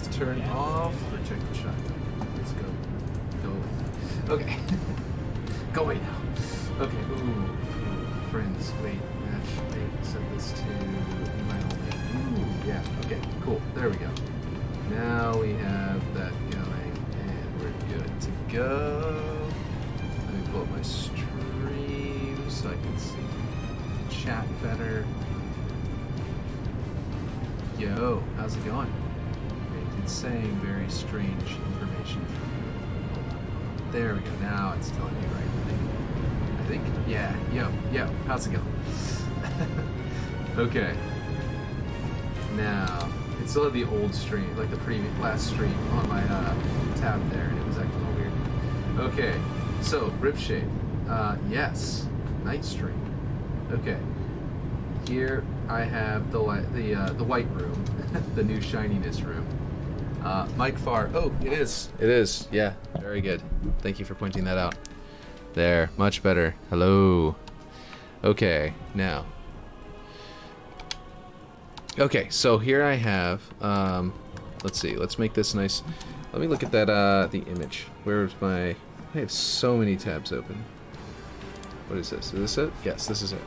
Let's turn off or check the shotgun. Let's go. Go away. Okay. Go away now. Okay. Ooh. Friends. Wait. Match. Wait. Set this to environment. Ooh. Yeah. Okay. Cool. There we go. Now we have that going, and we're good to go. Let me pull up my stream so I can see chat better. Yo, how's it going? It's saying very strange information. There we go. Now it's telling me right. I think. Yeah. Yo. How's it going? Okay. Now it's still had the old stream, like the last stream on my tab there, and it was acting all weird. Okay. So Ripshade. Yes. Night stream. Okay. Here I have the white room, the new shininess room. Mike Farr. Oh, it is. It is. Yeah. Very good. Thank you for pointing that out. There. Much better. Hello. Okay. Now. Okay. So here I have. Let's see. Let's make this nice. Let me look at that. The image. Where's my? I have so many tabs open. What is this? Is this it? Yes. This is it.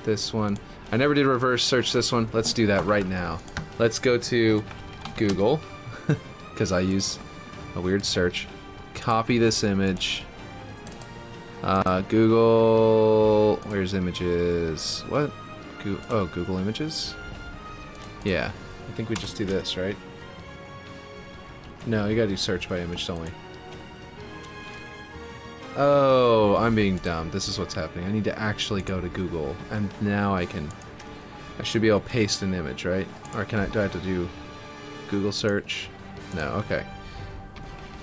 This one. I never did reverse search this one. Let's do that right now. Let's go to Google, because I use a weird search. Copy this image. Google. Where's images? What? Oh, Google Images? Yeah. I think we just do this, right? No, you gotta do search by image, don't we? Oh, I'm being dumb. This is what's happening. I need to actually go to Google, and now I should be able to paste an image, right? Or do I have to do Google search? No, okay.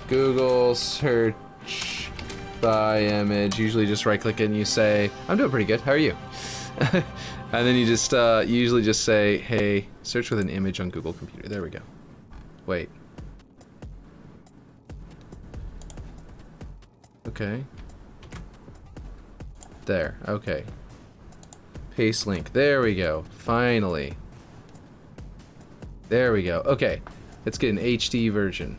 Google search by image. Usually just right click it and you say, I'm doing pretty good, how are you? And then you just, usually just say, hey, search with an image on Google computer. There we go. Wait. Okay. There, okay. Paste link. There we go. Finally. There we go. Okay. Let's get an HD version.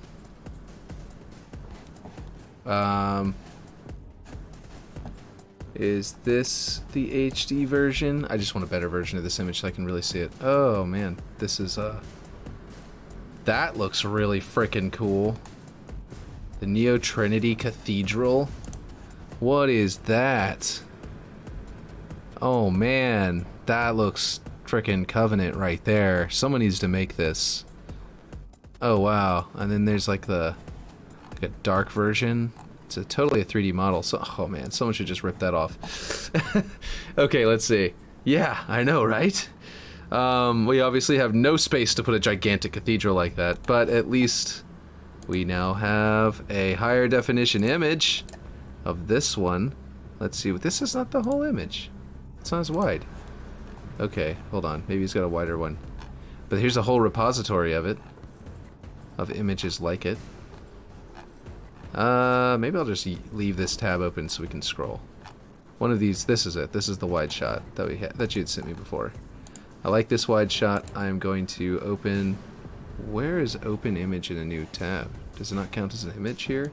Is this the HD version? I just want a better version of this image so I can really see it. Oh man, this is that looks really freaking cool. The Neo Trinity Cathedral. What is that? Oh man, that looks frickin' Covenant right there. Someone needs to make this. Oh wow, and then there's like a dark version. It's totally a 3D model, so oh man, someone should just rip that off. Okay, let's see. Yeah, I know, right? We obviously have no space to put a gigantic cathedral like that, but at least we now have a higher definition image of this one. Let's see, this is not the whole image. It's not as wide. Okay, hold on. Maybe he's got a wider one. But here's a whole repository of it. Of images like it. Maybe I'll just leave this tab open so we can scroll. One of these, this is it. This is the wide shot that we had, that you had sent me before. I like this wide shot. I'm going to open... Where is open image in a new tab? Does it not count as an image here?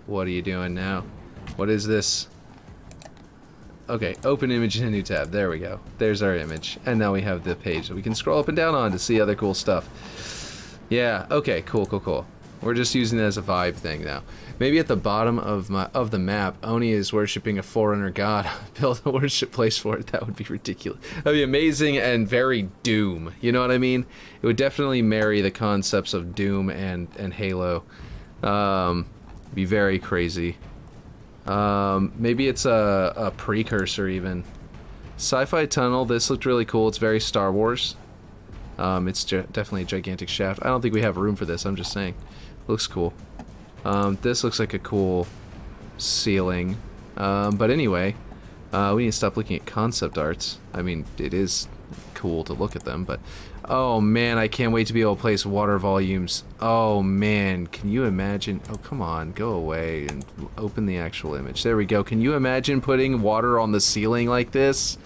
What are you doing now? What is this? Okay, open image in a new tab. There we go. There's our image. And now we have the page that we can scroll up and down on to see other cool stuff. Yeah, okay, cool. We're just using it as a vibe thing now. Maybe at the bottom of the map, Oni is worshipping a forerunner god. Build a worship place for it. That would be ridiculous. That'd be amazing and very Doom. You know what I mean? It would definitely marry the concepts of Doom and Halo. Be very crazy. Maybe it's a precursor even. Sci-Fi Tunnel. This looked really cool. It's very Star Wars. It's definitely a gigantic shaft. I don't think we have room for this. I'm just saying. Looks cool. This looks like a cool ceiling. But anyway, we need to stop looking at concept arts. I mean, it is cool to look at them, but... Oh man, I can't wait to be able to place water volumes. Oh man, can you imagine... Oh, come on, go away and open the actual image. There we go. Can you imagine putting water on the ceiling like this?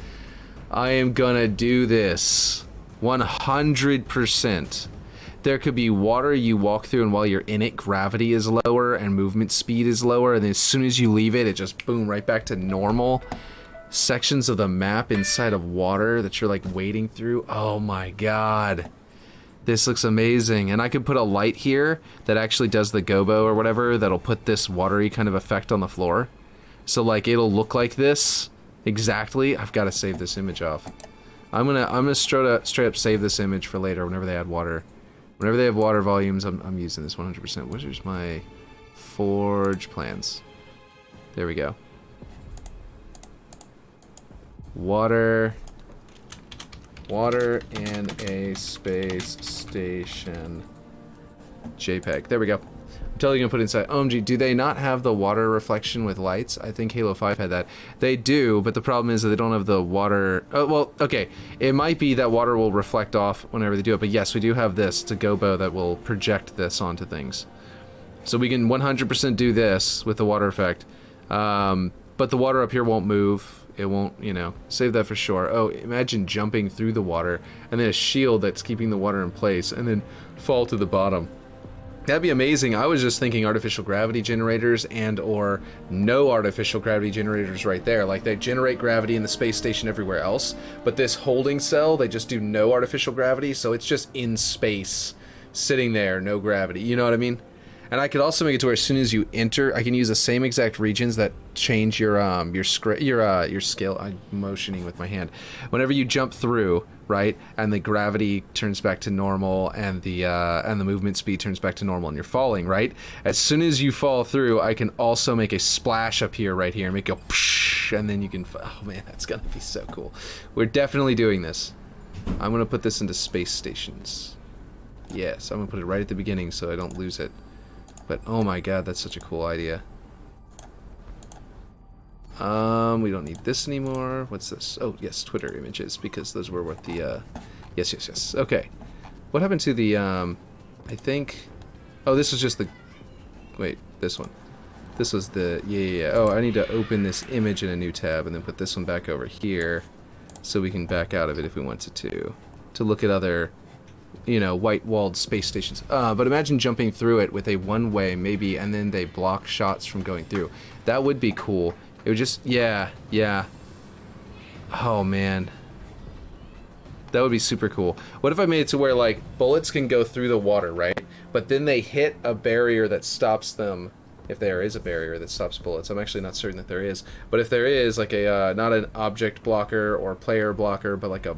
I am gonna do this. 100%. There could be water you walk through, and while you're in it, gravity is lower and movement speed is lower, and then as soon as you leave it, it just boom right back to normal. Sections of the map inside of water that you're like wading through. Oh my god. This looks amazing. And I could put a light here that actually does the gobo or whatever that'll put this watery kind of effect on the floor. So like it'll look like this exactly. I've got to save this image off. I'm gonna straight up save this image for later whenever they add water. Whenever they have water volumes, I'm using this 100%. Where's my forge plans? There we go. Water and a space station. JPEG. There we go. I'm totally gonna put it inside. OMG, do they not have the water reflection with lights? I think Halo 5 had that. They do, but the problem is that they don't have the water. Oh, well, okay. It might be that water will reflect off whenever they do it, but yes, we do have this. It's a gobo that will project this onto things. So we can 100% do this with the water effect. But the water up here won't move. It won't, you know, save that for sure. Oh, imagine jumping through the water and then a shield that's keeping the water in place and then fall to the bottom. That'd be amazing. I was just thinking artificial gravity generators and or no artificial gravity generators right there. Like they generate gravity in the space station everywhere else, but this holding cell, they just do no artificial gravity, so it's just in space, sitting there, no gravity. You know what I mean? And I could also make it to where as soon as you enter, I can use the same exact regions that change your scale. I'm motioning with my hand. Whenever you jump through, right, and the gravity turns back to normal, and the movement speed turns back to normal, and you're falling, right? As soon as you fall through, I can also make a splash up here, right here, and make a psh, and then you can. Oh man, that's gonna be so cool. We're definitely doing this. I'm gonna put this into space stations. Yes, I'm gonna put it right at the beginning so I don't lose it. But oh my god, that's such a cool idea. We don't need this anymore. What's this? Oh yes, Twitter images, because those were what the yes. Okay. What happened to the I think, oh, this was just the, wait, this one. This was the, yeah. Oh, I need to open this image in a new tab and then put this one back over here so we can back out of it if we wanted to look at other, you know, white-walled space stations. But imagine jumping through it with a one-way, maybe, and then they block shots from going through. That would be cool. It would just, yeah. Oh, man. That would be super cool. What if I made it to where, like, bullets can go through the water, right? But then they hit a barrier that stops them, if there is a barrier that stops bullets. I'm actually not certain that there is. But if there is, like a, not an object blocker or player blocker, but like a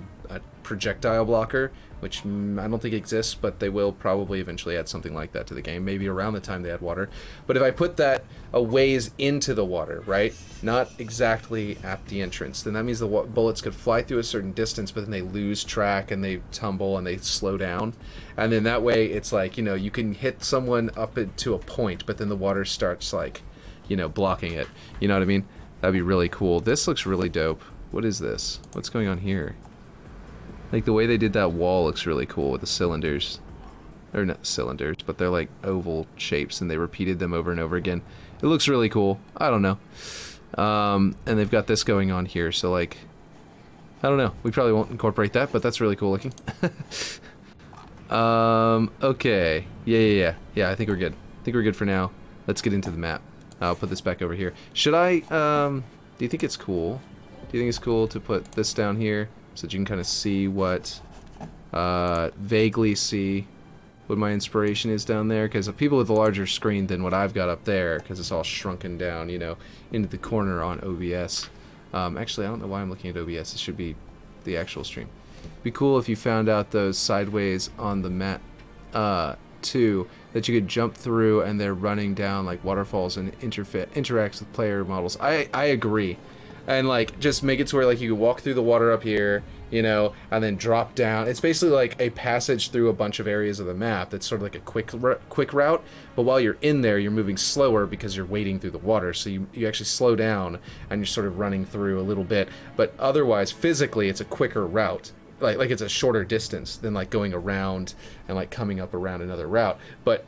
projectile blocker, which I don't think exists, but they will probably eventually add something like that to the game, maybe around the time they add water. But if I put that a ways into the water, right, not exactly at the entrance, then that means the bullets could fly through a certain distance, but then they lose track and they tumble and they slow down. And then that way it's like, you know, you can hit someone up to a point, but then the water starts, like, you know, blocking it. You know what I mean? That'd be really cool. This looks really dope. What is this? What's going on here? Like, the way they did that wall looks really cool with the cylinders. They're not cylinders, but they're like oval shapes, and they repeated them over and over again. It looks really cool. I don't know. And they've got this going on here, so like, I don't know. We probably won't incorporate that, but that's really cool looking. Okay. Yeah, I think we're good. I think we're good for now. Let's get into the map. I'll put this back over here. Should I, do you think it's cool? Do you think it's cool to put this down here so that you can kind of see what, vaguely see what my inspiration is down there? Because people with a larger screen than what I've got up there, because it's all shrunken down, you know, into the corner on OBS. Actually, I don't know why I'm looking at OBS. It should be the actual stream. It'd be cool if you found out those sideways on the map, too, that you could jump through and they're running down like waterfalls and interacts with player models. I agree. And like, just make it to where like you can walk through the water up here, you know, and then drop down. It's basically like a passage through a bunch of areas of the map that's sort of like a quick route, but while you're in there, you're moving slower because you're wading through the water, so you actually slow down and you're sort of running through a little bit, but otherwise, physically, it's a quicker route. Like it's a shorter distance than like going around and like coming up around another route. But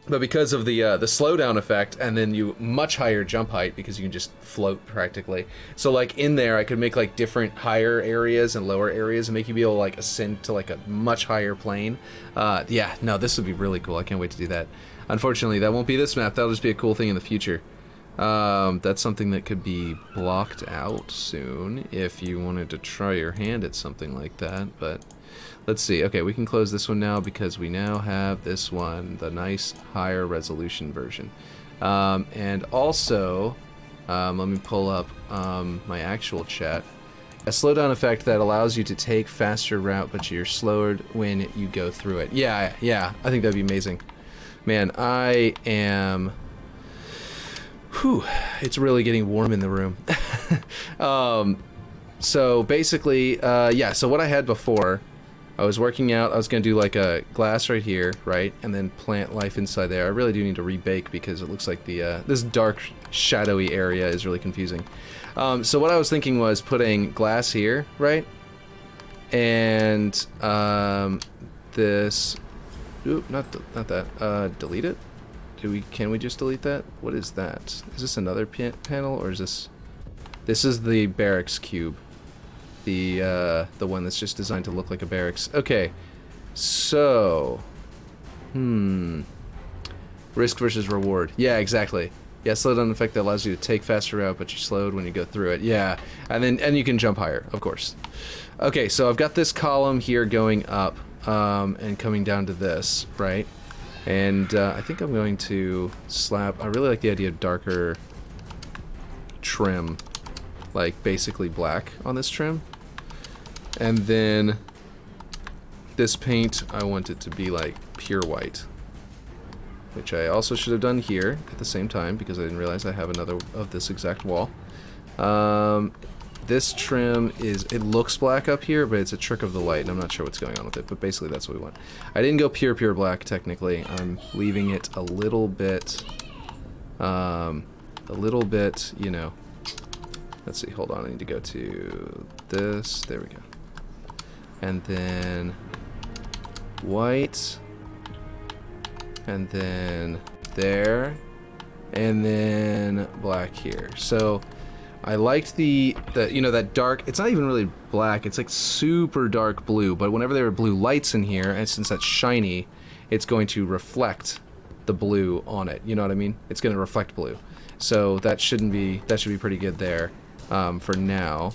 But because of the slowdown effect, and then you much higher jump height because you can just float practically. So like in there, I could make like different higher areas and lower areas and make you be able to like ascend to like a much higher plane. Yeah, no, this would be really cool. I can't wait to do that. Unfortunately, that won't be this map. That'll just be a cool thing in the future. That's something that could be blocked out soon if you wanted to try your hand at something like that, but let's see. Okay, we can close this one now because we now have this one, the nice higher resolution version. And also, let me pull up my actual chat. A slowdown effect that allows you to take faster route, but you're slowed when you go through it. Yeah, I think that'd be amazing. Man, I am... Whew, it's really getting warm in the room. So basically, yeah, so what I had before, I was working out, I was going to do like a glass right here, right? And then plant life inside there. I really do need to rebake because it looks like the this dark, shadowy area is really confusing. So what I was thinking was putting glass here, right? And this... Oop, not that. Delete it? Can we just delete that? What is that? Is this another panel, or is this... This is the barracks cube. The one that's just designed to look like a barracks. Okay, so... Risk versus reward. Yeah, exactly. Yeah, slowdown effect that allows you to take faster route, but you're slowed when you go through it. Yeah, and you can jump higher, of course. Okay, so I've got this column here going up, and coming down to this, right? And I think I'm going to slap... I really like the idea of darker trim, like basically black on this trim. And then this paint, I want it to be like pure white, which I also should have done here at the same time because I didn't realize I have another of this exact wall. This trim is, it looks black up here, but it's a trick of the light, and I'm not sure what's going on with it, but basically that's what we want. I didn't go pure black, technically. I'm leaving it a little bit, you know. Let's see, hold on, I need to go to this, there we go. And then white, and then there, and then black here. So I liked the you know, that dark, it's not even really black, it's like super dark blue, but whenever there are blue lights in here, and since that's shiny, it's going to reflect the blue on it, you know what I mean? It's going to reflect blue. So that should be pretty good there for now.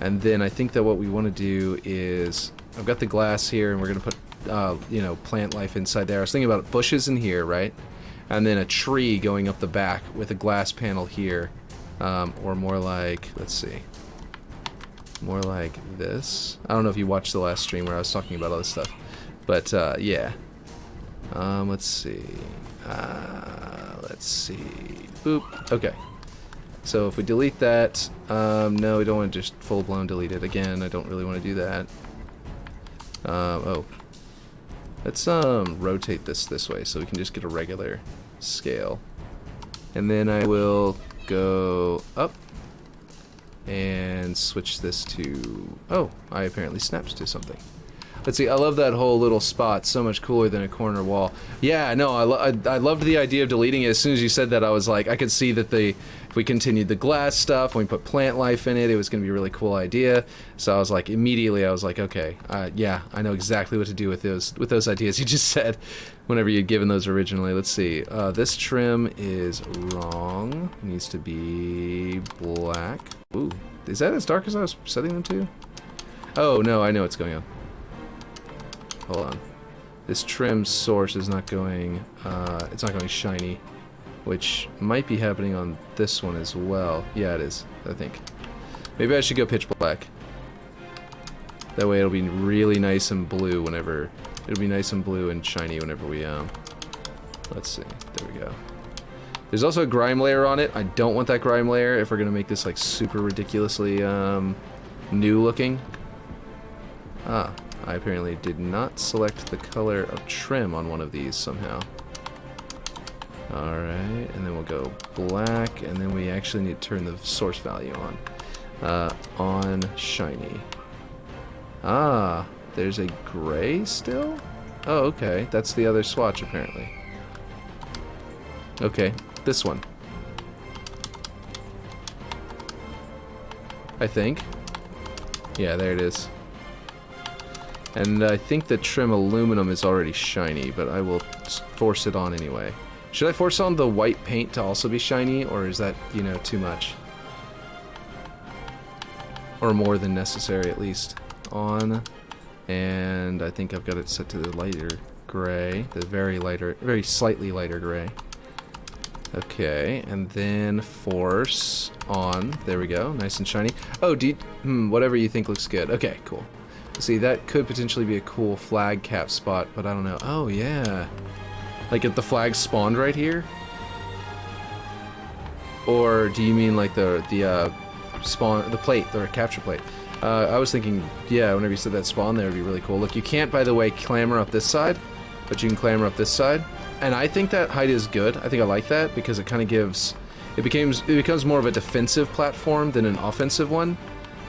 And then I think that what we want to do is, I've got the glass here, and we're going to put, you know, plant life inside there. I was thinking about bushes in here, right? And then a tree going up the back with a glass panel here. Or more like, let's see, more like this. I don't know if you watched the last stream where I was talking about all this stuff, but yeah. Let's see. Boop. Okay. So if we delete that, no, we don't want to just full-blown delete it again. I don't really want to do that. Oh, let's rotate this way so we can just get a regular scale, and then I will go up and switch this to... Oh, I apparently snapped to something. Let's see, I love that whole little spot, so much cooler than a corner wall. Yeah, no, I loved the idea of deleting it. As soon as you said that, I was like, I could see that if we continued the glass stuff, when we put plant life in it, it was going to be a really cool idea. So I was like, immediately, I was like, okay, yeah, I know exactly what to do with those ideas you just said whenever you'd given those originally. Let's see, this trim is wrong. It needs to be black. Ooh, is that as dark as I was setting them to? Oh, no, I know what's going on. Hold on. This trim source is not going, it's not going shiny, which might be happening on this one as well. Yeah, it is, I think. Maybe I should go pitch black. That way it'll be really nice and blue whenever, it'll be nice and blue and shiny whenever we, let's see, there we go. There's also a grime layer on it. I don't want that grime layer if we're gonna make this like super ridiculously, new looking. Ah. I apparently did not select the color of trim on one of these somehow. Alright, and then we'll go black, and then we actually need to turn the source value on shiny. Ah, there's a gray still? Oh, okay, that's the other swatch apparently. Okay, this one. I think. Yeah, there it is. And I think the trim aluminum is already shiny, but I will force it on anyway. Should I force on the white paint to also be shiny, or is that, you know, too much? Or more than necessary, at least. On. And I think I've got it set to the lighter gray. The very slightly lighter gray. Okay, and then force on. There we go, nice and shiny. Oh, whatever you think looks good. Okay, cool. See, that could potentially be a cool flag cap spot, but I don't know. Oh, yeah. Like if the flag spawned right here? Or do you mean like the plate, the capture plate? I was thinking, yeah, whenever you said that spawn there, would be really cool. Look, you can't, by the way, clamber up this side, but you can clamber up this side. And I think that height is good. I think I like that because it kind of gives... It becomes more of a defensive platform than an offensive one.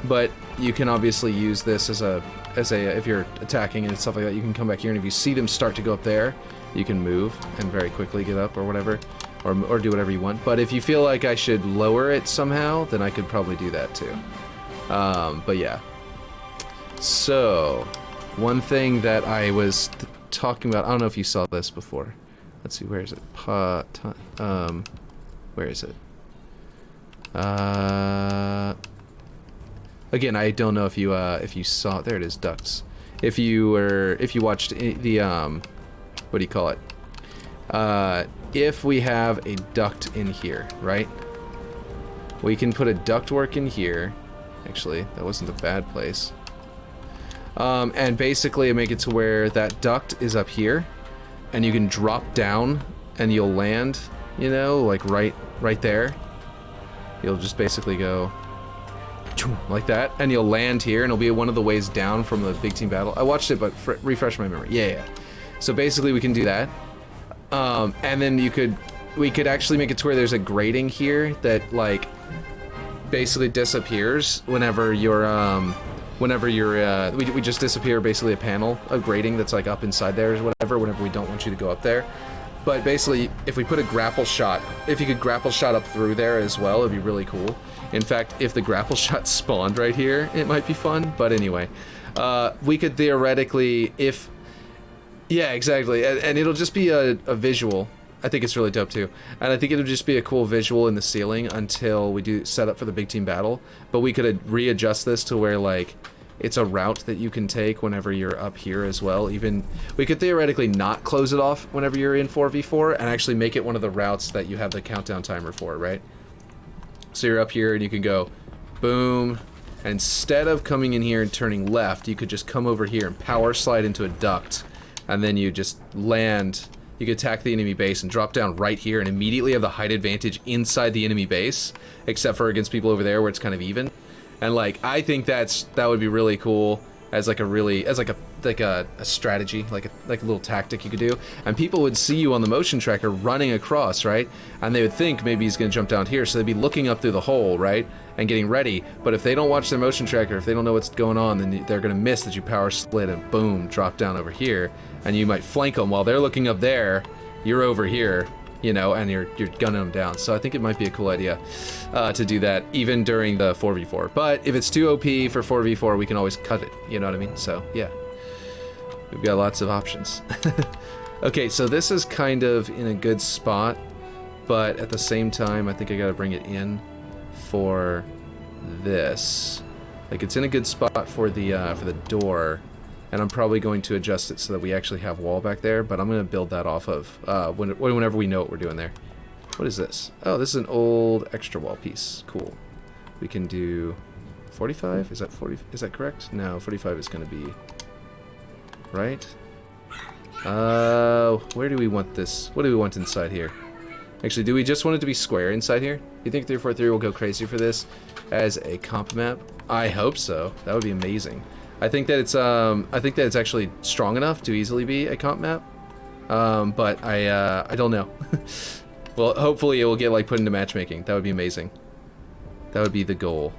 But you can obviously use this as a if you're attacking and stuff like that, you can come back here, and if you see them start to go up there, you can move and very quickly get up or whatever, or do whatever you want. But if you feel like I should lower it somehow, then I could probably do that too. But yeah. So, one thing that I was talking about, I don't know if you saw this before. Let's see, where is it? Where is it? Again, I don't know if you saw. There it is, ducts. If you watched the what do you call it? If we have a duct in here, right? We can put a ductwork in here. Actually, that wasn't a bad place. And basically make it to where that duct is up here, and you can drop down, and you'll land. You know, like right there. You'll just basically go like that, and you'll land here, and it'll be one of the ways down from the big team battle. I watched it, but refresh my memory. Yeah. So basically, we can do that, and then we could actually make it to where there's a grating here that like basically disappears whenever you're we just disappear basically a panel, a grating that's like up inside there or whatever. Whenever we don't want you to go up there. But basically, if we put a grapple shot, if you could grapple shot up through there as well, it'd be really cool. In fact, if the grapple shot spawned right here, it might be fun. But anyway, we could theoretically, yeah, exactly. And it'll just be a visual. I think it's really dope too. And I think it'll just be a cool visual in the ceiling until we do set up for the big team battle. But we could readjust this to where like, it's a route that you can take whenever you're up here as well. Even we could theoretically not close it off whenever you're in 4v4 and actually make it one of the routes that you have the countdown timer for, right? So you're up here and you can go boom. And instead of coming in here and turning left, you could just come over here and power slide into a duct, and then you just land. You could attack the enemy base and drop down right here and immediately have the height advantage inside the enemy base, except for against people over there where it's kind of even. And like, I think that would be really cool as like a strategy, like a little tactic you could do. And people would see you on the motion tracker running across, right? And they would think maybe he's gonna jump down here, so they'd be looking up through the hole, right? And getting ready. But if they don't watch their motion tracker, if they don't know what's going on, then they're gonna miss that you power split and boom, drop down over here. And you might flank them while they're looking up there, you're over here, you know, and you're gunning them down. So I think it might be a cool idea to do that even during the 4v4. But if it's too OP for 4v4, we can always cut it, you know what I mean? So yeah, we've got lots of options. Okay, so this is kind of in a good spot, but at the same time, I think I gotta bring it in for this. Like, it's in a good spot for the door, and I'm probably going to adjust it so that we actually have wall back there, but I'm going to build that off of whenever we know what we're doing there. What is this? Oh, this is an old extra wall piece. Cool. We can do 45? Is that 40? Is that correct? No, 45 is going to be... Right? Where do we want this? What do we want inside here? Actually, do we just want it to be square inside here? You think 343 will go crazy for this as a comp map? I hope so. That would be amazing. I think that it's actually strong enough to easily be a comp map, but I don't know. Well, hopefully it will get like put into matchmaking. That would be amazing. That would be the goal.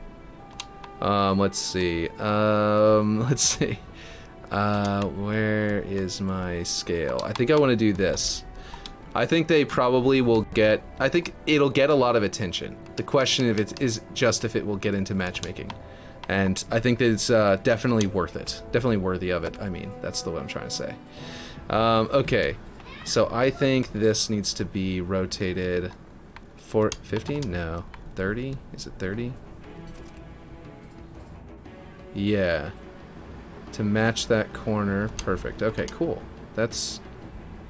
Let's see. Let's see. Where is my scale? I think I want to do this. I think they probably will get... I think it'll get a lot of attention. The question if it is just if it will get into matchmaking. And I think that it's definitely worth it. Definitely worthy of it. I mean, that's the what I'm trying to say. Okay. So I think this needs to be rotated for 15? No. 30? Is it 30? Yeah. To match that corner. Perfect. Okay, cool. That's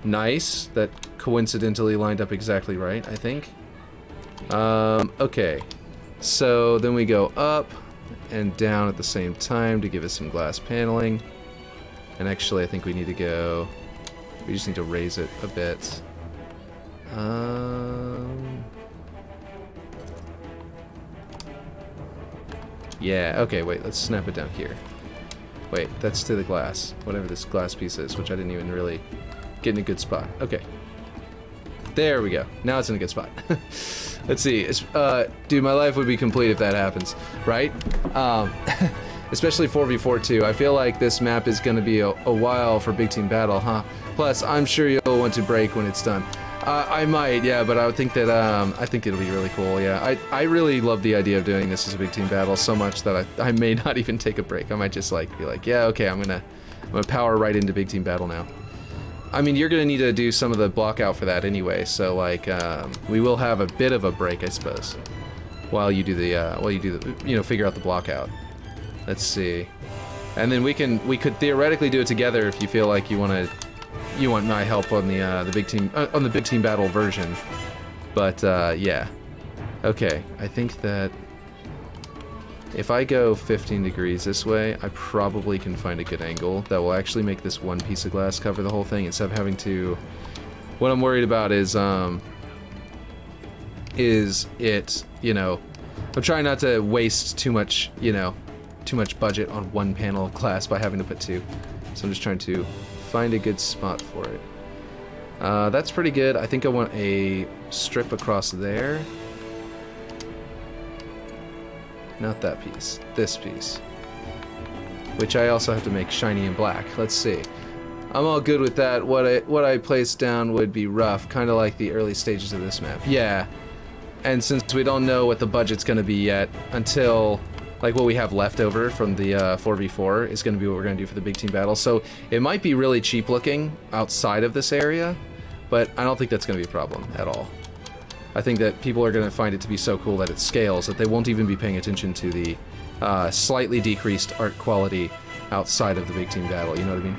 nice. That coincidentally lined up exactly right, I think. Okay. So then we go up and down at the same time to give us some glass paneling. And actually, I think we need to go... We just need to raise it a bit. Yeah, okay, wait, let's snap it down here. Wait, that's to the glass. Whatever this glass piece is, which I didn't even really get in a good spot. Okay. There we go. Now it's in a good spot. Let's see. Dude, my life would be complete if that happens, right? Especially 4v4 too. I feel like this map is going to be a while for big team battle, huh? Plus, I'm sure you'll want to break when it's done. I might, yeah, but I would think that I think it'll be really cool. Yeah, I really love the idea of doing this as a big team battle so much that I may not even take a break. I might just like be like, yeah, okay, I'm gonna power right into big team battle now. I mean, you're gonna need to do some of the block out for that anyway, so like we will have a bit of a break, I suppose, while you do the you know, figure out the block out. Let's see, and then we could theoretically do it together if you feel like you want my help on the big team battle version. But yeah, okay. I think that if I go 15 degrees this way, I probably can find a good angle that will actually make this one piece of glass cover the whole thing instead of having to. What I'm worried about is it, you know, I'm trying not to waste too much, you know, too much budget on one panel of glass by having to put two. So I'm just trying to find a good spot for it. That's pretty good. I think I want a strip across there. Not that piece. This piece. Which I also have to make shiny and black. Let's see. I'm all good with that. What I placed down would be rough, kind of like the early stages of this map. Yeah. And since we don't know what the budget's going to be yet until... like what we have left over from the 4v4 is going to be what we're going to do for the big team battle. So it might be really cheap looking outside of this area, but I don't think that's going to be a problem at all. I think that people are going to find it to be so cool that it scales that they won't even be paying attention to the slightly decreased art quality outside of the big team battle, you know what I mean?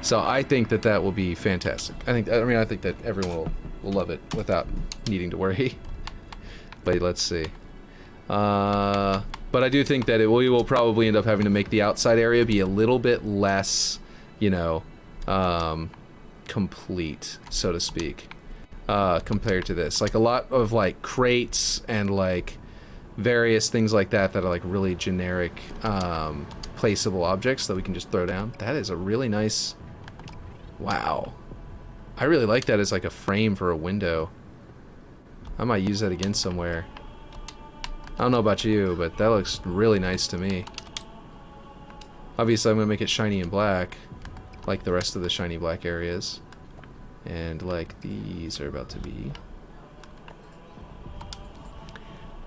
So I think that that will be fantastic. I think that everyone will love it without needing to worry. But let's see. But I do think that we will probably end up having to make the outside area be a little bit less, you know, complete, so to speak, compared to this. Like a lot of like crates and like various things like that that are like really generic placeable objects that we can just throw down. That is a really nice... Wow. I really like that as like a frame for a window. I might use that again somewhere. I don't know about you, but that looks really nice to me. Obviously, I'm going to make it shiny and black, like the rest of the shiny black areas. And like these are about to be.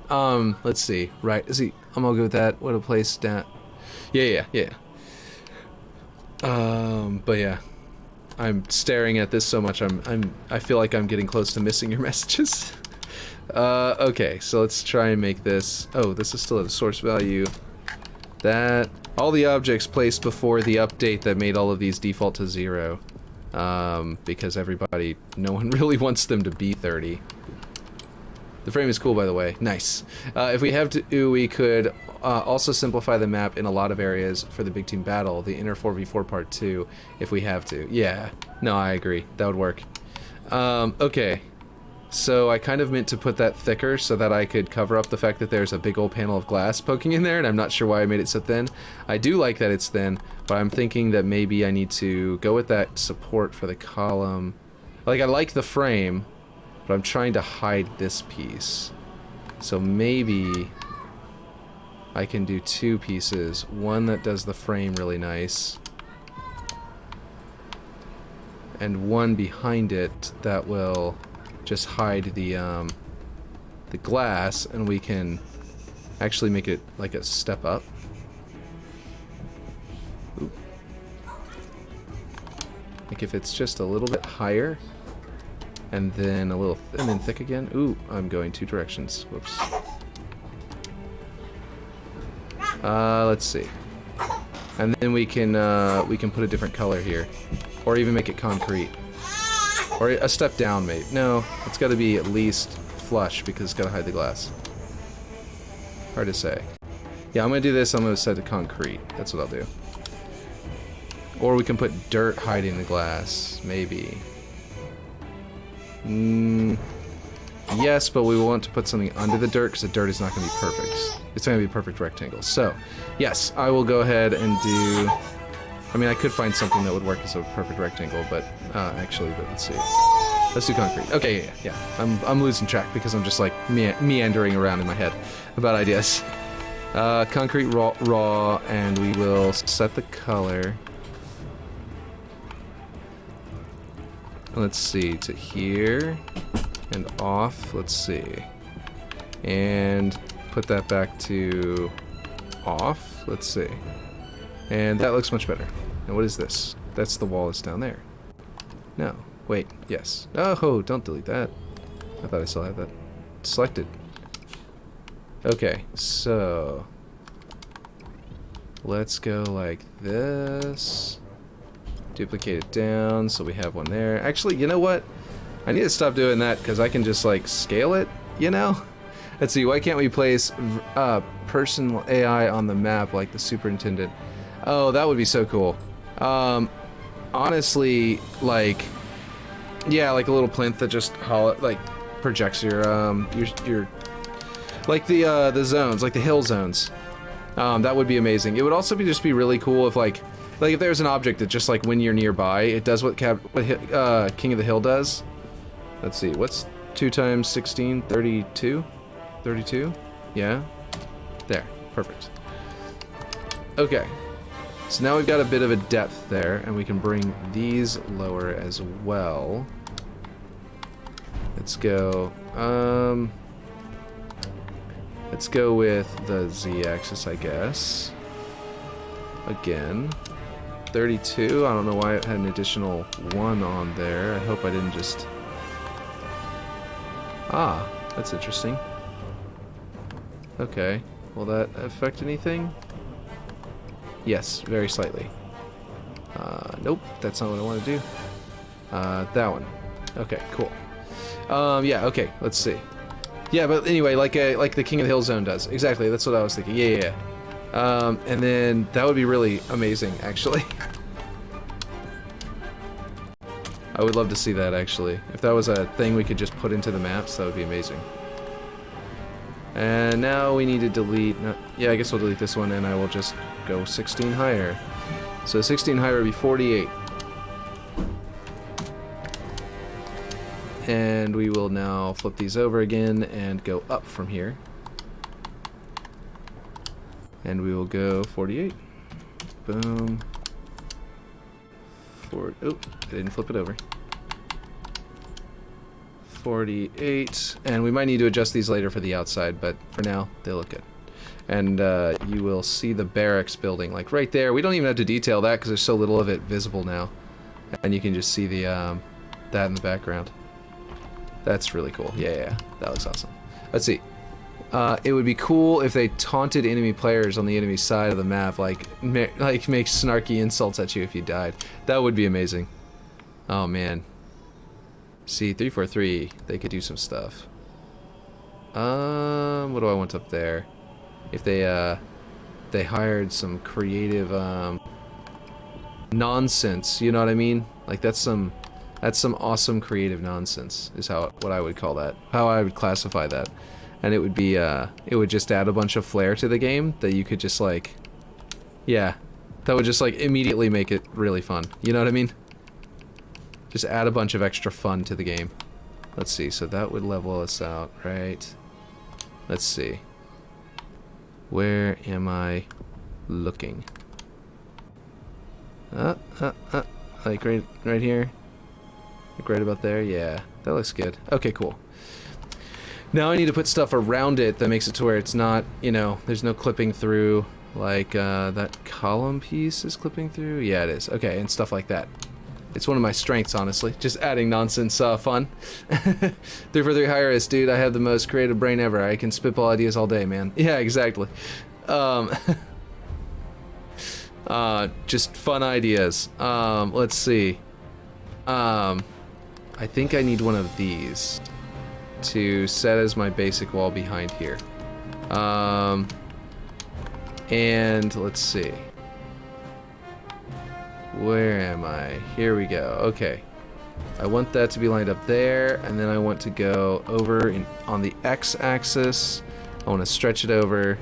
Let's see. Right, I'm all good with that. What a place down. Yeah. But yeah. I'm staring at this so much, I feel like I'm getting close to missing your messages. Okay, so let's try and make this... Oh, this is still at a source value. That... All the objects placed before the update that made all of these default to 0. Because no one really wants them to be 30. The frame is cool, by the way. Nice. If we have to, we could also simplify the map in a lot of areas for the big team battle, the inner 4v4 part 2, if we have to. Yeah. No, I agree. That would work. Okay. So I kind of meant to put that thicker so that I could cover up the fact that there's a big old panel of glass poking in there, and I'm not sure why I made it so thin. I do like that it's thin, but I'm thinking that maybe I need to go with that support for the column. Like, I like the frame, but I'm trying to hide this piece. So maybe I can do two pieces. One that does the frame really nice. and one behind it that will just hide the glass, and we can actually make it like a step up. Ooh. Like if it's just a little bit higher, and then a little and then thick again. Ooh, I'm going two directions. Whoops. Let's see. And then we can put a different color here, or even make it concrete, or a step down, maybe. No, it's got to be at least flush because it's got to hide the glass. Hard to say. Yeah, I'm gonna do this. I'm gonna set it to concrete. That's what I'll do. Or we can put dirt hiding the glass, maybe. Yes, but we want to put something under the dirt because the dirt is not going to be perfect. It's going to be a perfect rectangle. So, yes, I will go ahead and do... I mean, I could find something that would work as a perfect rectangle, but actually, but let's see. Let's do concrete. Okay, yeah. I'm losing track because I'm just like meandering around in my head about ideas. Concrete raw, and we will set the color. Let's see, to here and off. Let's see, and put that back to off. Let's see, and that looks much better. And what is this? That's the wall that's down there. No, wait, yes. Oh, don't delete that. I thought I still had that selected. Okay, so let's go like this. Duplicate it down so we have one there. Actually, you know what? I need to stop doing that because I can just like scale it, you know? Let's see, why can't we place personal AI on the map like the superintendent? Oh, that would be so cool. Honestly, like, yeah, like a little plinth that just like projects your like the zones, like the hill zones. That would be amazing. It would also just be really cool if like if there's an object that just like when you're nearby, it does what King of the Hill does. Let's see, what's 2 times 16? 32? 32? Yeah? There, perfect. Okay, so now we've got a bit of a depth there, and we can bring these lower as well. Let's go, let's go with the Z-axis, I guess. Again. 32, I don't know why it had an additional 1 on there. I hope I didn't just... Ah, that's interesting. Okay, will that affect anything? Yes, very slightly. Nope, that's not what I want to do. That one. Okay, cool. Yeah, okay, let's see. Yeah, but anyway, like the King of the Hill zone does. Exactly, that's what I was thinking. Yeah. And then that would be really amazing, actually. I would love to see that, actually. If that was a thing we could just put into the maps, that would be amazing. And now we need to delete... No, yeah, I guess we'll delete this one, and I will just go 16 higher. So 16 higher would be 48. And we will now flip these over again and go up from here. And we will go 48. Boom. Oh, I didn't flip it over. 48. And we might need to adjust these later for the outside, but for now, they look good. And you will see the barracks building, like right there. We don't even have to detail that because there's so little of it visible now. And you can just see the that in the background. That's really cool. Yeah, that looks awesome. Let's see. It would be cool if they taunted enemy players on the enemy side of the map, like make snarky insults at you if you died. That would be amazing. Oh man. See, 343, they could do some stuff. What do I want up there? If they hired some creative nonsense, you know what I mean? Like that's some awesome creative nonsense is what I would call that. How I would classify that. And it would be, it would just add a bunch of flair to the game that you could just like, yeah, that would just like immediately make it really fun. You know what I mean? Just add a bunch of extra fun to the game. Let's see, so that would level us out, right? Let's see. Where am I looking? Like right here. Like right about there? Yeah, that looks good. Okay, cool. Now I need to put stuff around it that makes it to where it's not, you know, there's no clipping through. Like, that column piece is clipping through? Yeah, it is. Okay, and stuff like that. It's one of my strengths, honestly. Just adding nonsense fun. 343 Hi-Res, dude, I have the most creative brain ever. I can spitball ideas all day, man. Yeah, exactly. Just fun ideas. Let's see. I think I need one of these to set as my basic wall behind here. And let's see. Where am I? Here we go. Okay. I want that to be lined up there, and then I want to go over on the x-axis. I want to stretch it over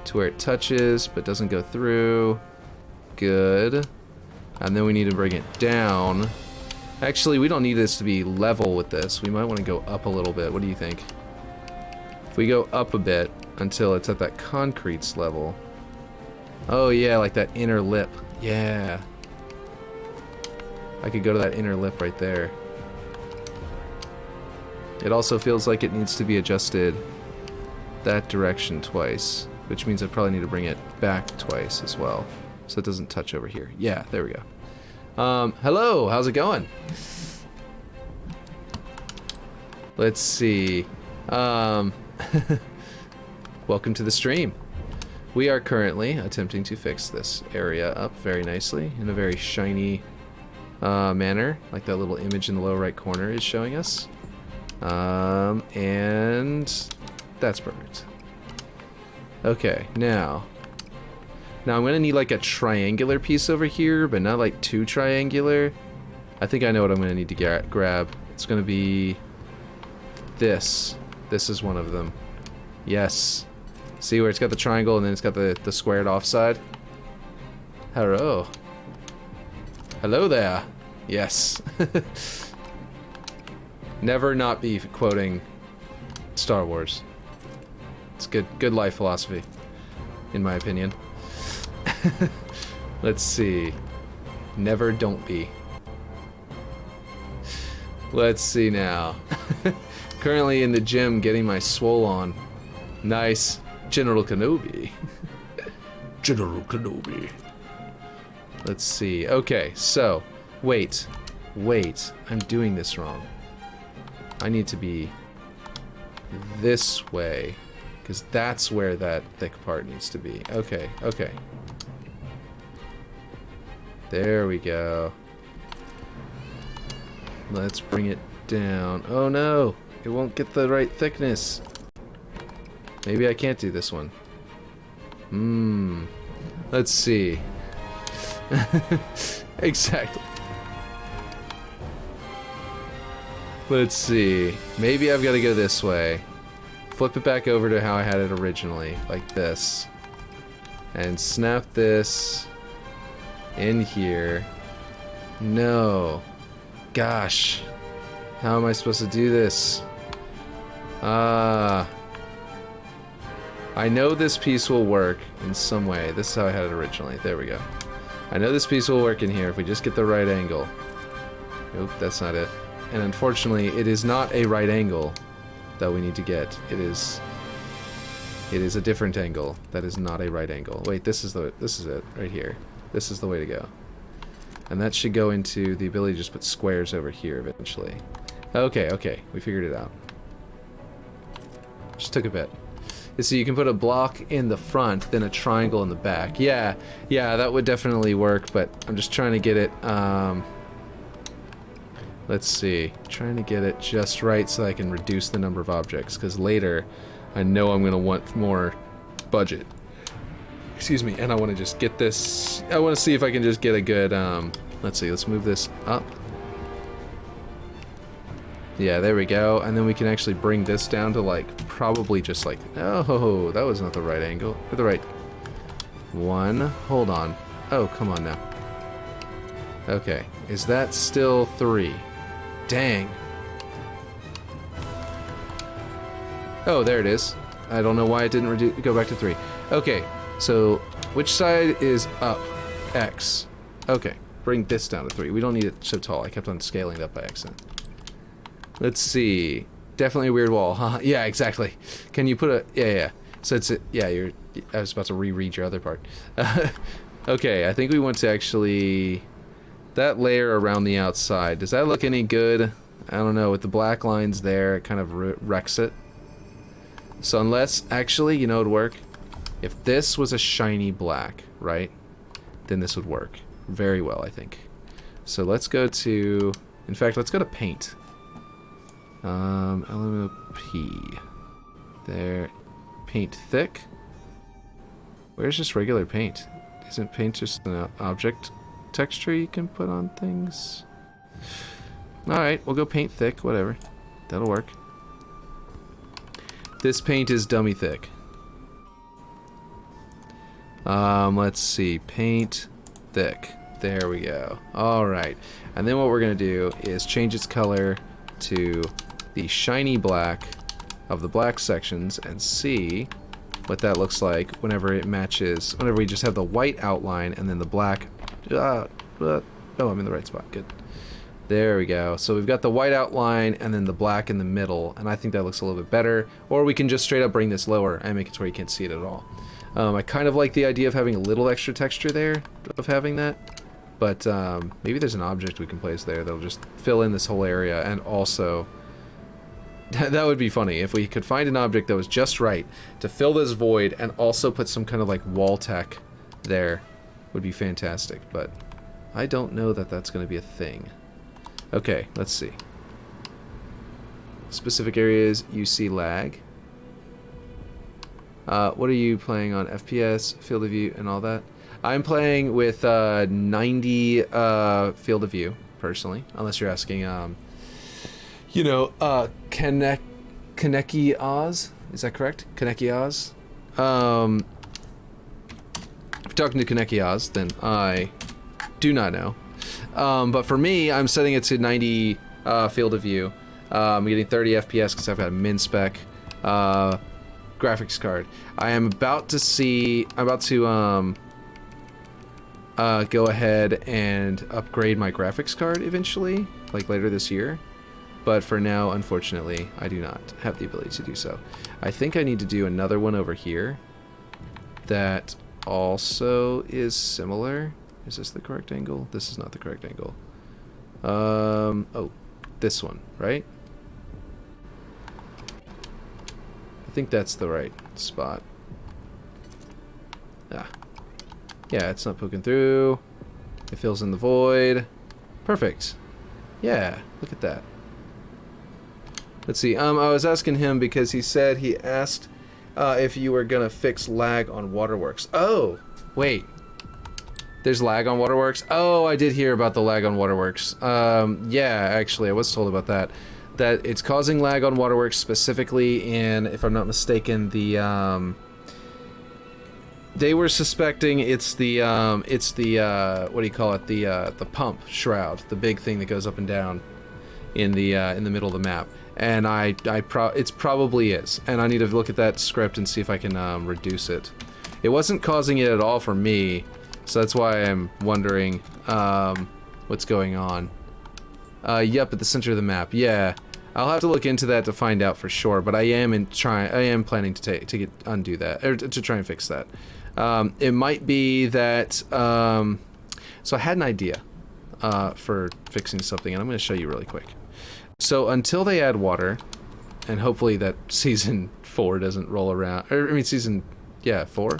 to where it touches, but doesn't go through. Good. And then we need to bring it down. Actually, we don't need this to be level with this. We might want to go up a little bit. What do you think? If we go up a bit until it's at that concrete's level. Oh yeah, like that inner lip. Yeah. I could go to that inner lip right there. It also feels like it needs to be adjusted that direction twice, which means I probably need to bring it back twice as well, so it doesn't touch over here. Yeah, there we go. Hello, how's it going? Let's see. Welcome to the stream. We are currently attempting to fix this area up very nicely in a very shiny manner, like that little image in the lower right corner is showing us. And that's perfect. Okay, now I'm gonna need like a triangular piece over here, but not like too triangular. I think I know what I'm gonna need to grab. It's gonna be this. This is one of them. Yes. See where it's got the triangle and then it's got the squared off side? Hello. Hello there. Yes. Never not be quoting Star Wars. It's good life philosophy, in my opinion. Let's see. Never don't be. Let's see now. Currently in the gym getting my swole on. Nice. General Kenobi. General Kenobi. Let's see. Okay, so, wait. I'm doing this wrong. I need to be this way, because that's where that thick part needs to be. Okay. There we go. Let's bring it down. Oh no! It won't get the right thickness. Maybe I can't do this one. Let's see. Exactly. Let's see. Maybe I've got to go this way. Flip it back over to how I had it originally, like this. And snap this in here. No. Gosh. How am I supposed to do this? I know this piece will work in some way. This is how I had it originally. There we go. I know this piece will work in here if we just get the right angle. Nope, that's not it. And unfortunately, it is not a right angle that we need to get. It is a different angle. That is not a right angle. Wait, this is it right here. This is the way to go. And that should go into the ability to just put squares over here eventually. Okay, we figured it out. Just took a bit. So you can put a block in the front, then a triangle in the back. Yeah, that would definitely work, but I'm just trying to get it, let's see. Trying to get it just right so I can reduce the number of objects, because later I know I'm going to want more budget. Excuse me, and I want to just get this, I want to see if I can just get a good, let's see, let's move this up. Yeah, there we go, and then we can actually bring this down to like, probably just like, oh, that was not the right angle, or the right one. Hold on. Oh, come on now. Okay, is that still 3? Dang. Oh, there it is. I don't know why it didn't go back to 3. Okay, so which side is up? X. Okay, bring this down to 3. We don't need it so tall. I kept on scaling that by accident. Let's see. Definitely a weird wall, huh? Yeah, exactly. Can you put a... Yeah. So it's... Yeah, you're... I was about to reread your other part. Okay, I think we want to actually... That layer around the outside, does that look any good? I don't know, with the black lines there, it kind of wrecks it. So unless... Actually, you know what would work? If this was a shiny black, right? Then this would work very well, I think. So let's go to... In fact, let's go to paint. Element P. There. Paint thick. Where's just regular paint? Isn't paint just an object texture you can put on things? Alright, we'll go paint thick, whatever. That'll work. This paint is dummy thick. Let's see. Paint thick. There we go. Alright. And then what we're going to do is change its color to the shiny black of the black sections and see what that looks like whenever it matches, whenever we just have the white outline and then the black. Oh, I'm in the right spot. Good. There we go. So we've got the white outline and then the black in the middle, and I think that looks a little bit better. Or we can just straight up bring this lower and make it to where you can't see it at all. I kind of like the idea of having a little extra texture there, of having that. But maybe there's an object we can place there that'll just fill in this whole area, and also... that would be funny if we could find an object that was just right to fill this void and also put some kind of like wall tech there. Would be fantastic, but I don't know that that's going to be a thing. Okay, let's see. Specific areas you see lag. What are you playing on? FPS, field of view, and all that? I'm playing with 90 field of view, personally, unless you're asking, you know, Kaneki Oz? Is that correct? Kaneki Oz? If you're talking to Kaneki Oz, then I do not know. But for me, I'm setting it to 90 field of view. I'm getting 30 FPS because I've got a min spec graphics card. I am about to see... I'm about to go ahead and upgrade my graphics card eventually, like later this year. But for now, unfortunately, I do not have the ability to do so. I think I need to do another one over here that also is similar. Is this the correct angle? This is not the correct angle. Oh, this one, right? I think that's the right spot. Ah. Yeah, it's not poking through. It fills in the void. Perfect. Yeah, look at that. Let's see. I was asking him because he said he asked if you were gonna fix lag on Waterworks. Oh, wait. There's lag on Waterworks? Oh, I did hear about the lag on Waterworks. Yeah, actually, I was told about that. That it's causing lag on Waterworks specifically in, if I'm not mistaken, the they were suspecting it's the what do you call it? The pump shroud, the big thing that goes up and down in the middle of the map. And it's probably is, and I need to look at that script and see if I can reduce it. It wasn't causing it at all for me, so that's why I'm wondering what's going on. Yep, at the center of the map. Yeah, I'll have to look into that to find out for sure. But I am planning to undo that, or to try and fix that. It might be that. So I had an idea for fixing something, and I'm going to show you really quick. So until they add water, and hopefully that season 4 doesn't roll around, or I mean season, yeah, 4,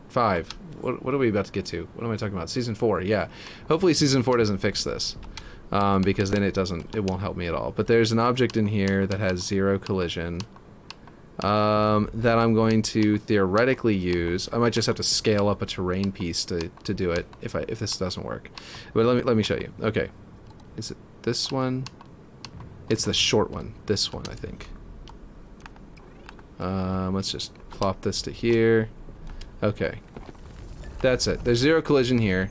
5. What are we about to get to? What am I talking about? Season 4, yeah. Hopefully season 4 doesn't fix this, because then it won't help me at all. But there's an object in here that has 0 collision, that I'm going to theoretically use. I might just have to scale up a terrain piece to do it if this doesn't work. But let me show you. Okay, is it this one? It's the short one. This one, I think. Let's just plop this to here. Okay. That's it. There's 0 collision here.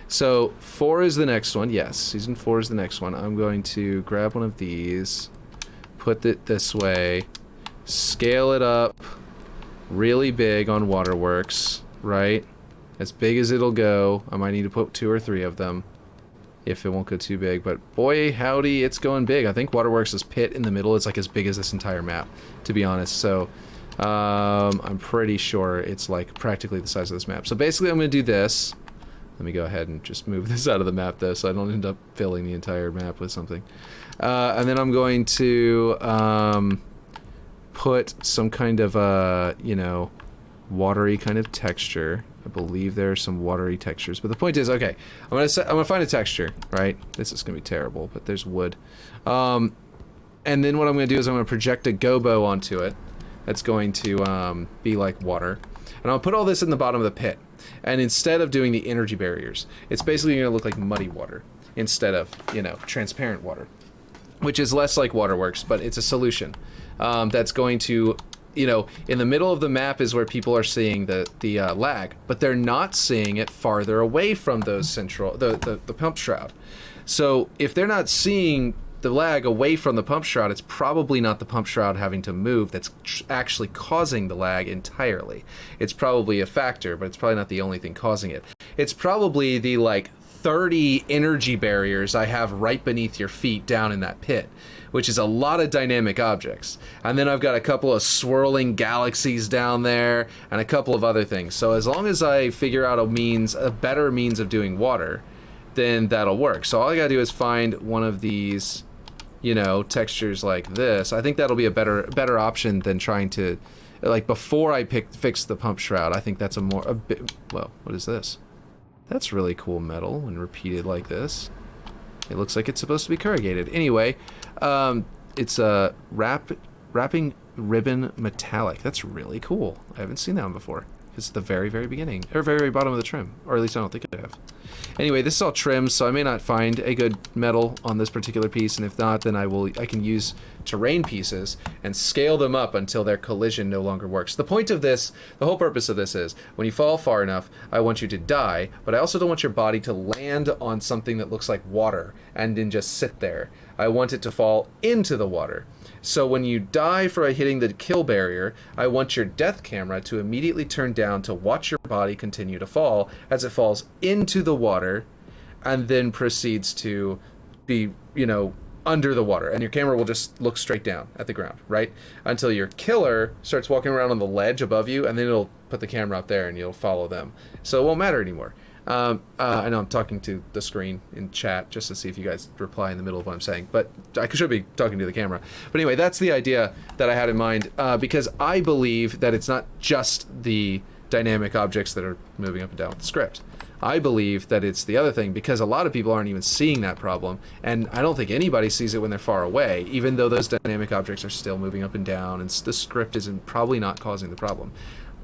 So 4 is the next one. Yes, season 4 is the next one. I'm going to grab one of these, put it this way, scale it up really big on Waterworks, right? As big as it'll go. I might need to put 2 or 3 of them. if it won't go too big. But boy, howdy, it's going big. I think Waterworks' pit in the middle is like as big as this entire map, to be honest. So I'm pretty sure it's like practically the size of this map. So basically I'm going to do this. Let me go ahead and just move this out of the map though, so I don't end up filling the entire map with something. And then I'm going to put some kind of, you know, watery kind of texture. I believe there are some watery textures, but the point is, okay, I'm gonna find a texture, right? This is gonna be terrible, but there's wood. And then what I'm gonna do is I'm gonna project a gobo onto it. That's going to be like water, and I'll put all this in the bottom of the pit. And instead of doing the energy barriers, it's basically gonna look like muddy water instead of, you know, transparent water, which is less like Waterworks, but it's a solution that's going to, you know, in the middle of the map is where people are seeing the lag, but they're not seeing it farther away from those central, the pump shroud. So if they're not seeing the lag away from the pump shroud, it's probably not the pump shroud having to move that's actually causing the lag entirely. It's probably a factor, but it's probably not the only thing causing it. It's probably the like 30 energy barriers I have right beneath your feet down in that pit, which is a lot of dynamic objects. And then I've got a couple of swirling galaxies down there and a couple of other things. So as long as I figure out a better means of doing water, then that'll work. So all I gotta do is find one of these, you know, textures like this. I think that'll be a better option than trying to, like, before I fix the pump shroud. I think that's a bit, well, what is this? That's really cool metal when repeated like this. It looks like it's supposed to be corrugated. Anyway, it's a wrapping ribbon metallic. That's really cool. I haven't seen that one before. It's the very, very beginning, or very, very bottom of the trim, or at least I don't think I have. Anyway, this is all trimmed, so I may not find a good metal on this particular piece, and if not, then I can use terrain pieces and scale them up until their collision no longer works. The point of this, the whole purpose of this is, when you fall far enough, I want you to die, but I also don't want your body to land on something that looks like water and then just sit there. I want it to fall into the water. So when you die for hitting the kill barrier, I want your death camera to immediately turn down to watch your body continue to fall as it falls into the water and then proceeds to be, you know, under the water. And your camera will just look straight down at the ground, right? Until your killer starts walking around on the ledge above you, and then it'll put the camera up there and you'll follow them. So it won't matter anymore. I know I'm talking to the screen in chat just to see if you guys reply in the middle of what I'm saying, but I should be talking to the camera. But anyway, that's the idea that I had in mind, because I believe that it's not just the dynamic objects that are moving up and down with the script. I believe that it's the other thing, because a lot of people aren't even seeing that problem, and I don't think anybody sees it when they're far away, even though those dynamic objects are still moving up and down, and the script isn't probably not causing the problem.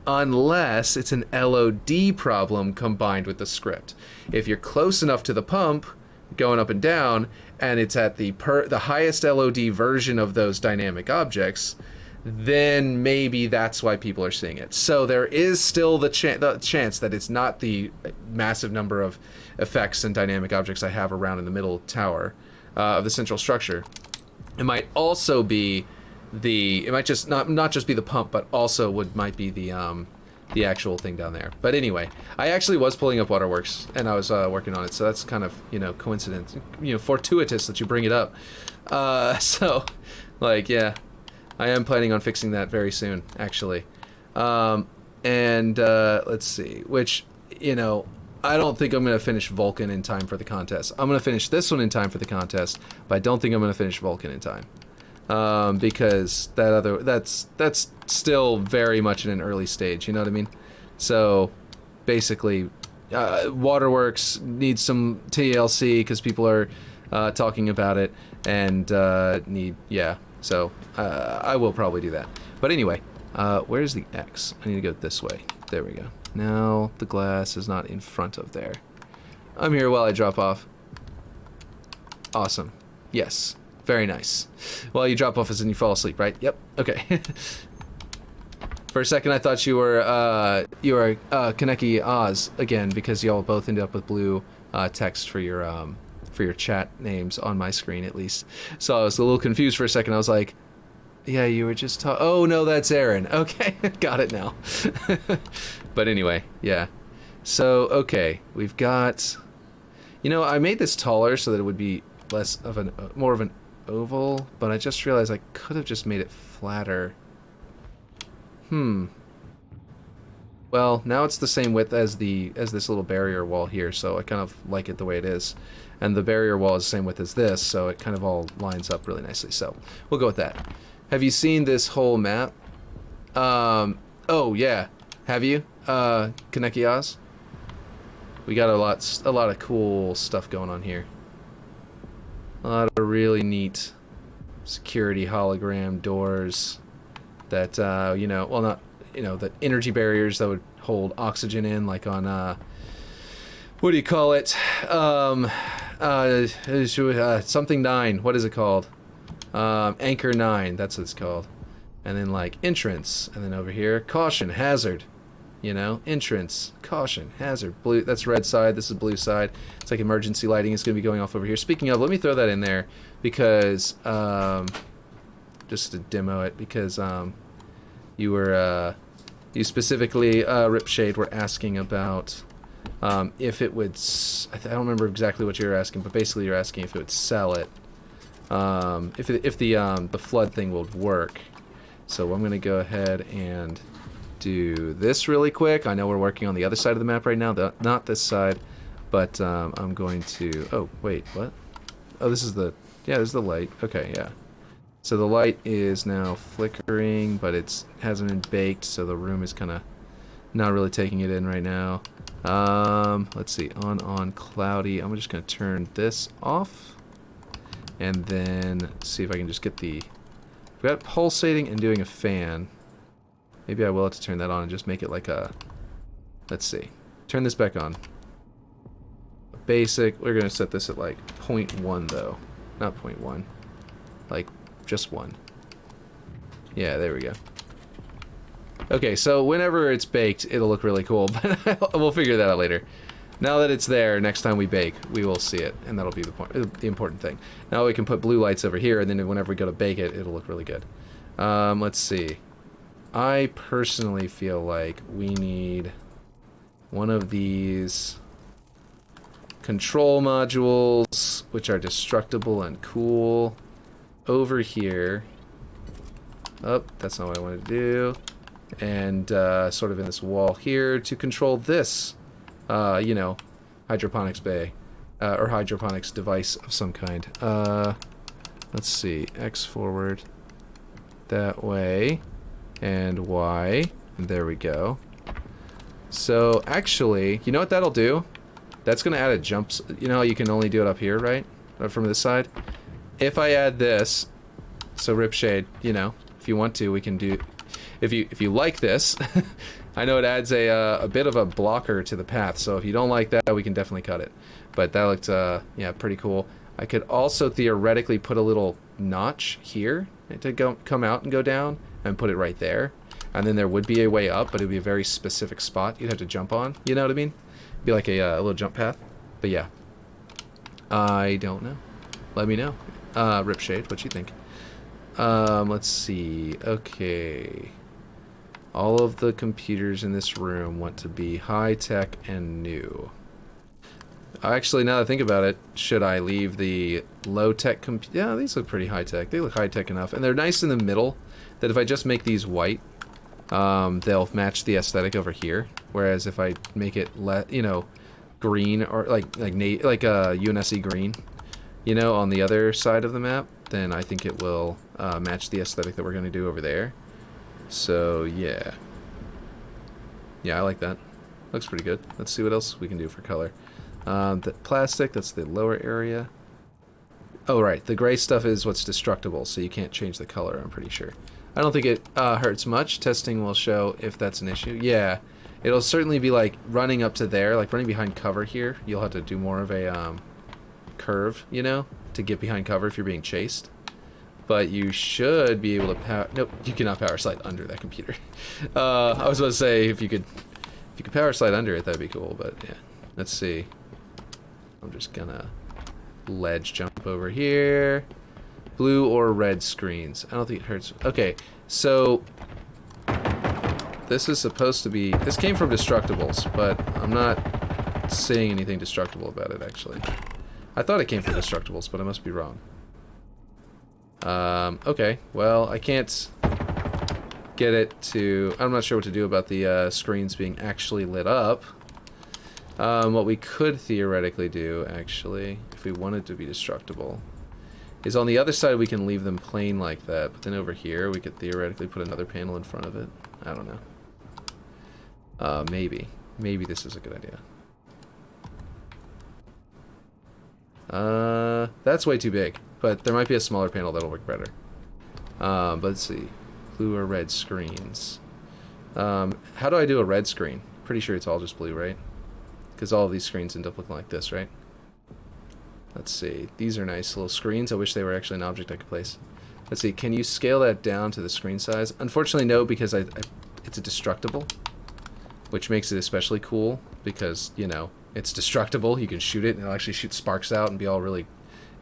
Unless it's an LOD problem combined with the script. If you're close enough to the pump, going up and down, and it's at the highest LOD version of those dynamic objects, then maybe that's why people are seeing it. So there is still the chance that it's not the massive number of effects and dynamic objects I have around in the middle tower of the central structure. It might also be it might just not just be the pump, but also might be the actual thing down there. But anyway, I actually was pulling up Waterworks and I was working on it, so that's kind of, you know, coincidence, you know, fortuitous that you bring it up. So, like, yeah, I am planning on fixing that very soon, actually. Let's see, which, you know, I don't think I'm going to finish Vulcan in time for the contest. I'm going to finish this one in time for the contest, but I don't think I'm going to finish Vulcan in time. Because that's still very much in an early stage, you know what I mean? So basically, Waterworks needs some TLC because people are talking about it, and so I will probably do that. But anyway, where's the X? I need to go this way. There we go. Now the glass is not in front of there. I'm here while I drop off. Awesome. Yes. Very nice. Well, you drop off as in you fall asleep, right? Yep. Okay. For a second, I thought you were Kaneki Oz again, because y'all both ended up with blue text for your chat names on my screen, at least. So I was a little confused for a second. I was like, yeah, you were just oh no, that's Aaron. Okay, got it now. But anyway, yeah. So okay, we've got. You know, I made this taller so that it would be less of an, more of an oval, but I just realized I could have just made it flatter. Well, now it's the same width as this little barrier wall here, so I kind of like it the way it is. And the barrier wall is the same width as this, so it kind of all lines up really nicely. So we'll go with that. Have you seen this whole map? Oh yeah, have you? Kaneki Oz? We got a lot of cool stuff going on here. A lot of really neat security hologram doors that you know, well, not, you know, the energy barriers that would hold oxygen in, like on what do you call it? Something 9. What is it called? Anchor 9. That's what it's called. And then like entrance, and then over here, caution, hazard. You know, entrance, caution, hazard. Blue. That's red side. This is blue side. It's like emergency lighting is going to be going off over here. Speaking of, let me throw that in there because just to demo it, because you were you specifically Ripshade were asking about if it would. I don't remember exactly what you were asking, but basically you're asking if it would sell it. If the flood thing would work. So I'm going to go ahead and do this really quick. I know we're working on the other side of the map right now, not this side, but I'm going to. Oh wait, what? Oh, this is the. Yeah, this is the light. Okay, yeah. So the light is now flickering, but it hasn't been baked, so the room is kind of not really taking it in right now. Let's see, on cloudy. I'm just going to turn this off, and then see if I can just get the. We've got pulsating and doing a fan. Maybe I will have to turn that on and just make it like a. Let's see. Turn this back on. Basic. We're going to set this at like 0.1 though. Not 0.1. Like just 1. Yeah, there we go. Okay, so whenever it's baked, it'll look really cool, but we'll figure that out later. Now that it's there, next time we bake, we will see it, and that'll be the important thing. Now we can put blue lights over here, and then whenever we go to bake it, it'll look really good. Let's see. I personally feel like we need one of these control modules, which are destructible and cool, over here. Oh, that's not what I wanted to do. And sort of in this wall here to control this. You know, hydroponics bay, or hydroponics device of some kind. Let's see, X forward, that way, and Y, and there we go. So, actually, you know what that'll do? That's gonna add a jump, you know, you can only do it up here, right? From this side. If I add this, so Ripshade, you know, if you want to, we can do, if you like this, I know it adds a bit of a blocker to the path, so if you don't like that, we can definitely cut it. But that looked, yeah, pretty cool. I could also theoretically put a little notch here to come out and go down, and put it right there. And then there would be a way up, but it would be a very specific spot you'd have to jump on. You know what I mean? It'd be like a little jump path. But yeah. I don't know. Let me know. Ripshade, what you think? Let's see. Okay. All of the computers in this room want to be high-tech and new. Actually, now that I think about it, should I leave the low-tech Yeah, these look pretty high-tech. They look high-tech enough. And they're nice in the middle, that if I just make these white, they'll match the aesthetic over here. Whereas if I make it, you know, green, or like a UNSC green, you know, on the other side of the map, then I think it will match the aesthetic that we're going to do over there. So, yeah. Yeah, I like that. Looks pretty good. Let's see what else we can do for color. The plastic, that's the lower area. Oh, right. The gray stuff is what's destructible, so you can't change the color, I'm pretty sure. I don't think it hurts much. Testing will show if that's an issue. Yeah. It'll certainly be like running up to there, like running behind cover here. You'll have to do more of a curve, you know, to get behind cover if you're being chased. But you should be able to power. Nope, you cannot power slide under that computer. I was about to say if you could power slide under it, that'd be cool. But yeah, let's see. I'm just gonna ledge jump over here. Blue or red screens. I don't think it hurts. Okay, so this is supposed to be. This came from Destructibles, but I'm not not seeing anything destructible about it, actually. I thought it came from destructibles, but I must be wrong. Okay, well, I can't get it to... I'm not sure what to do about the screens being actually lit up. What we could theoretically do, actually, if we wanted to be destructible, is on the other side we can leave them plain like that, but then over here we could theoretically put another panel in front of it. I don't know. Maybe. Maybe this is a good idea. That's way too big, but there might be a smaller panel that'll work better. But let's see. Blue or red screens. How do I do a red screen? Pretty sure it's all just blue, right? Because all of these screens end up looking like this, right? Let's see. These are nice little screens. I wish they were actually an object I could place. Let's see. Can you scale that down to the screen size? Unfortunately, no, because it's a destructible, which makes it especially cool because, you know, it's destructible. You can shoot it and it'll actually shoot sparks out and be all really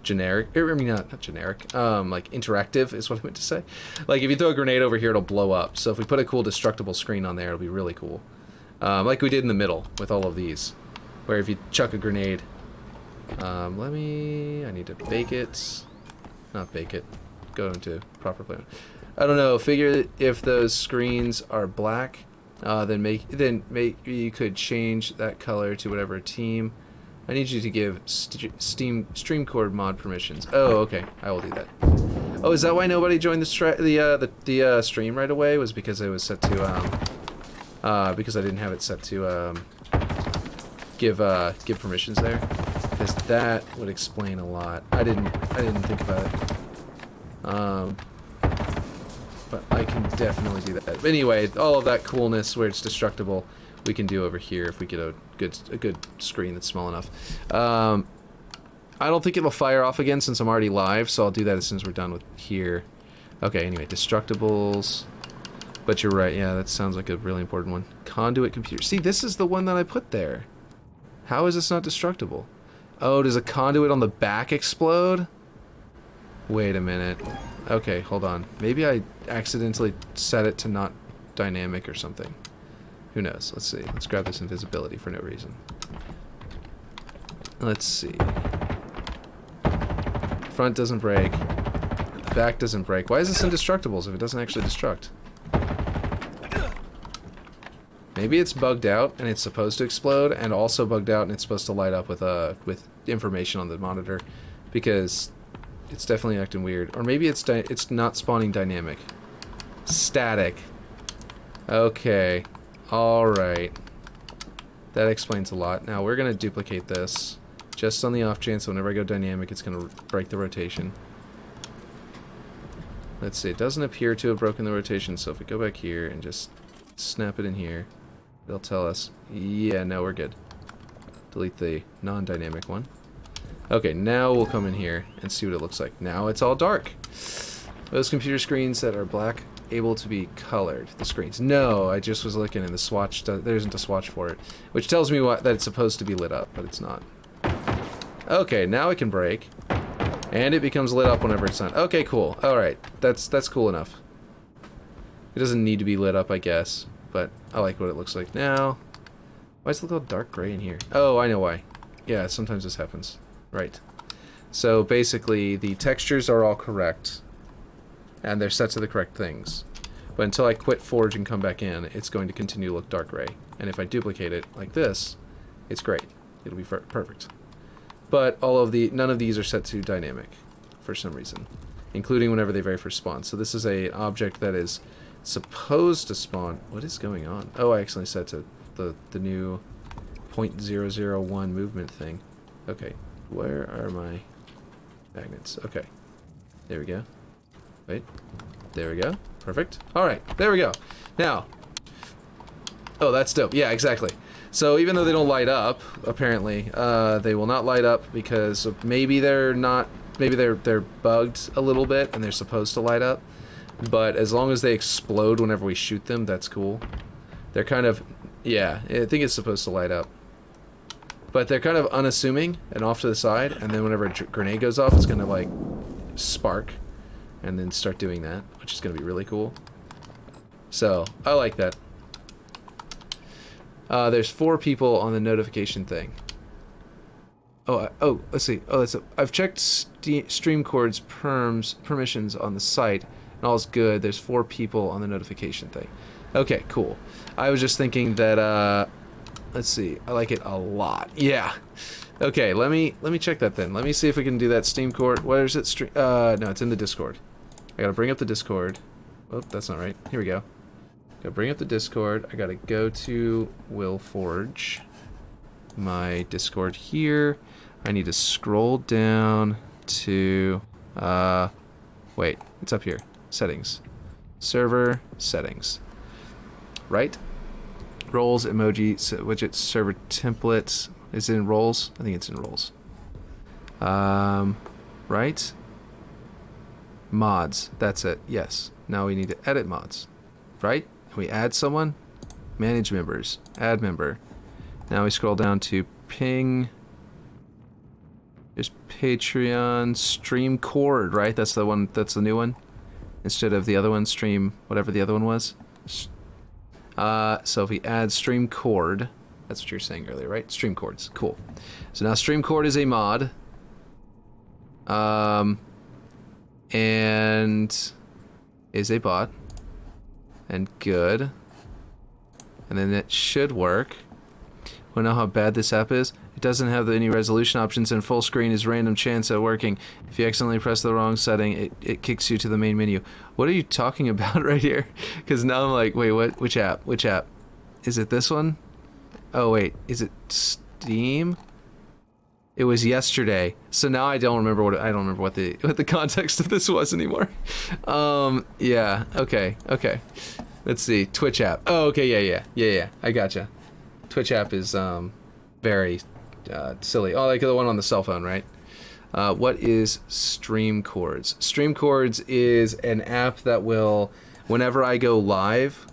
generic. I mean, not generic. Like interactive is what I meant to say. Like if you throw a grenade over here, it'll blow up. So if we put a cool destructible screen on there, it'll be really cool. Like we did in the middle with all of these, where if you chuck a grenade, I need to bake it. Not bake it. Go into proper play. I don't know. Figure if those screens are black, then you could change that color to whatever team. I need you to give StreamCord mod permissions. Oh, okay. I will do that. Oh, is that why nobody joined the stream right away? Was because it was set to because I didn't have it set to give permissions there. Because that would explain a lot. I didn't think about it. But I can definitely do that. But anyway, all of that coolness where it's destructible, we can do over here if we get a good screen that's small enough. I don't think it'll fire off again since I'm already live, so I'll do that as soon as we're done with here. Okay, anyway, destructibles. But you're right, yeah, that sounds like a really important one. Conduit computer. See, this is the one that I put there. How is this not destructible? Oh, does a conduit on the back explode? Wait a minute. Okay, hold on. Maybe I accidentally set it to not dynamic or something. Who knows? Let's see. Let's grab this invisibility for no reason. Let's see. Front doesn't break. Back doesn't break. Why is this indestructibles if it doesn't actually destruct? Maybe it's bugged out and it's supposed to explode, and also bugged out and it's supposed to light up with information on the monitor, because it's definitely acting weird. Or maybe it's not spawning dynamic. Static. Okay. Alright. That explains a lot. Now we're going to duplicate this, just on the off chance whenever I go dynamic it's going to break the rotation. Let's see, it doesn't appear to have broken the rotation, so if we go back here and just snap it in here, it'll tell us, yeah, no, we're good. Delete the non-dynamic one. Okay, now we'll come in here and see what it looks like. Now it's all dark. Those computer screens that are black able to be colored, the screens. No, I just was looking and the swatch, there isn't a swatch for it, which tells me that it's supposed to be lit up, but it's not. Okay, now it can break, and it becomes lit up whenever it's on. Okay, cool. Alright, that's cool enough. It doesn't need to be lit up, I guess, but I like what it looks like now. Why does it look all dark gray in here? Oh, I know why. Yeah, sometimes this happens. Right. So basically, the textures are all correct, and they're set to the correct things. But until I quit Forge and come back in, it's going to continue to look dark gray. And if I duplicate it like this, it's great. It'll be perfect. But none of these are set to dynamic for some reason, including whenever they very first spawn. So this is an object that is supposed to spawn. What is going on? Oh, I accidentally set to the new 0.001 movement thing. Okay, where are my magnets? Okay, there we go. Wait, there we go. Perfect. All right, there we go. Now, oh, that's dope. Yeah, exactly. So even though they don't light up, apparently, they will not light up because maybe they're not. Maybe they're bugged a little bit and they're supposed to light up. But as long as they explode whenever we shoot them, that's cool. They're kind of, yeah, I think it's supposed to light up. But they're kind of unassuming and off to the side, and then whenever a grenade goes off, it's gonna like spark and then start doing that, which is gonna be really cool. So I like that. There's 4 people on the notification thing. Oh, let's see. I've checked StreamCord's permissions on the site, and all's good. There's 4 people on the notification thing. Okay, cool. I was just thinking that, let's see. I like it a lot. Yeah. Okay, let me check that then. Let me see if we can do that SteamCord. Where is it? No, it's in the Discord. I gotta bring up the Discord. Oh, that's not right. Here we go. Gotta bring up the Discord. I gotta go to Willforge. My Discord here. I need to scroll down to, wait, it's up here. Settings. Server settings. Right? Roles, emoji, widget, server templates. Is it in roles? I think it's in roles. Right? Mods. That's it. Yes. Now we need to edit mods. Right? We add someone. Manage members. Add member. Now we scroll down to ping. There's Patreon, stream cord, right? That's the one, that's the new one. Instead of the other one, stream, whatever the other one was. So if we add stream cord, that's what you were saying earlier, right? Stream cords, cool. So now stream cord is a mod. And is a bot. And good. And then it should work. Wanna know how bad this app is? It doesn't have any resolution options, and full screen is random chance at working. If you accidentally press the wrong setting, it kicks you to the main menu. What are you talking about right here? Because now I'm like, wait, what? Which app? Which app? Is it this one? Oh wait, is it Steam? It was yesterday, so now I don't remember what the context of this was anymore. Yeah, okay. Let's see, Twitch app. Oh, okay, yeah. I gotcha. Twitch app is very silly. Oh, like the one on the cell phone, right? What is Stream Chords? Stream Chords is an app that will, whenever I go live,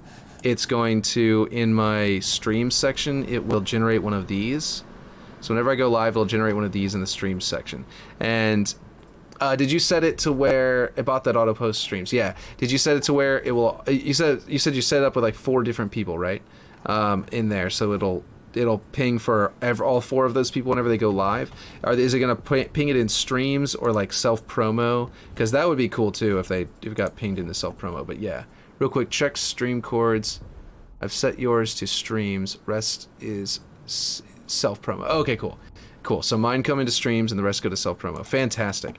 it's going to, in my stream section, it will generate one of these. So whenever I go live, it'll generate one of these in the stream section. And did you set it to where about that auto post streams? Yeah. Did you set it to where it will? You said you set it up with like 4 different people, right? In there, so it'll ping for all 4 of those people whenever they go live. Is it gonna ping it in streams or like self promo? Because that would be cool too if it got pinged into self promo. But yeah, real quick, check stream chords. I've set yours to streams. Rest is self promo. Okay, cool. So mine come into streams and the rest go to self promo. Fantastic.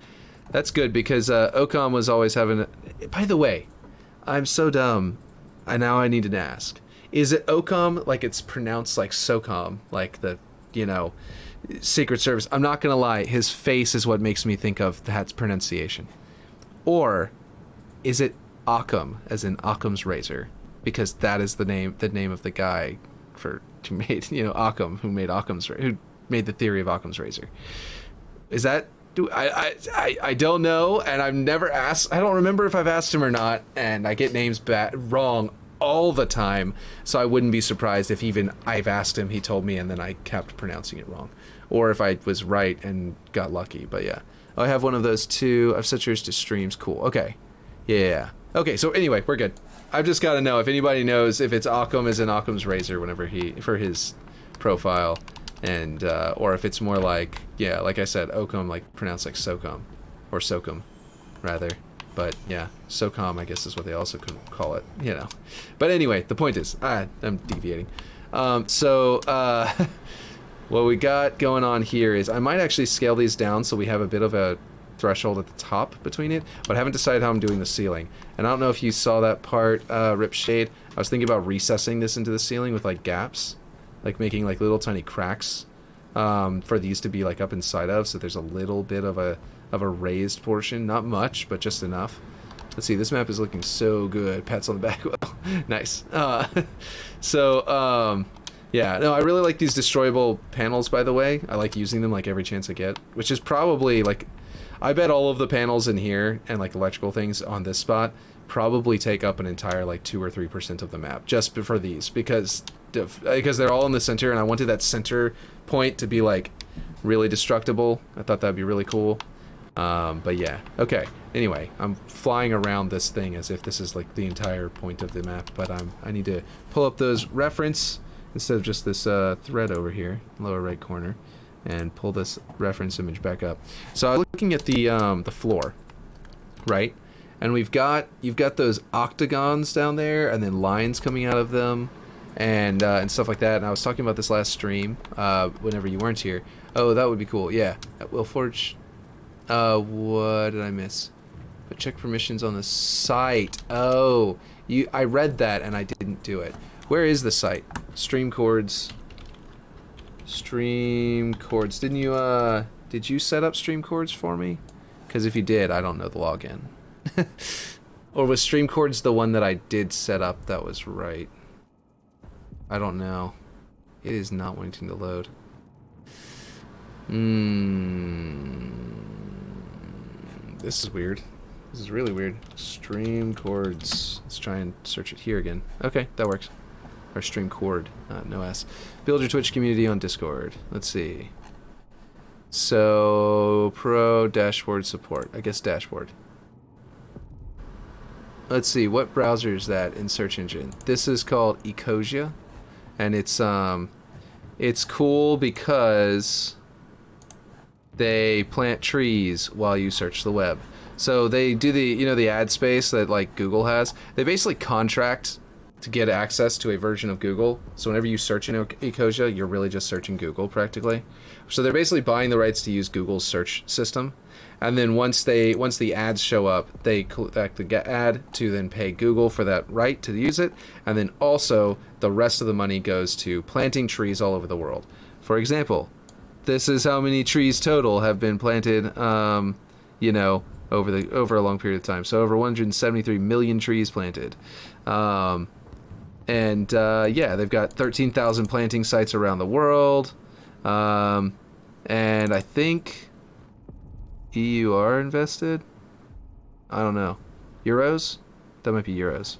That's good because Ocom was always having. By the way, I'm so dumb. Now I need to ask. Is it Ocom, like it's pronounced like SOCOM, like the, Secret Service? I'm not gonna lie, his face is what makes me think of that's pronunciation. Or is it Occam, as in Occam's razor? Because that is the name of the guy who made, Occam, who made the theory of Occam's razor. Is that? I don't know, and I've never asked. I don't remember if I've asked him or not, and I get names wrong all the time, so I wouldn't be surprised if even I've asked him, he told me, and then I kept pronouncing it wrong, or if I was right and got lucky. But yeah, I have one of those too. I've set yours to streams. Cool. Okay. Yeah. Okay. So anyway, we're good. I've just got to know if anybody knows if it's Occam as in Occam's razor whenever for his profile, and or if it's more like like I said, Occam, like pronounced like SOCOM or SOCOM rather. But yeah, SOCOM, I guess, is what they also could call it, But anyway, the point is, I'm deviating. What we got going on here is I might actually scale these down so we have a bit of a threshold at the top between it, but I haven't decided how I'm doing the ceiling. And I don't know if you saw that part, Ripshade. I was thinking about recessing this into the ceiling with like gaps, like making like little tiny cracks for these to be like up inside of, so there's a little bit of a raised portion, not much, but just enough. Let's see, this map is looking so good. Pats on the back. Nice. Yeah, no, I really like these destroyable panels, by the way. I like using them like every chance I get, which is probably like, I bet all of the panels in here and like electrical things on this spot probably take up an entire like 2 or 3% of the map just for these, because they're all in the center, and I wanted that center point to be like really destructible. I thought that'd be really cool. But yeah, okay. Anyway, I'm flying around this thing as if this is like the entire point of the map, but I need to pull up those reference instead of just this thread over here, lower right corner, and pull this reference image back up. So I'm looking at the floor, right? And you've got those octagons down there, and then lines coming out of them, and stuff like that. And I was talking about this last stream, whenever you weren't here. Oh, that would be cool. Yeah, we'll forge. What did I miss? But check permissions on the site. Oh, I read that and I didn't do it. Where is the site? Stream chords. Stream chords. Did you set up stream chords for me? Because if you did, I don't know the login. Or was stream chords the one that I did set up that was right? I don't know. It is not wanting to load. This is weird. This is really weird. Stream chords. Let's try and search it here again. Okay, that works. Or stream chord, no S. Build your Twitch community on Discord. Let's see. So, pro dashboard support. I guess dashboard. Let's see, what browser is that in search engine? This is called Ecosia, and it's cool because they plant trees while you search the web. So they do the ad space that like Google has. They basically contract to get access to a version of Google. So whenever you search in Ecosia, you're really just searching Google practically. So they're basically buying the rights to use Google's search system. And then once the ads show up, they collect the ad to then pay Google for that right to use it. And then also the rest of the money goes to planting trees all over the world. For example, this is how many trees total have been planted, over a long period of time. So over 173 million trees planted. Yeah, they've got 13,000 planting sites around the world. And I think EU are invested. I don't know. Euros? That might be euros.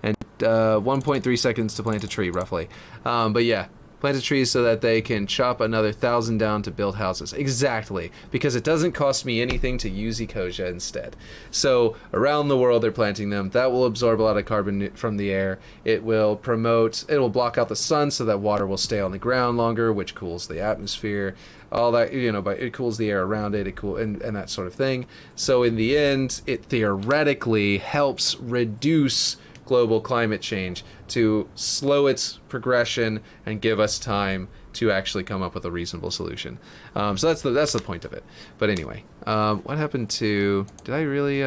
And 1.3 seconds to plant a tree, roughly. But yeah, plant a tree so that they can chop another 1,000 down to build houses. Exactly, because it doesn't cost me anything to use Ecosia instead. So around the world they're planting them. That will absorb a lot of carbon from the air. It will block out the sun so that water will stay on the ground longer, which cools the atmosphere. All that, but it cools the air around it, and that sort of thing. So in the end, it theoretically helps reduce global climate change to slow its progression and give us time to actually come up with a reasonable solution. So that's the point of it. But anyway, what happened to? Did I really?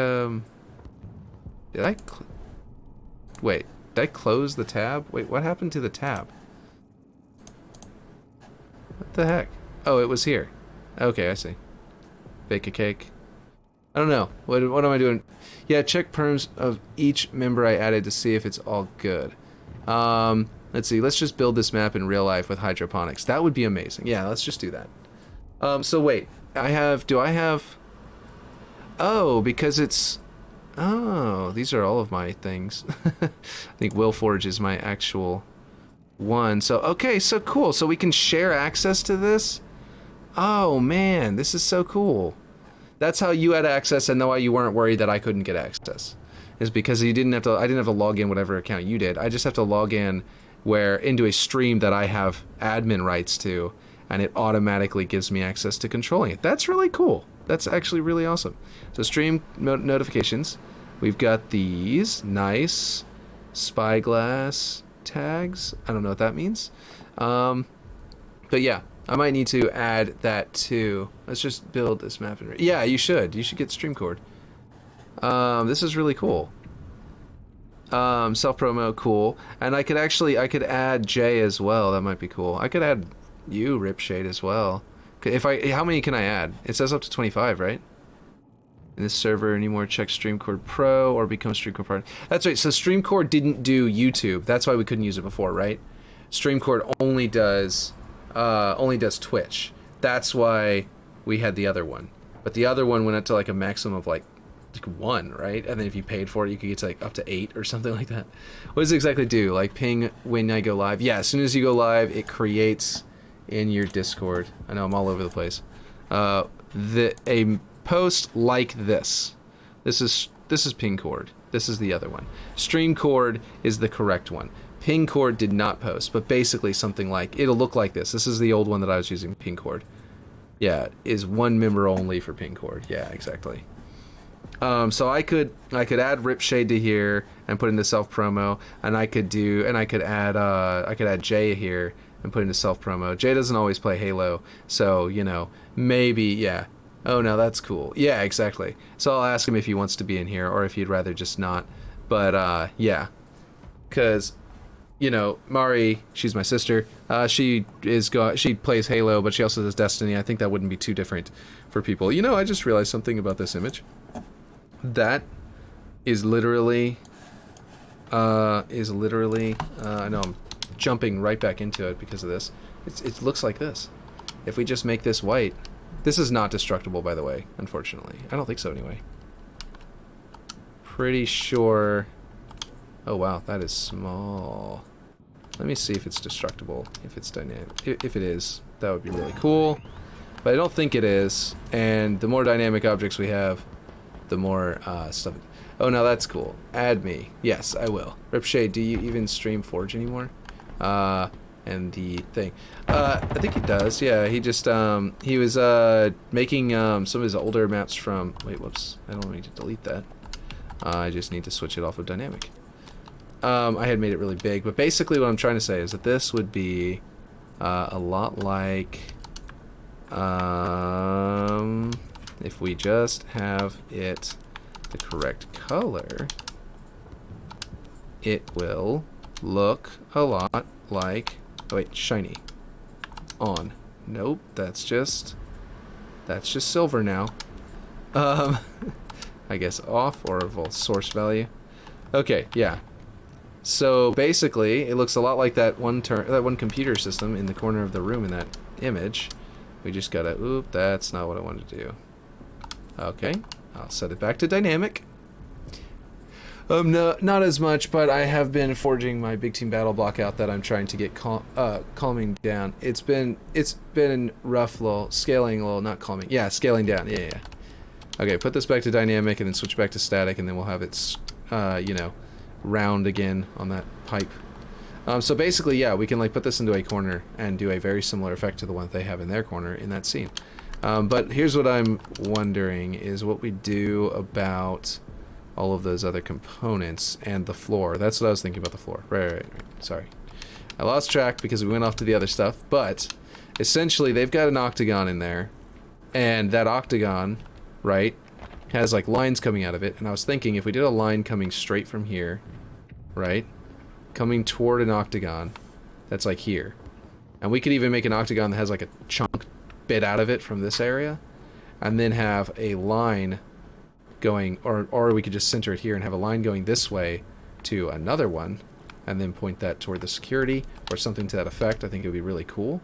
Wait, did I close the tab? Wait, what happened to the tab? What the heck? Oh, it was here. Okay, I see. Bake a cake. I don't know. What am I doing? Yeah, check perms of each member I added to see if it's all good. Let's see. Let's just build this map in real life with hydroponics. That would be amazing. Yeah, let's just do that. So wait. Do I have... Oh, because it's... Oh, these are all of my things. I think Willforge is my actual one. So, okay, so cool. So we can share access to this? Oh, man, this is so cool. That's how you had access, and why you weren't worried that I couldn't get access. Is because I didn't have to log in whatever account you did. I just have to log in into a stream that I have admin rights to, and it automatically gives me access to controlling it. That's really cool. That's actually really awesome. So stream notifications. We've got these nice spyglass tags. I don't know what that means. But yeah. I might need to add that too. Let's just build this map. Yeah, you should. You should get StreamCord. This is really cool. Self-promo, cool. And I could add Jay as well. That might be cool. I could add you, Ripshade, as well. How many can I add? It says up to 25, right? In this server anymore, check StreamCord Pro or become StreamCord Partner. That's right. So StreamCord didn't do YouTube. That's why we couldn't use it before, right? StreamCord only does Twitch. That's why we had the other one. But the other one went up to like a maximum of like 1, right? And then if you paid for it, you could get to like up to 8 or something like that. What does it exactly do? Like ping when I go live? Yeah, as soon as you go live, it creates in your Discord. I know I'm all over the place. A post like this. This is ping cord. This is the other one. Stream cord is the correct one. Pingcord did not post, but basically something like, it'll look like this. This is the old one that I was using, Pingcord. Yeah, is one member only for Pingcord. Yeah, exactly. So I could add Ripshade to here and put into self promo, and I could add Jay here and put into self promo. Jay doesn't always play Halo, so you know, maybe, yeah. Oh no, that's cool. Yeah, exactly. So I'll ask him if he wants to be in here or if he'd rather just not. But yeah, because you know, Mari, she's my sister. She plays Halo, but she also does Destiny. I think that wouldn't be too different for people. You know, I just realized something about this image. That is literally, I know I'm jumping right back into it because of this. It looks like this. If we just make this white, this is not destructible, by the way, unfortunately. I don't think so anyway. Pretty sure, oh wow, that is small. Let me see if it's destructible, if it's dynamic. If it is, that would be really cool. But I don't think it is, and the more dynamic objects we have, the more stuff. Oh, now that's cool. Add me. Yes, I will. Ripshade, do you even stream Forge anymore? And the thing. I think he does. Yeah, he just he was making some of his older maps from. Wait, whoops. I don't need to delete that. I just need to switch it off of dynamic. I had made it really big, but basically what I'm trying to say is that this would be a lot like. If we just have it the correct color, it will look a lot like, oh wait, shiny. On. Nope, that's just silver now. I guess off or source value. Okay, yeah. So basically, it looks a lot like that one computer system in the corner of the room in that image. We just gotta, oop, that's not what I wanted to do. Okay, I'll set it back to dynamic. No, not as much, but I have been forging my big team battle block out that I'm trying to get calming down. It's been rough, scaling a little, not calming. Yeah, scaling down. Yeah. Okay, put this back to dynamic and then switch back to static, and then we'll have it, you know, round again on that pipe. So basically, yeah, we can like put this into a corner and do a very similar effect to the one that they have in their corner in that scene. But here's what I'm wondering is what we do about all of those other components and the floor. That's what I was thinking about the floor. Right. Sorry. I lost track because we went off to the other stuff, but essentially they've got an octagon in there, and that octagon, right, has like lines coming out of it, and I was thinking if we did a line coming straight from here, right, coming toward an octagon that's like here, and we could even make an octagon that has like a chunk bit out of it from this area, and then have a line going, or we could just center it here and have a line going this way to another one, and then point that toward the security or something to that effect. I think it would be really cool.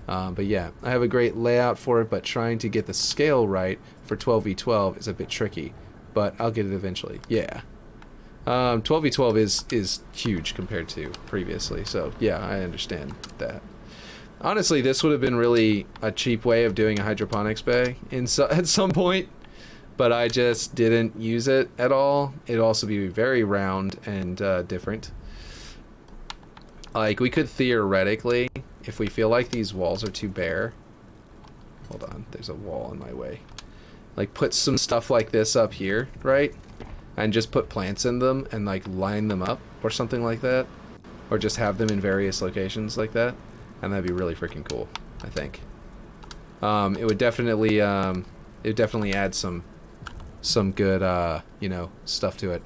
But yeah, I have a great layout for it, but trying to get the scale right for 12v12 is a bit tricky, but I'll get it eventually. Yeah. 12v12 is huge compared to previously, so yeah, I understand that. Honestly, this would have been really a cheap way of doing a hydroponics bay at some point, but I just didn't use it at all. It'd also be very round and different. Like, we could theoretically, if we feel like these walls are too bare, hold on, there's a wall in my way, like put some stuff like this up here, right, and just put plants in them and like line them up or something like that, or just have them in various locations like that, and that'd be really freaking cool, I think. It would definitely add some good you know, stuff to it.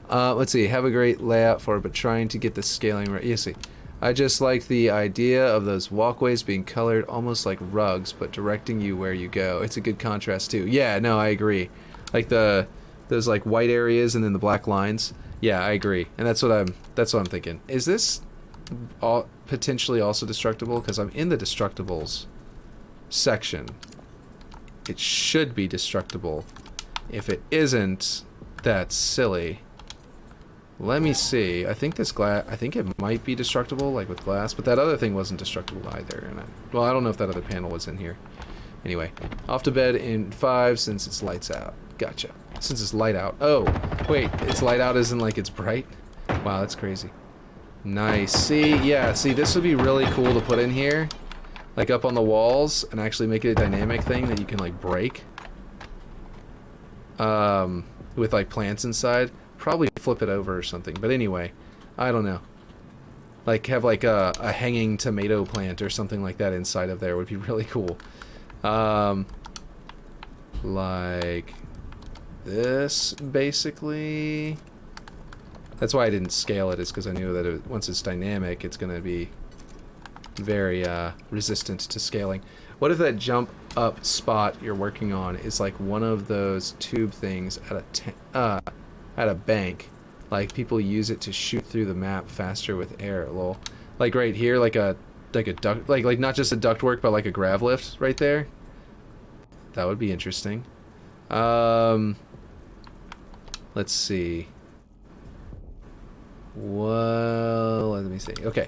Let's see, have a great layout for it, but trying to get the scaling right. You see, I just like the idea of those walkways being colored almost like rugs, but directing you where you go. It's a good contrast too. Yeah, no, I agree. Like those like white areas and then the black lines. Yeah, I agree. And that's what I'm thinking. Is this potentially also destructible? Because I'm in the destructibles section. It should be destructible. If it isn't, that's silly. Let me see. I think this glass, I think it might be destructible, like with glass, but that other thing wasn't destructible either. And well, I don't know if that other panel was in here. Anyway, off to bed in 5 since it's lights out. Gotcha. Since it's light out. Oh, wait, it's light out isn't like it's bright? Wow, that's crazy. Nice. See, yeah, see, this would be really cool to put in here. Like up on the walls and actually make it a dynamic thing that you can like break. With like plants inside. Probably flip it over or something. But anyway, I don't know. Like have like a hanging tomato plant or something like that inside of there would be really cool. Like this basically. That's why I didn't scale it, is because I knew that once it's dynamic, it's going to be very resistant to scaling. What if that jump up spot you're working on is like one of those tube things at a bank? Like people use it to shoot through the map faster with air. Lol. Like right here, like a duct, like not just a ductwork, but like a grav lift right there. That would be interesting. Let's see. Well, let me see. Okay,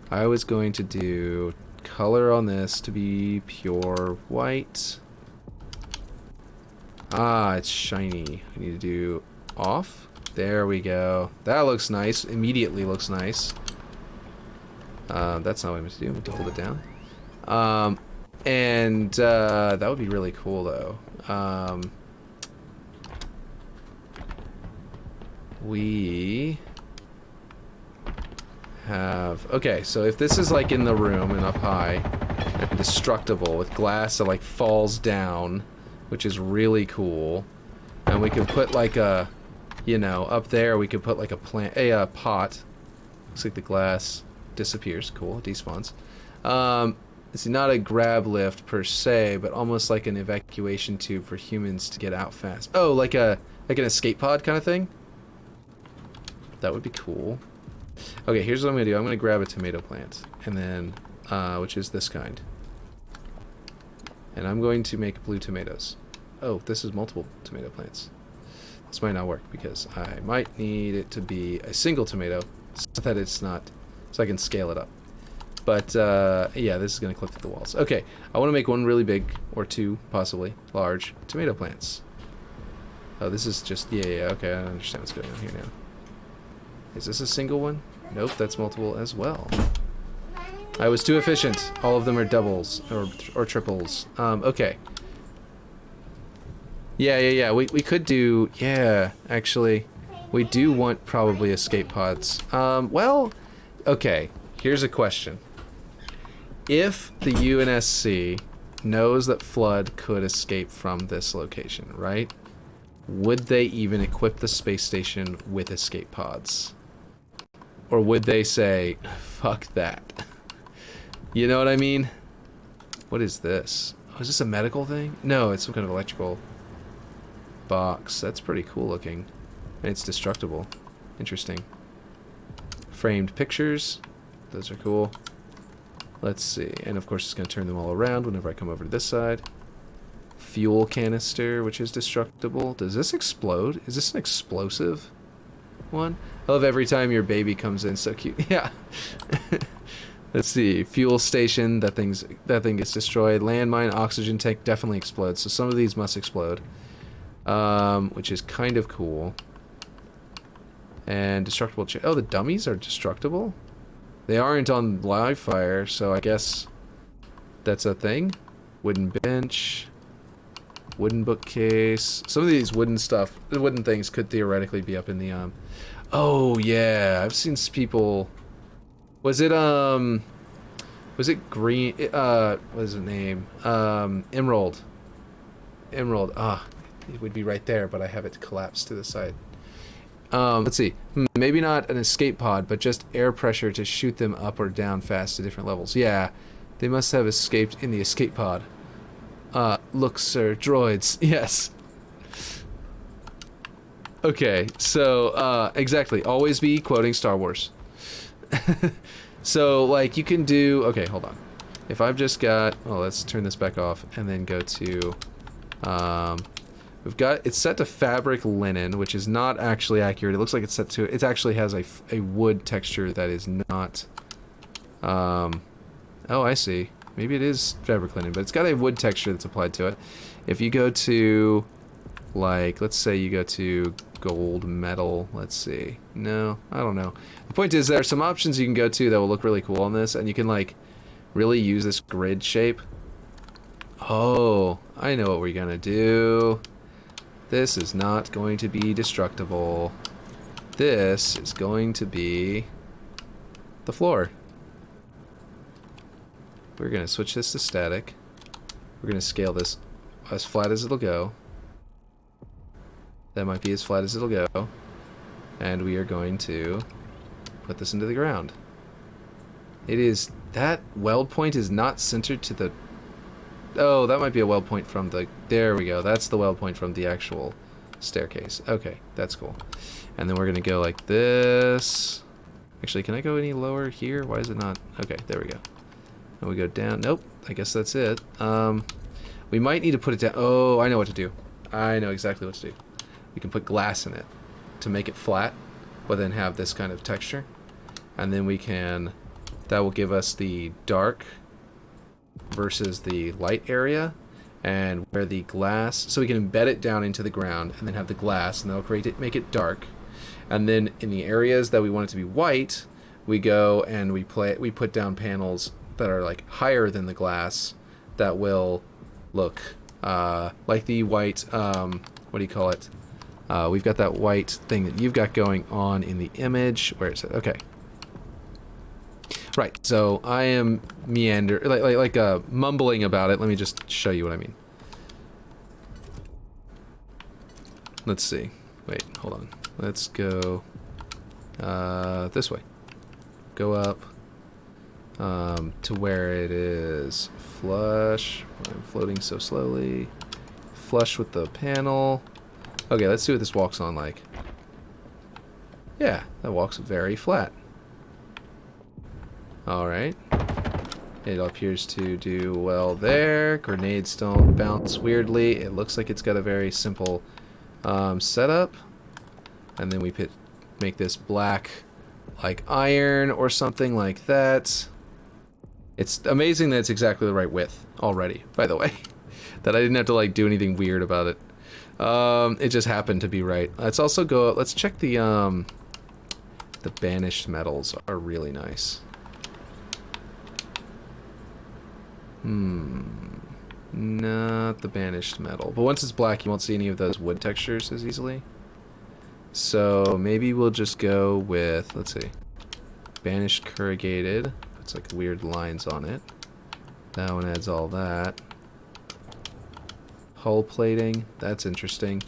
I was going to do color on this to be pure white. Ah, it's shiny. I need to do off. There we go. That looks nice. Immediately looks nice. That's not what I'm going to do. I'm going to hold it down. That would be really cool, though. We have... Okay, so if this is like in the room and up high, and destructible with glass that like falls down, which is really cool, and we could put like a, you know, up there we could put like a plant, a pot. Looks like the glass disappears. Cool, it despawns. It's not a grab lift per se, but almost like an evacuation tube for humans to get out fast. Oh, like an escape pod kind of thing? That would be cool. Okay, here's what I'm gonna do. I'm gonna grab a tomato plant, and then, which is this kind. And I'm going to make blue tomatoes. Oh, this is multiple tomato plants. This might not work because I might need it to be a single tomato so that it's not, so I can scale it up. But, yeah, this is gonna clip through the walls. Okay, I wanna make one really big, or two, possibly, large tomato plants. Oh, this is just, yeah, okay, I understand what's going on here now. Is this a single one? Nope, that's multiple as well. I was too efficient. All of them are doubles or triples. Okay. Yeah. We could do, yeah, actually. We do want probably escape pods. Well, okay. Here's a question. If the UNSC knows that Flood could escape from this location, right? Would they even equip the space station with escape pods? Or would they say, fuck that? You know what I mean? What is this? Oh, is this a medical thing? No, it's some kind of electrical box. That's pretty cool looking. And it's destructible. Interesting. Framed pictures. Those are cool. Let's see. And of course it's going to turn them all around whenever I come over to this side. Fuel canister, which is destructible. Does this explode? Is this an explosive one? I love every time your baby comes in. So cute. Yeah. Let's see. Fuel station. That thing gets destroyed. Landmine, oxygen tank definitely explodes. So some of these must explode. Which is kind of cool. And destructible. Oh, the dummies are destructible? They aren't on live fire, so I guess that's a thing. Wooden bench. Wooden bookcase. Some of these wooden things could theoretically be up in the, Oh, yeah. I've seen people... Was it green... what is the name? Emerald. Emerald. Ah, it would be right there, but I have it collapsed to the side. Let's see. Maybe not an escape pod, but just air pressure to shoot them up or down fast to different levels. Yeah, they must have escaped in the escape pod. Look, sir, droids. Yes. Okay, so, exactly. Always be quoting Star Wars. So, like, you can do... Okay, hold on. If I've just got... Oh, let's turn this back off and then go to... We've got... It's set to fabric linen, which is not actually accurate. It looks like it's set to... It actually has a wood texture that is not... Oh, I see. Maybe it is fabric linen, but it's got a wood texture that's applied to it. If you go to... Like, let's say you go to gold metal. Let's see. No, I don't know. The point is there are some options you can go to that will look really cool on this, and you can like really use this grid shape. Oh, I know what we're gonna do. This is not going to be destructible. This is going to be the floor. We're gonna switch this to static. We're gonna scale this as flat as it'll go. That might be as flat as it'll go. And we are going to put this into the ground. It is, that weld point is not centered to the, oh, that might be a weld point from the, there we go. That's the weld point from the actual staircase. Okay, that's cool. And then we're gonna go like this. Actually, can I go any lower here? Why is it not? Okay, there we go. And we go down. Nope, I guess that's it. We might need to put it down. Oh, I know what to do. I know exactly what to do. We can put glass in it to make it flat, but then have this kind of texture. And then we can, that will give us the dark versus the light area, and where the glass, so we can embed it down into the ground and then have the glass, and that'll create it, make it dark. And then in the areas that we want it to be white, we go and we put down panels that are like higher than the glass that will look like the white, what do you call it? We've got that white thing that you've got going on in the image. Where is it? Okay. Right, so I am mumbling about it. Let me just show you what I mean. Let's see. Wait, hold on. Let's go this way. Go up to where it is flush. I'm floating so slowly. Flush with the panel. Okay, let's see what this walks on like. Yeah, that walks very flat. Alright. It appears to do well there. Grenades don't bounce weirdly. It looks like it's got a very simple setup. And then we make this black like iron or something like that. It's amazing that it's exactly the right width already, by the way. That I didn't have to like do anything weird about it. It just happened to be right. Let's also go, let's check the banished metals are really nice. Not the banished metal. But once it's black, you won't see any of those wood textures as easily. So maybe we'll just go with, let's see, banished corrugated. It's like weird lines on it. That one adds all that. Hull plating, that's interesting.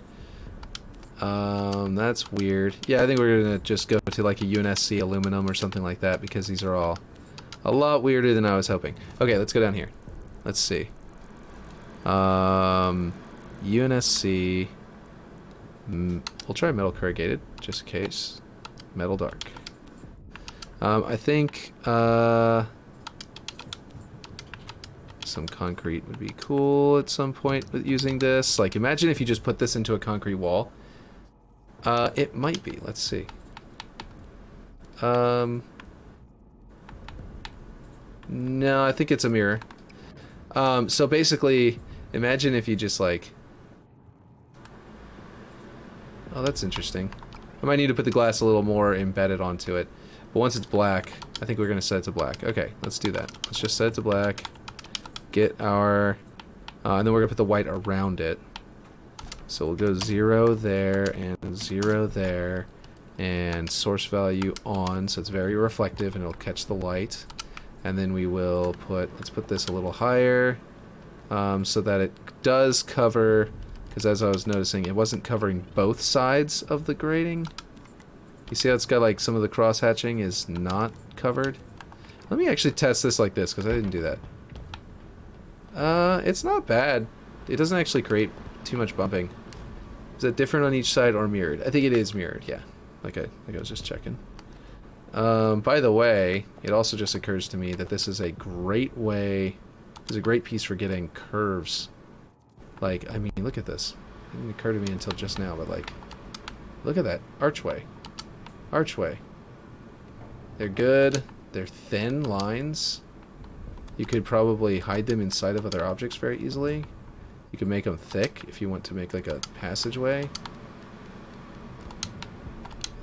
That's weird. Yeah, I think we're gonna just go to like a UNSC aluminum or something like that because these are all a lot weirder than I was hoping. Okay, let's go down here. Let's see. UNSC. We'll try metal corrugated, just in case. Metal dark. I think some concrete would be cool at some point with using this. Like, imagine if you just put this into a concrete wall. It might be. Let's see. No, I think it's a mirror. So basically, imagine if you just like... Oh, that's interesting. I might need to put the glass a little more embedded onto it. But once it's black, I think we're going to set it to black. Okay, let's do that. Let's just set it to black. Get our... and then we're going to put the white around it. So we'll go 0 there, and 0 there, and source value on, so it's very reflective, and it'll catch the light. And then we will put... Let's put this a little higher, so that it does cover... Because as I was noticing, it wasn't covering both sides of the grating. You see how it's got like some of the cross hatching is not covered? Let me actually test this like this, because I didn't do that. It's not bad. It doesn't actually create too much bumping. Is it different on each side or mirrored? I think it is mirrored, yeah. Like I was just checking. By the way, it also just occurs to me that this is a great way... This is a great piece for getting curves. Like, I mean, look at this. It didn't occur to me until just now, but like, look at that. Archway. Archway. They're good. They're thin lines. You could probably hide them inside of other objects very easily. You could make them thick if you want to make like a passageway.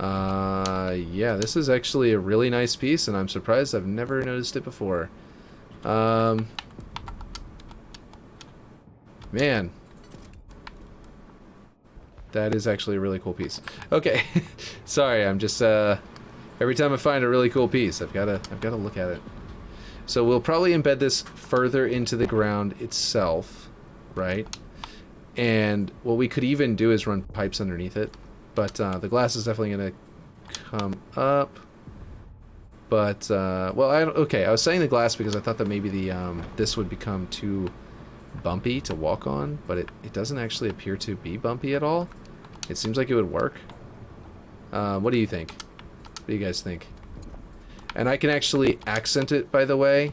Yeah, this is actually a really nice piece, and I'm surprised I've never noticed it before. Man, that is actually a really cool piece. Okay, sorry, I'm just every time I find a really cool piece, I've gotta look at it. So we'll probably embed this further into the ground itself, right? And what we could even do is run pipes underneath it, but the glass is definitely gonna come up. But well, okay, I was saying the glass because I thought that maybe the this would become too bumpy to walk on, but it doesn't actually appear to be bumpy at all. It seems like it would work. What do you think? What do you guys think? And I can actually accent it, by the way,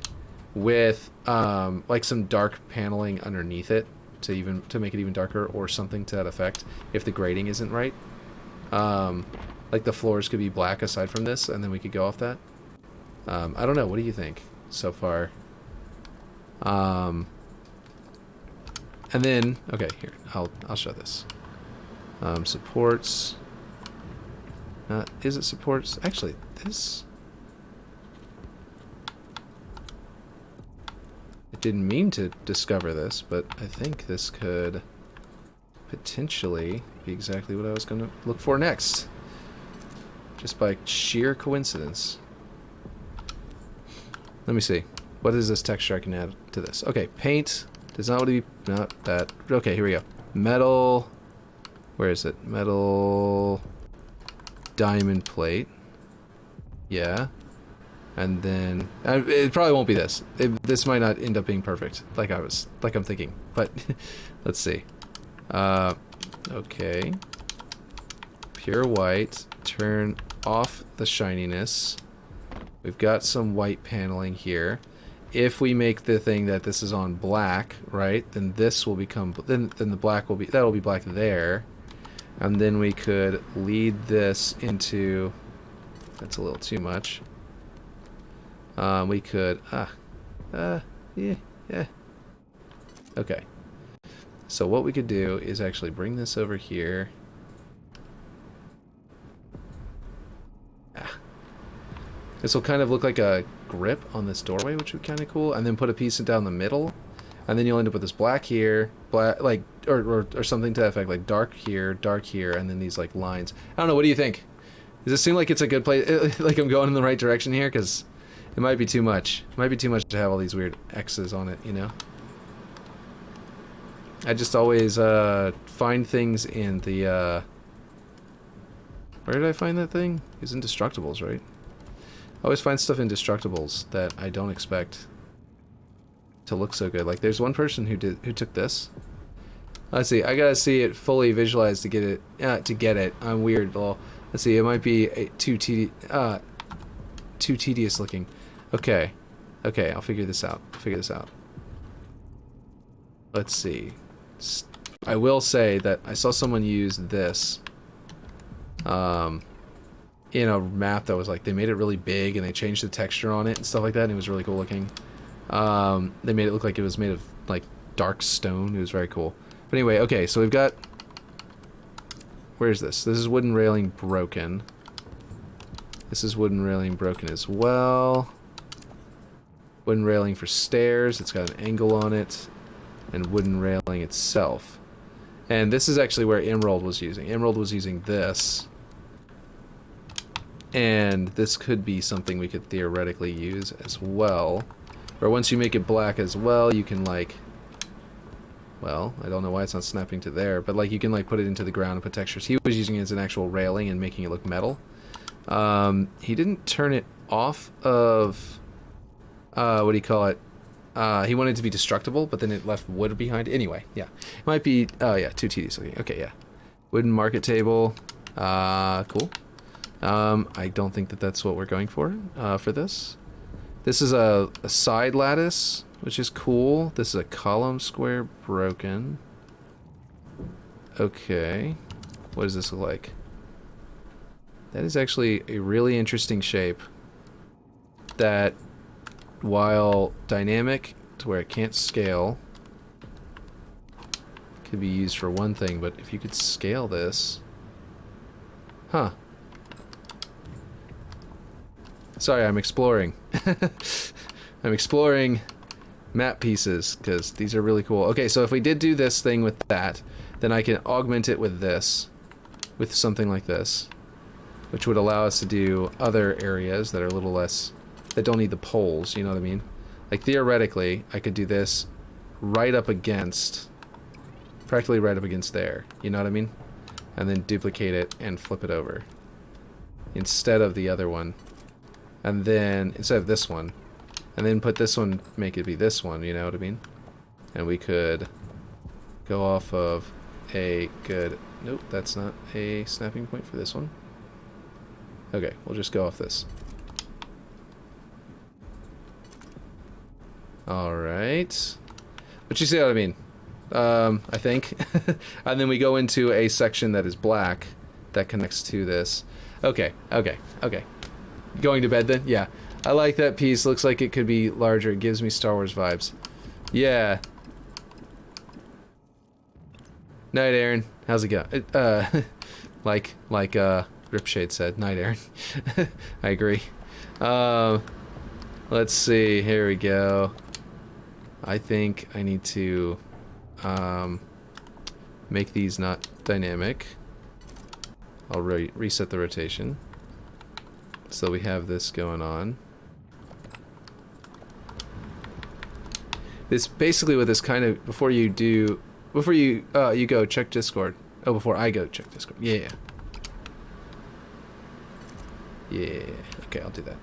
with like some dark paneling underneath it to make it even darker, or something to that effect if the grading isn't right. Like the floors could be black aside from this, and then we could go off that. I don't know. What do you think so far? And then, okay, here, I'll show this. Supports. Is it supports? Actually, this. I didn't mean to discover this, but I think this could potentially be exactly what I was going to look for next. Just by sheer coincidence. Let me see. What is this texture I can add to this? Okay, paint. Does not want to be, not that. Okay, here we go. Metal, where is it? Metal diamond plate. Yeah. And then, it probably won't be this. This might not end up being perfect, like I'm thinking. But, let's see. Okay. Pure white. Turn off the shininess. We've got some white paneling here. If we make the thing that this is on black, right, then this will become, then the black will be, that'll be black there. And then we could lead this into, that's a little too much. We could, yeah. Okay. So what we could do is actually bring this over here. This will kind of look like a grip on this doorway, which would be kind of cool. And then put a piece down the middle. And then you'll end up with this black here, black, like, or something to that effect, like dark here, and then these like lines. I don't know, what do you think? Does it seem like it's a good place, like I'm going in the right direction here? Because it might be too much. It might be too much to have all these weird X's on it, you know? I just always find things in the, where did I find that thing? It was Indestructibles, right? I always find stuff in Destructibles that I don't expect to look so good. Like there's one person who took this. Let's see. I gotta see it fully visualized to get it. I'm weird. Well, let's see. It might be too tedious looking. Okay. Okay. I'll figure this out. Let's see. I will say that I saw someone use this. In a map that was like, they made it really big and they changed the texture on it and stuff like that, and it was really cool looking. They made it look like it was made of like dark stone. It was very cool. But anyway, okay, so we've got, where's this? This is wooden railing broken. This is wooden railing broken as well. Wooden railing for stairs, it's got an angle on it, and wooden railing itself. And this is actually where Emerald was using. Emerald was using this. And this could be something we could theoretically use as well. Or once you make it black as well, you can like, well, I don't know why it's not snapping to there, but like you can like put it into the ground and put textures. He was using it as an actual railing and making it look metal. He didn't turn it off of, what do you call it? He wanted it to be destructible, but then it left wood behind. Anyway, yeah. It might be, oh yeah, too tedious looking. Okay, yeah. Wooden market table. Cool. I don't think that that's what we're going for this. This is a side lattice, which is cool. This is a column square broken. Okay. What does this look like? That is actually a really interesting shape that, while dynamic to where it can't scale, could be used for one thing, but if you could scale this... Huh. Sorry, I'm exploring. I'm exploring map pieces, because these are really cool. Okay, so if we did do this thing with that, then I can augment it with this, with something like this, which would allow us to do other areas that are a little less, that don't need the poles, you know what I mean? Like, theoretically, I could do this right up against, practically right up against there, you know what I mean? And then duplicate it and flip it over, instead of the other one. And then, instead of this one, and then put this one, make it be this one, you know what I mean? And we could go off of a good... Nope, that's not a snapping point for this one. Okay, we'll just go off this. Alright. But you see what I mean? I think. And then we go into a section that is black that connects to this. Okay, okay, okay. Going to bed then? Yeah. I like that piece. Looks like it could be larger. It gives me Star Wars vibes. Yeah. Night, Aaron. How's it going? Like Ripshade said. Night, Aaron. I agree. Let's see. Here we go. I think I need to make these not dynamic. I'll reset the rotation. So we have this going on. This basically what this kind of, before you go check Discord. Oh, before I go check Discord. Yeah. Yeah. Okay, I'll do that.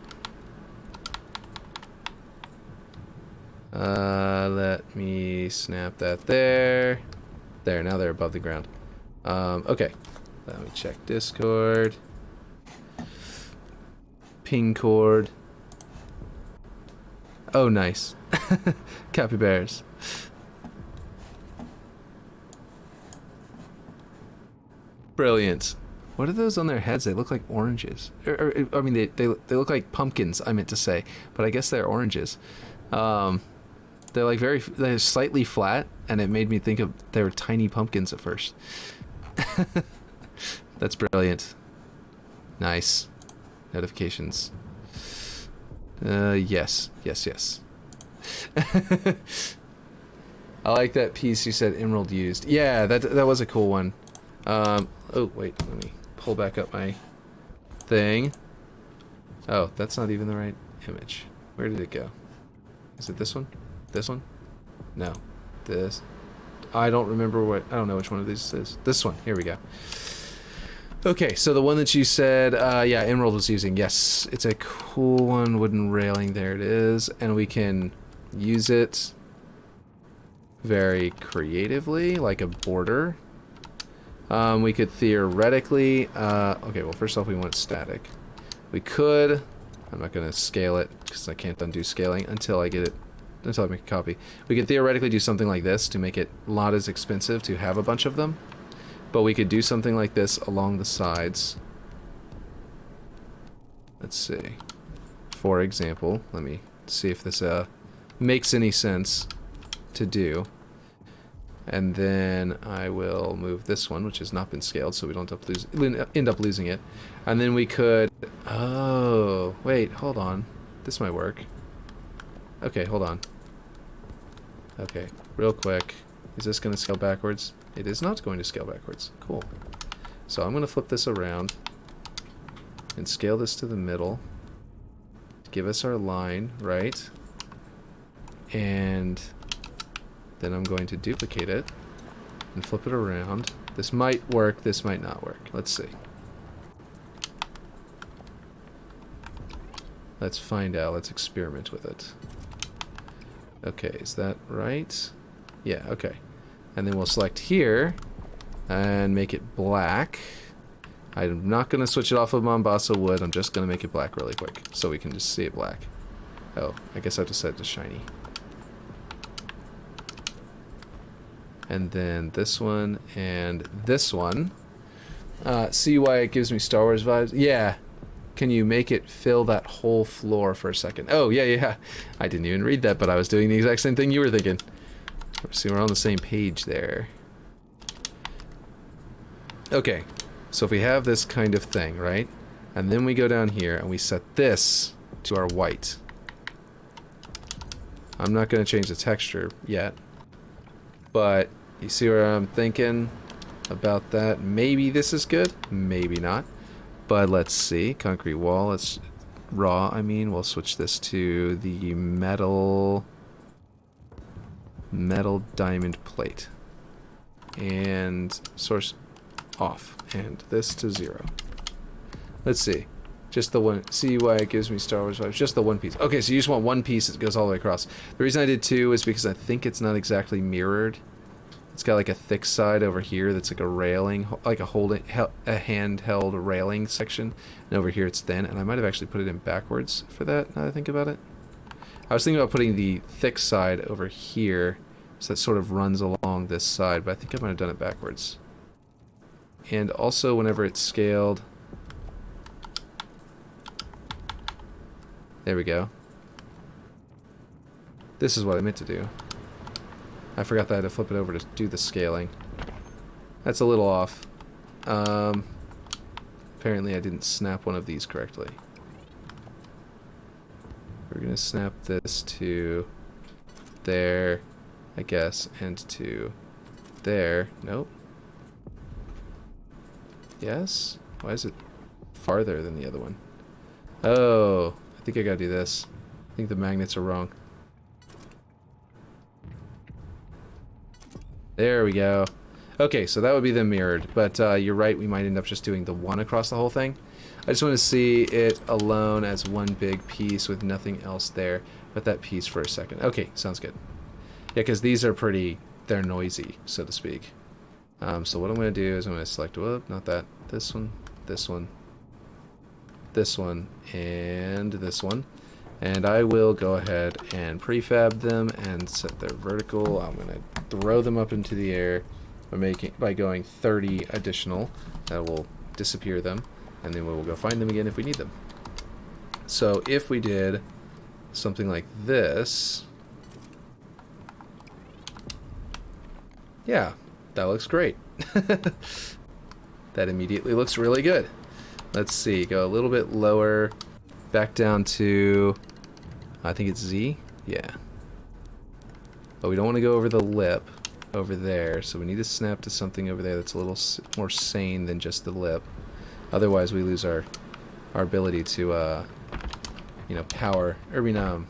Let me snap that there. There, now they're above the ground. Okay. Let me check Discord. Ping cord. Oh, nice. Capybaras. Brilliant. What are those on their heads? They look like oranges. I mean, they look like pumpkins, I meant to say. But I guess they're oranges. They're like they're slightly flat, and it made me think of they were tiny pumpkins at first. That's brilliant. Nice. Notifications. Yes. Yes, yes. I like that piece you said Emerald used. Yeah, that was a cool one. Oh, wait, let me pull back up my thing. Oh, that's not even the right image. Where did it go? Is it this one? This one? No. This. I don't remember I don't know which one of these is. This one. Here we go. Okay, so the one that you said, yeah, Emerald was using. Yes, it's a cool one. Wooden railing. There it is. And we can use it very creatively, like a border. We could theoretically... okay, well, first off, we want it static. We could... I'm not going to scale it, because I can't undo scaling until I get it... until I make a copy. We could theoretically do something like this to make it not as expensive to have a bunch of them. But we could do something like this along the sides. Let's see. For example, let me see if this makes any sense to do. And then I will move this one, which has not been scaled, so we don't end up losing it. And then we could... Oh, wait, hold on. This might work. Okay, hold on. Okay, real quick. Is this going to scale backwards? It is not going to scale backwards. Cool. So I'm going to flip this around and scale this to the middle. Give us our line, right? And then I'm going to duplicate it and flip it around. This might work, this might not work. Let's see. Let's find out. Let's experiment with it. Okay, is that right? Yeah, okay. And then we'll select here and make it black. I'm not going to switch it off of Mombasa wood. I'm just going to make it black really quick so we can just see it black. Oh, I guess I have to set it to shiny. And then this one and this one. See why it gives me Star Wars vibes? Yeah. Can you make it fill that whole floor for a second? Oh, yeah, yeah. I didn't even read that, but I was doing the exact same thing you were thinking. See, we're on the same page there. Okay, so if we have this kind of thing, right? And then we go down here and we set this to our white. I'm not going to change the texture yet, but you see where I'm thinking about that? Maybe this is good, maybe not, but let's see. Concrete wall, let's raw, I mean, we'll switch this to the metal diamond plate, and source off, and this to 0. Let's see. Just the one. See why it gives me Star Wars vibes? Just the one piece. Okay, so you just want one piece that goes all the way across. The reason I did 2 is because I think it's not exactly mirrored. It's got like a thick side over here that's like a railing, like a handheld railing section, and over here it's thin. And I might have actually put it in backwards for that. Now that I think about it, I was thinking about putting the thick side over here, so that sort of runs along this side. But I think I might have done it backwards. And also, whenever it's scaled. There we go. This is what I meant to do. I forgot that I had to flip it over to do the scaling. That's a little off. Apparently I didn't snap one of these correctly. We're gonna snap this to there, I guess, and to there. Nope. Yes? Why is it farther than the other one? Oh. I think I gotta do this. I think the magnets are wrong. There we go. Okay, so that would be the mirrored, but you're right, we might end up just doing the one across the whole thing. I just want to see it alone as one big piece with nothing else there, but that piece for a second. Okay, sounds good. Yeah, because these are pretty, they're noisy, so to speak. So what I'm going to do is I'm going to select, whoop, not that, this one, this one, this one, and this one, and I will go ahead and prefab them and set their vertical. I'm going to throw them up into the air by going 30 additional. That will disappear them, and then we will go find them again if we need them. So if we did something like this, yeah, that looks great. That immediately looks really good. Let's see, go a little bit lower, back down to, I think it's Z? Yeah. But we don't want to go over the lip over there, so we need to snap to something over there that's a little more sane than just the lip. Otherwise we lose our ability to, you know, power, I mean, oh.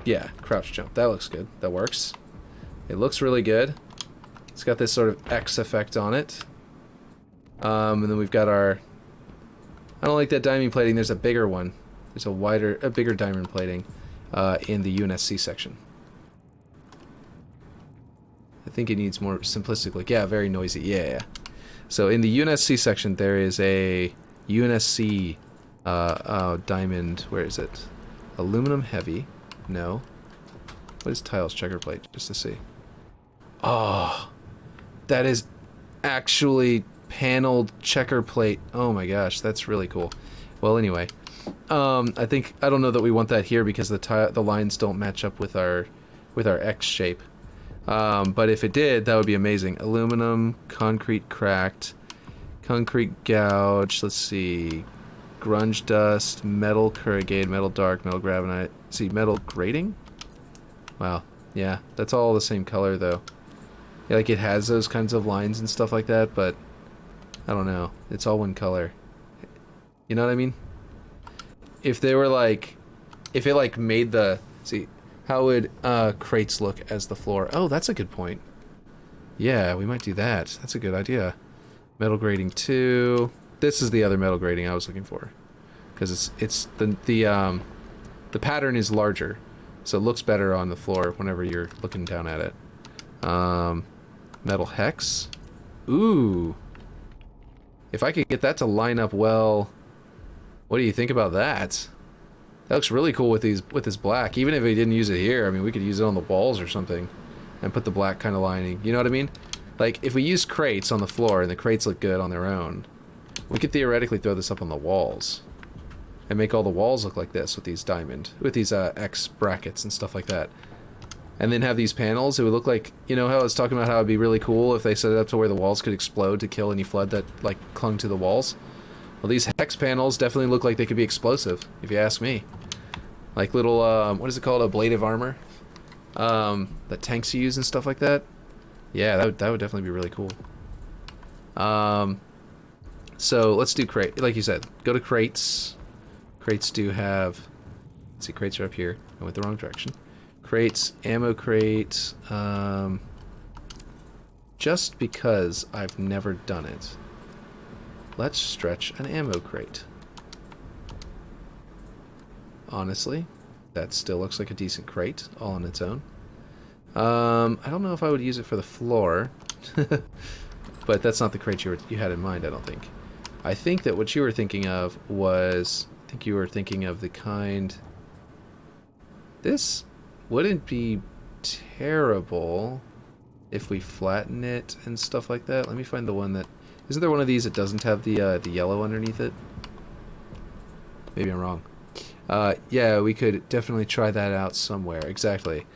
Yeah, crouch jump, that looks good, that works. It looks really good. It's got this sort of X effect on it. And then we've got our, I don't like that diamond plating, there's a bigger one. There's a bigger diamond plating in the UNSC section. I think it needs more simplistic look. Yeah, very noisy, yeah. So in the UNSC section there is a UNSC diamond, where is it? Aluminum heavy, no. What is tiles checker plate, just to see. Oh, that is actually paneled checker plate. Oh my gosh, that's really cool. Well, anyway, I don't know that we want that here because the lines don't match up with our X shape. But if it did, that would be amazing. Aluminum, concrete cracked, concrete gouge. Let's see, grunge dust, metal corrugated, metal dark, metal gravenite. See, metal grating. Wow, yeah, that's all the same color though. Yeah, like it has those kinds of lines and stuff like that, but I don't know. It's all one color. You know what I mean? If they were like, if it like made the, see, how would crates look as the floor? Oh, that's a good point. Yeah, we might do that. That's a good idea. Metal grating 2. This is the other metal grating I was looking for, because it's the pattern is larger, so it looks better on the floor whenever you're looking down at it. Metal hex. Ooh. If I could get that to line up well, what do you think about that? That looks really cool with this black. Even if we didn't use it here, I mean, we could use it on the walls or something and put the black kind of lining. You know what I mean? Like, if we use crates on the floor and the crates look good on their own, we could theoretically throw this up on the walls and make all the walls look like this with these X brackets and stuff like that. And then have these panels. It would look like, you know how I was talking about how it'd be really cool if they set it up to where the walls could explode to kill any flood that, like, clung to the walls? Well, these hex panels definitely look like they could be explosive, if you ask me. Like little, what is it called? Ablative armor? That tanks use and stuff like that. Yeah, that would definitely be really cool. So let's do crate. Like you said, go to crates. Crates do have... Let's see, crates are up here. I went the wrong direction. Crates, ammo crate. Just because I've never done it, let's stretch an ammo crate. Honestly, that still looks like a decent crate, all on its own. I don't know if I would use it for the floor, but that's not the crate you had in mind, I don't think. I think that what you were thinking of was... I think you were thinking of the kind... This wouldn't be terrible if we flatten it and stuff like that. Let me find the one that... Isn't there one of these that doesn't have the yellow underneath it? Maybe I'm wrong. Yeah, we could definitely try that out somewhere. Exactly.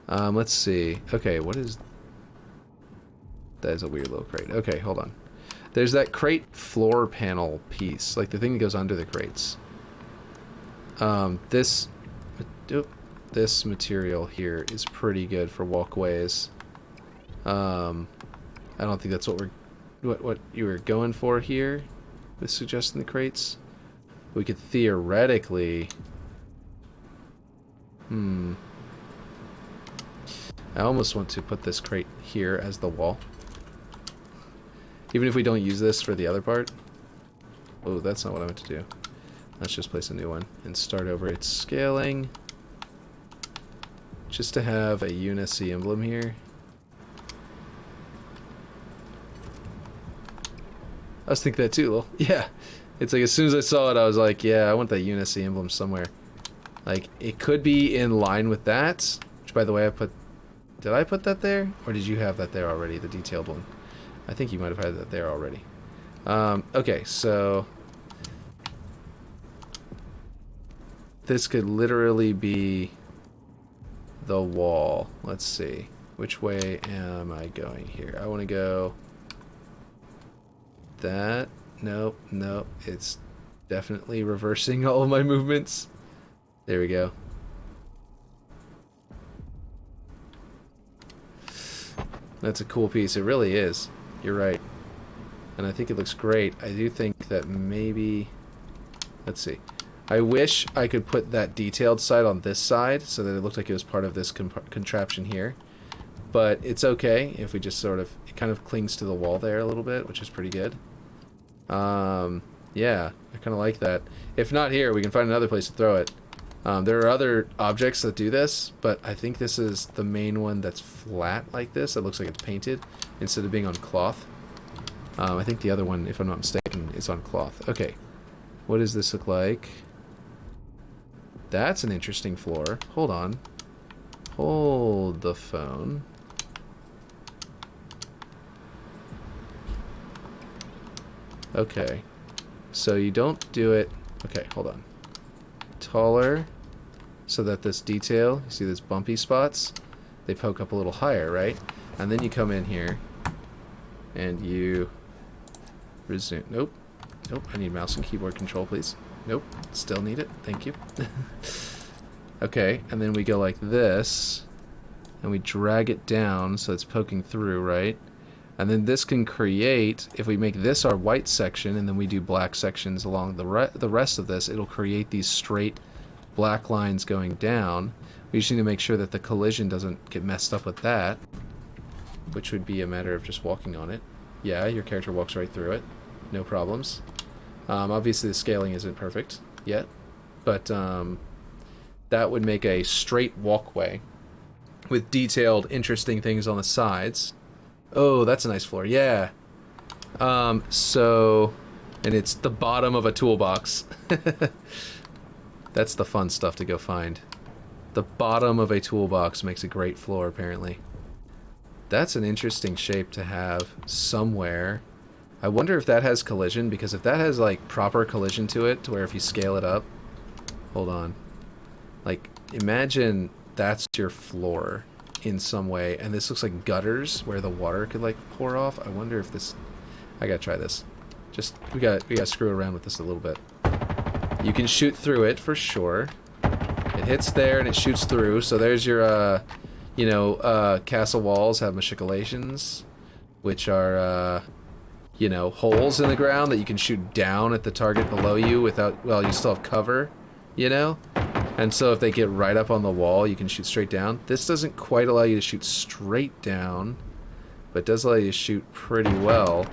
Let's see. Okay, what is... That is a weird little crate. Okay, hold on. There's that crate floor panel piece, like the thing that goes under the crates. This material here is pretty good for walkways. I don't think that's what you were going for here with suggesting the crates. We could theoretically... I almost want to put this crate here as the wall. Even if we don't use this for the other part. Oh, that's not what I meant to do. Let's just place a new one and start over its scaling. Just to have a Unity emblem here. I was thinking that too, Lil. Yeah. It's like as soon as I saw it, I was like, yeah, I want that Unity emblem somewhere. Like, it could be in line with that. Which, by the way, did I put that there? Or did you have that there already, the detailed one? I think you might have had that there already. Okay, so... This could literally be the wall. Let's see. Which way am I going here? I want to go... That... Nope, nope. It's definitely reversing all of my movements. There we go. That's a cool piece. It really is. You're right. And I think it looks great. I do think that maybe... Let's see. I wish I could put that detailed side on this side so that it looked like it was part of this contraption here. But it's okay if we just sort of... It kind of clings to the wall there a little bit, which is pretty good. Yeah, I kind of like that. If not here, we can find another place to throw it. There are other objects that do this, but I think this is the main one that's flat like this. It looks like it's painted instead of being on cloth. I think the other one, if I'm not mistaken, is on cloth. Okay, what does this look like? That's an interesting floor. Hold on. Hold the phone. Okay, so you don't do it... Okay, hold on. Taller, so that this detail, you see these bumpy spots? They poke up a little higher, right? And then you come in here, and you resume. Nope. Nope, I need mouse and keyboard control, please. Nope, still need it. Thank you. Okay, and then we go like this, and we drag it down so it's poking through, right? And then this can create, if we make this our white section and then we do black sections along the rest of this, it'll create these straight black lines going down. We just need to make sure that the collision doesn't get messed up with that, which would be a matter of just walking on it. Yeah, your character walks right through it. No problems. Obviously the scaling isn't perfect yet, but that would make a straight walkway with detailed, interesting things on the sides. Oh, that's a nice floor. Yeah. So, and it's the bottom of a toolbox. That's the fun stuff to go find. The bottom of a toolbox makes a great floor, apparently. That's an interesting shape to have somewhere. I wonder if that has collision, because if that has, like, proper collision to it, to where if you scale it up... Hold on. Like, imagine that's your floor in some way, and this looks like gutters where the water could like pour off. I wonder if this... I gotta try this. Just, we gotta screw around with this a little bit. You can shoot through it, for sure. It hits there and it shoots through, so there's your, you know, castle walls have machicolations, which are, you know, holes in the ground that you can shoot down at the target below you without, well, you still have cover, you know? And so if they get right up on the wall, you can shoot straight down. This doesn't quite allow you to shoot straight down, but does allow you to shoot pretty well.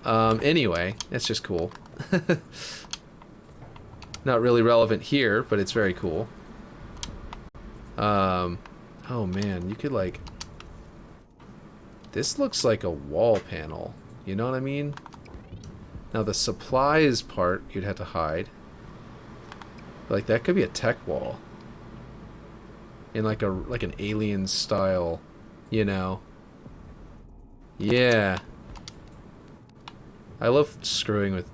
Anyway, it's just cool. Not really relevant here, but it's very cool. Oh man, you could like... This looks like a wall panel. You know what I mean? Now the supplies part, you'd have to hide. Like that could be a tech wall. In like an alien style, you know. Yeah. I love screwing with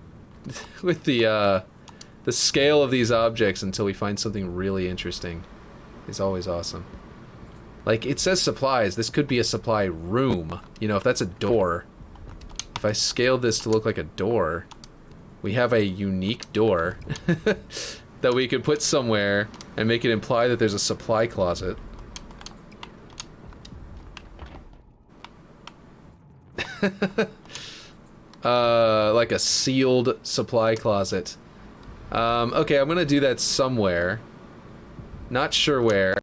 with the scale of these objects until we find something really interesting. It's always awesome. Like it says supplies, this could be a supply room. You know, if that's a door. If I scaled this to look like a door, we have a unique door that we could put somewhere and make it imply that there's a supply closet. Like a sealed supply closet. Okay, I'm gonna do that somewhere. Not sure where.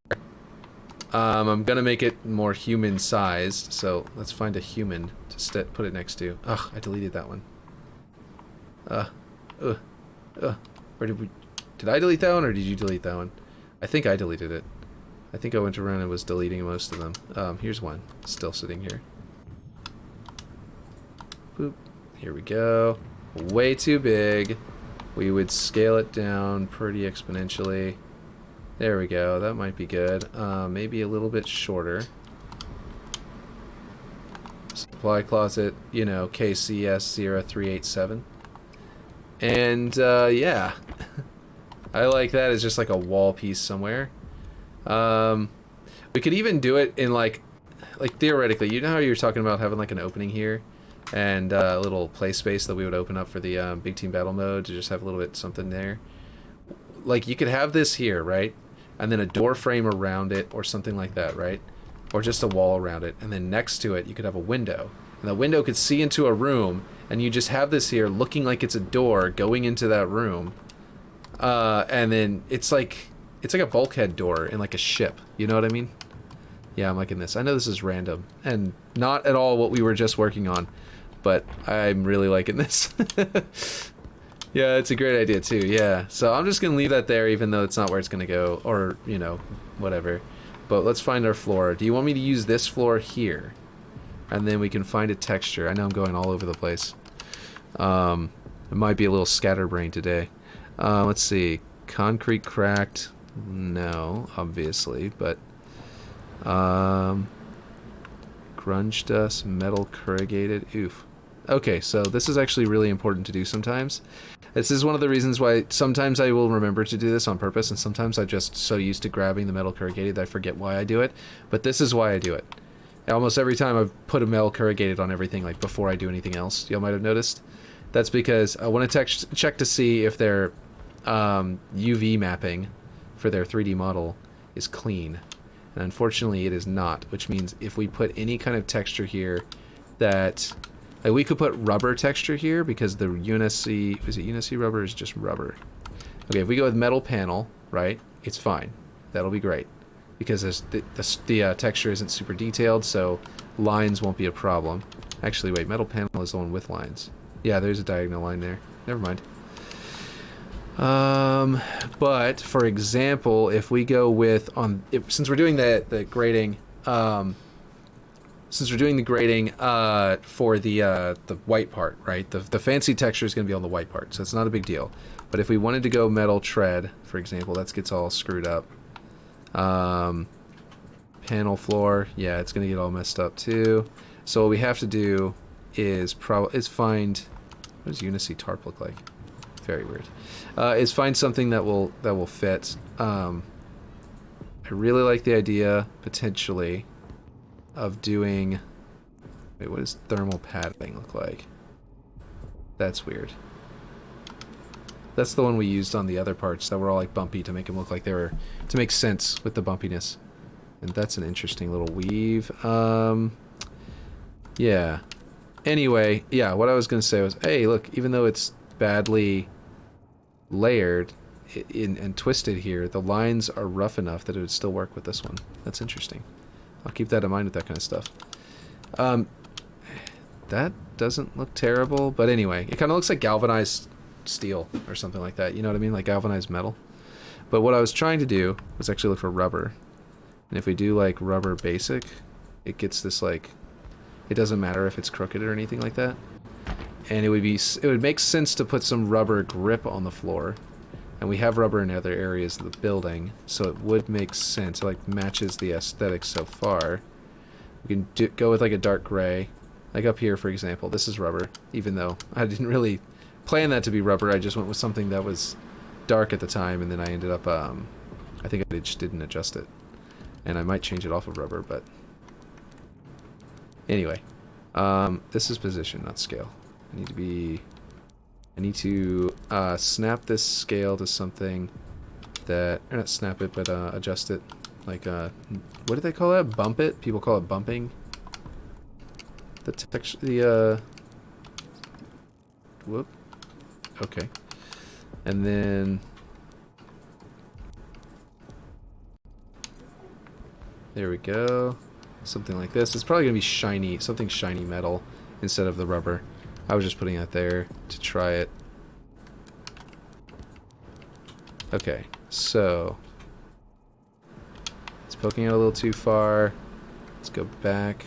I'm gonna make it more human-sized, so let's find a human to put it next to. Ugh, I deleted that one. Where did we... Did I delete that one, or did you delete that one? I think I deleted it. I think I went around and was deleting most of them. Here's one, still sitting here. Boop. Here we go. Way too big. We would scale it down pretty exponentially. There we go, that might be good. Maybe a little bit shorter. Supply closet, you know, KCS0387. And, yeah. I like that as just like a wall piece somewhere. We could even do it in like theoretically, you know how you were talking about having like an opening here? And a little play space that we would open up for the big team battle mode to just have a little bit something there. Like you could have this here, right? And then a door frame around it or something like that, right? Or just a wall around it. And then next to it, you could have a window. And the window could see into a room, and you just have this here looking like it's a door going into that room. And then it's like a bulkhead door in like a ship. You know what I mean? Yeah, I'm liking this. I know this is random and not at all what we were just working on, but I'm really liking this. Yeah, it's a great idea too, yeah. So I'm just going to leave that there even though it's not where it's going to go, or, you know, whatever. But let's find our floor. Do you want me to use this floor here? And then we can find a texture. I know I'm going all over the place. It might be a little scatterbrained today. Let's see. Concrete cracked. No, obviously, but... grunge dust, metal corrugated. Oof. Okay, so this is actually really important to do sometimes. This is one of the reasons why sometimes I will remember to do this on purpose, and sometimes I'm just so used to grabbing the metal corrugated that I forget why I do it. But this is why I do it. Almost every time I've put a metal corrugated on everything, like before I do anything else, y'all might have noticed. That's because I want to check to see if their UV mapping for their 3D model is clean. And unfortunately it is not, which means if we put any kind of texture here that... Like we could put rubber texture here because the UNSC... Is it UNSC rubber or is it just rubber? Okay, if we go with metal panel, right, it's fine. That'll be great. Because the texture isn't super detailed, so lines won't be a problem. Actually, wait, metal panel is the one with lines. Yeah, there's a diagonal line there. Never mind. But for example, if we go with since we're doing the grading, for the white part, right? The fancy texture is going to be on the white part, so it's not a big deal. But if we wanted to go metal tread, for example, that gets all screwed up. Panel floor, yeah, it's going to get all messed up too. So what we have to do is find, what does Unicy tarp look like? Very weird. Is find something that will fit. I really like the idea potentially of doing. Wait, what does thermal padding look like? That's weird. That's the one we used on the other parts that were all like bumpy to make them look like they were, to make sense with the bumpiness. And that's an interesting little weave. Yeah. Anyway, yeah, what I was going to say was, hey, look, even though it's badly layered and twisted here, the lines are rough enough that it would still work with this one. That's interesting. I'll keep that in mind with that kind of stuff. That doesn't look terrible, but anyway, it kind of looks like galvanized steel or something like that. You know what I mean? Like galvanized metal. But what I was trying to do was actually look for rubber. And if we do like rubber basic, it gets this like, it doesn't matter if it's crooked or anything like that. And it would make sense to put some rubber grip on the floor. And we have rubber in other areas of the building, so it would make sense. It like matches the aesthetic so far. We can go with like a dark gray. Like up here, for example, this is rubber, even though I didn't really plan that to be rubber. I just went with something that was dark at the time, and then I ended up, I think I just didn't adjust it. And I might change it off of rubber, but anyway, this is position, not scale. I need to snap this scale to something that, or not snap it, but adjust it. Like, what do they call that? Bump it? People call it bumping. The texture, whoop. Okay. And then there we go. Something like this. It's probably gonna be shiny, something shiny metal instead of the rubber. I was just putting that there to try it. Okay, so it's poking out a little too far. Let's go back,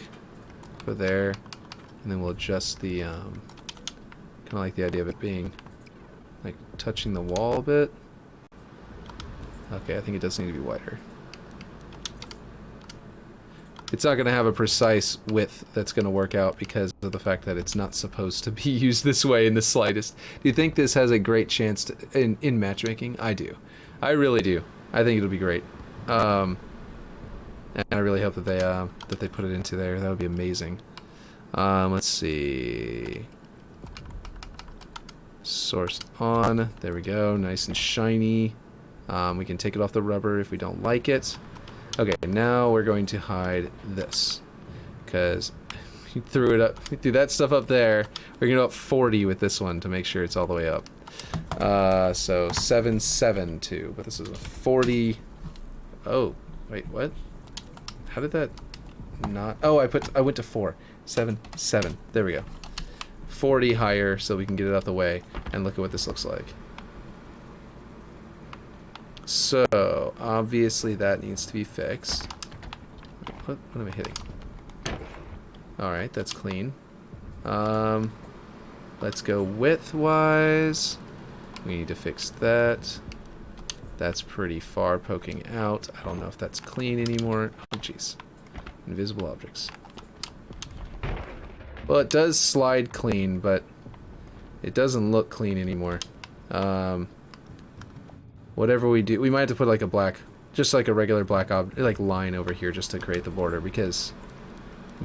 go there, and then we'll adjust the kind of like the idea of it being like touching the wall a bit. Okay, I think it does need to be wider. It's not going to have a precise width that's going to work out because of the fact that it's not supposed to be used this way in the slightest. Do you think this has a great chance to, in matchmaking? I do. I really do. I think it'll be great. And I really hope that they put it into there. That would be amazing. Let's see. Source on. There we go. Nice and shiny. We can take it off the rubber if we don't like it. Okay, now we're going to hide this, because you threw it up, you threw that stuff up there. We're gonna go up 40 with this one to make sure it's all the way up. So 772, but this is a 40. Oh, wait, what? How did that not? Oh, I went to 4. 7, 7. There we go. 40 higher, so we can get it out the way. And look at what this looks like. So, obviously that needs to be fixed. What am I hitting? Alright, that's clean. Let's go width-wise. We need to fix that. That's pretty far poking out. I don't know if that's clean anymore. Oh, jeez. Invisible objects. Well, it does slide clean, but it doesn't look clean anymore. Whatever we do, we might have to put like a black, just like a regular black like line over here just to create the border, because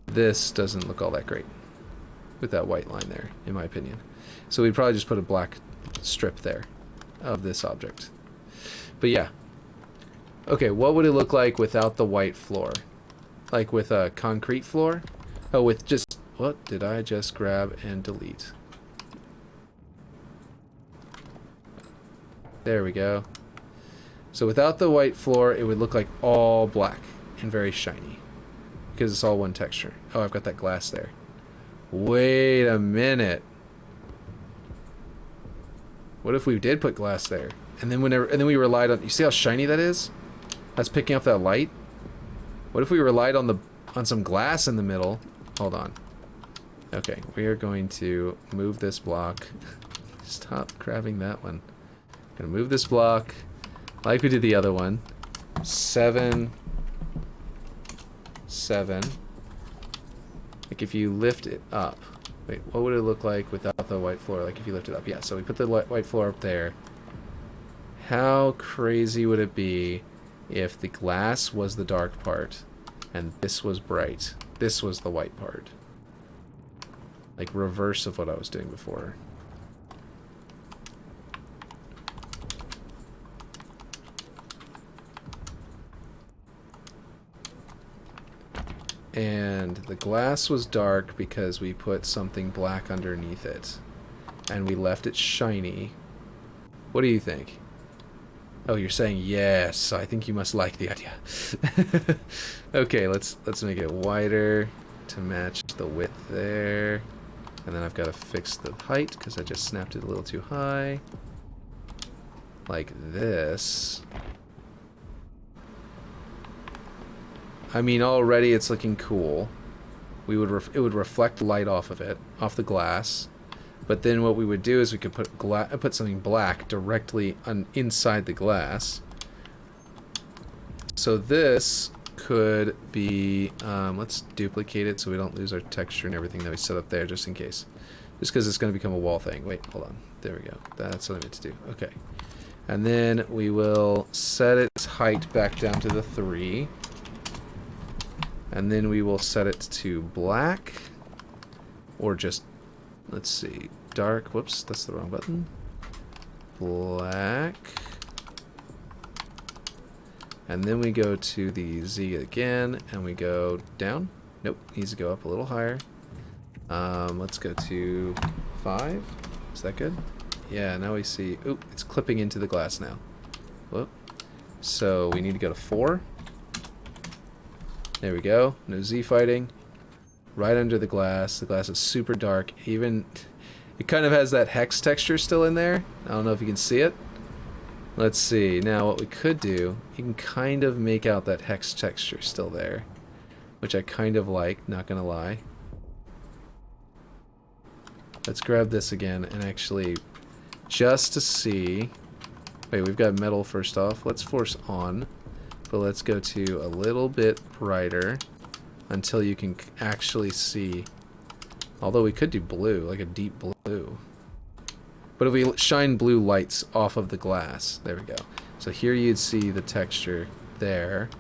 this doesn't look all that great with that white line there, in my opinion. So we'd probably just put a black strip there of this object. But yeah. Okay, what would it look like without the white floor? Like with a concrete floor? Oh, with just, what did I just grab and delete? There we go. So without the white floor, it would look like all black and very shiny, because it's all one texture. Oh, I've got that glass there. Wait a minute. What if we did put glass there? And then we relied on, you see how shiny that is? That's picking up that light. What if we relied on some glass in the middle? Hold on. Okay, we are going to move this block. Stop grabbing that one. Gonna move this block like we did the other one. 7, 7. Like if you lift it up. Wait, what would it look like without the white floor? Like if you lift it up. Yeah, so we put the white floor up there. How crazy would it be if the glass was the dark part and this was bright? This was the white part. Like reverse of what I was doing before. and the glass was dark because we put something black underneath it, and we left it shiny. What do you think? Oh, you're saying yes. I think you must like the idea. Okay, let's make it wider to match the width there. And then I've got to fix the height because I just snapped it a little too high. Like this. I mean, already it's looking cool. It would reflect light off of it, off the glass. But then what we would do is we could put something black directly inside the glass. So this could be, let's duplicate it so we don't lose our texture and everything that we set up there, just in case. Just because it's going to become a wall thing. Wait, hold on. There we go. That's what I meant to do. Okay. And then we will set its height back down to the 3. And then we will set it to black. Or just, let's see, dark. Whoops, that's the wrong button. Black. And then we go to the Z again, and we go down. Nope, needs to go up a little higher. Let's go to 5. Is that good? Yeah, now we see... Oop, it's clipping into the glass now. Whoop. So we need to go to 4. There we go. No Z fighting. Right under the glass. The glass is super dark. Even... It kind of has that hex texture still in there. I don't know if you can see it. Let's see. Now what we could do, you can kind of make out that hex texture still there, which I kind of like, not gonna lie. Let's grab this again and actually, just to see... Wait, we've got metal first off. Let's force on, but let's go to a little bit brighter until you can actually see. Although we could do blue, like a deep blue. But if we shine blue lights off of the glass, there we go. So here you'd see the texture there.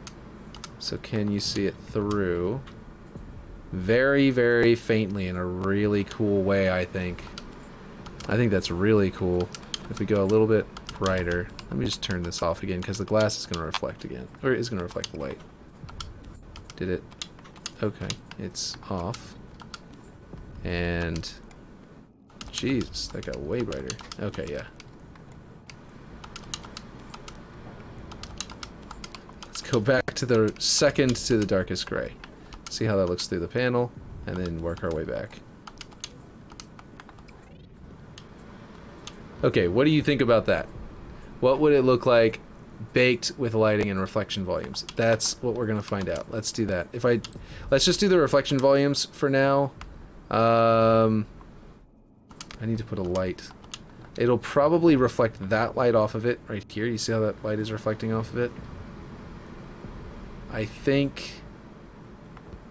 So can you see it through? Very, very faintly in a really cool way, I think. I think that's really cool. If we go a little bit brighter, let me just turn this off again because the glass is going to reflect again. Or it is going to reflect the light. Did it? Okay, it's off. And... Jesus, that got way brighter. Okay, yeah. Let's go back to the second to the darkest gray. See how that looks through the panel, and then work our way back. Okay, what do you think about that? What would it look like baked with lighting and reflection volumes? That's what we're gonna find out. Let's do that. Let's just do the reflection volumes for now. I need to put a light. It'll probably reflect that light off of it right here. You see how that light is reflecting off of it? I think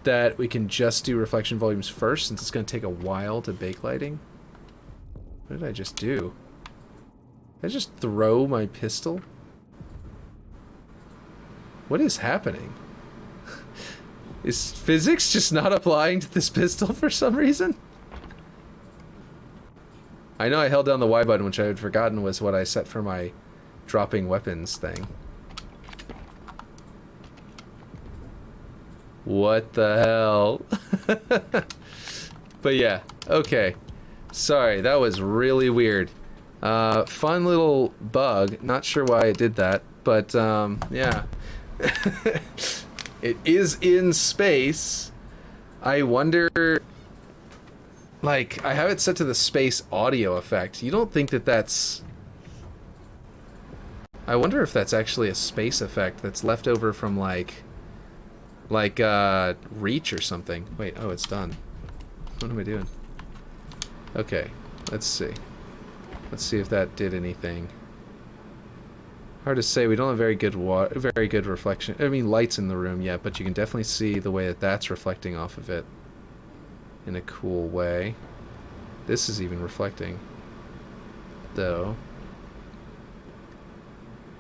that we can just do reflection volumes first since it's going to take a while to bake lighting. What did I just do? Did I just throw my pistol? What is happening? Is physics just not applying to this pistol for some reason? I know I held down the Y button, which I had forgotten was what I set for my dropping weapons thing. What the hell? But yeah, okay. Sorry, that was really weird. Fun little bug. Not sure why I did that, but yeah. It is in space. I wonder... Like, I have it set to the space audio effect. You don't think that that's... I wonder if that's actually a space effect that's left over from, like Reach or something. Wait, oh, it's done. What am I doing? Okay, let's see. Let's see if that did anything. Hard to say. We don't have very good reflection. I mean, lights in the room yet, but you can definitely see the way that that's reflecting off of it. In a cool way. This is even reflecting, though.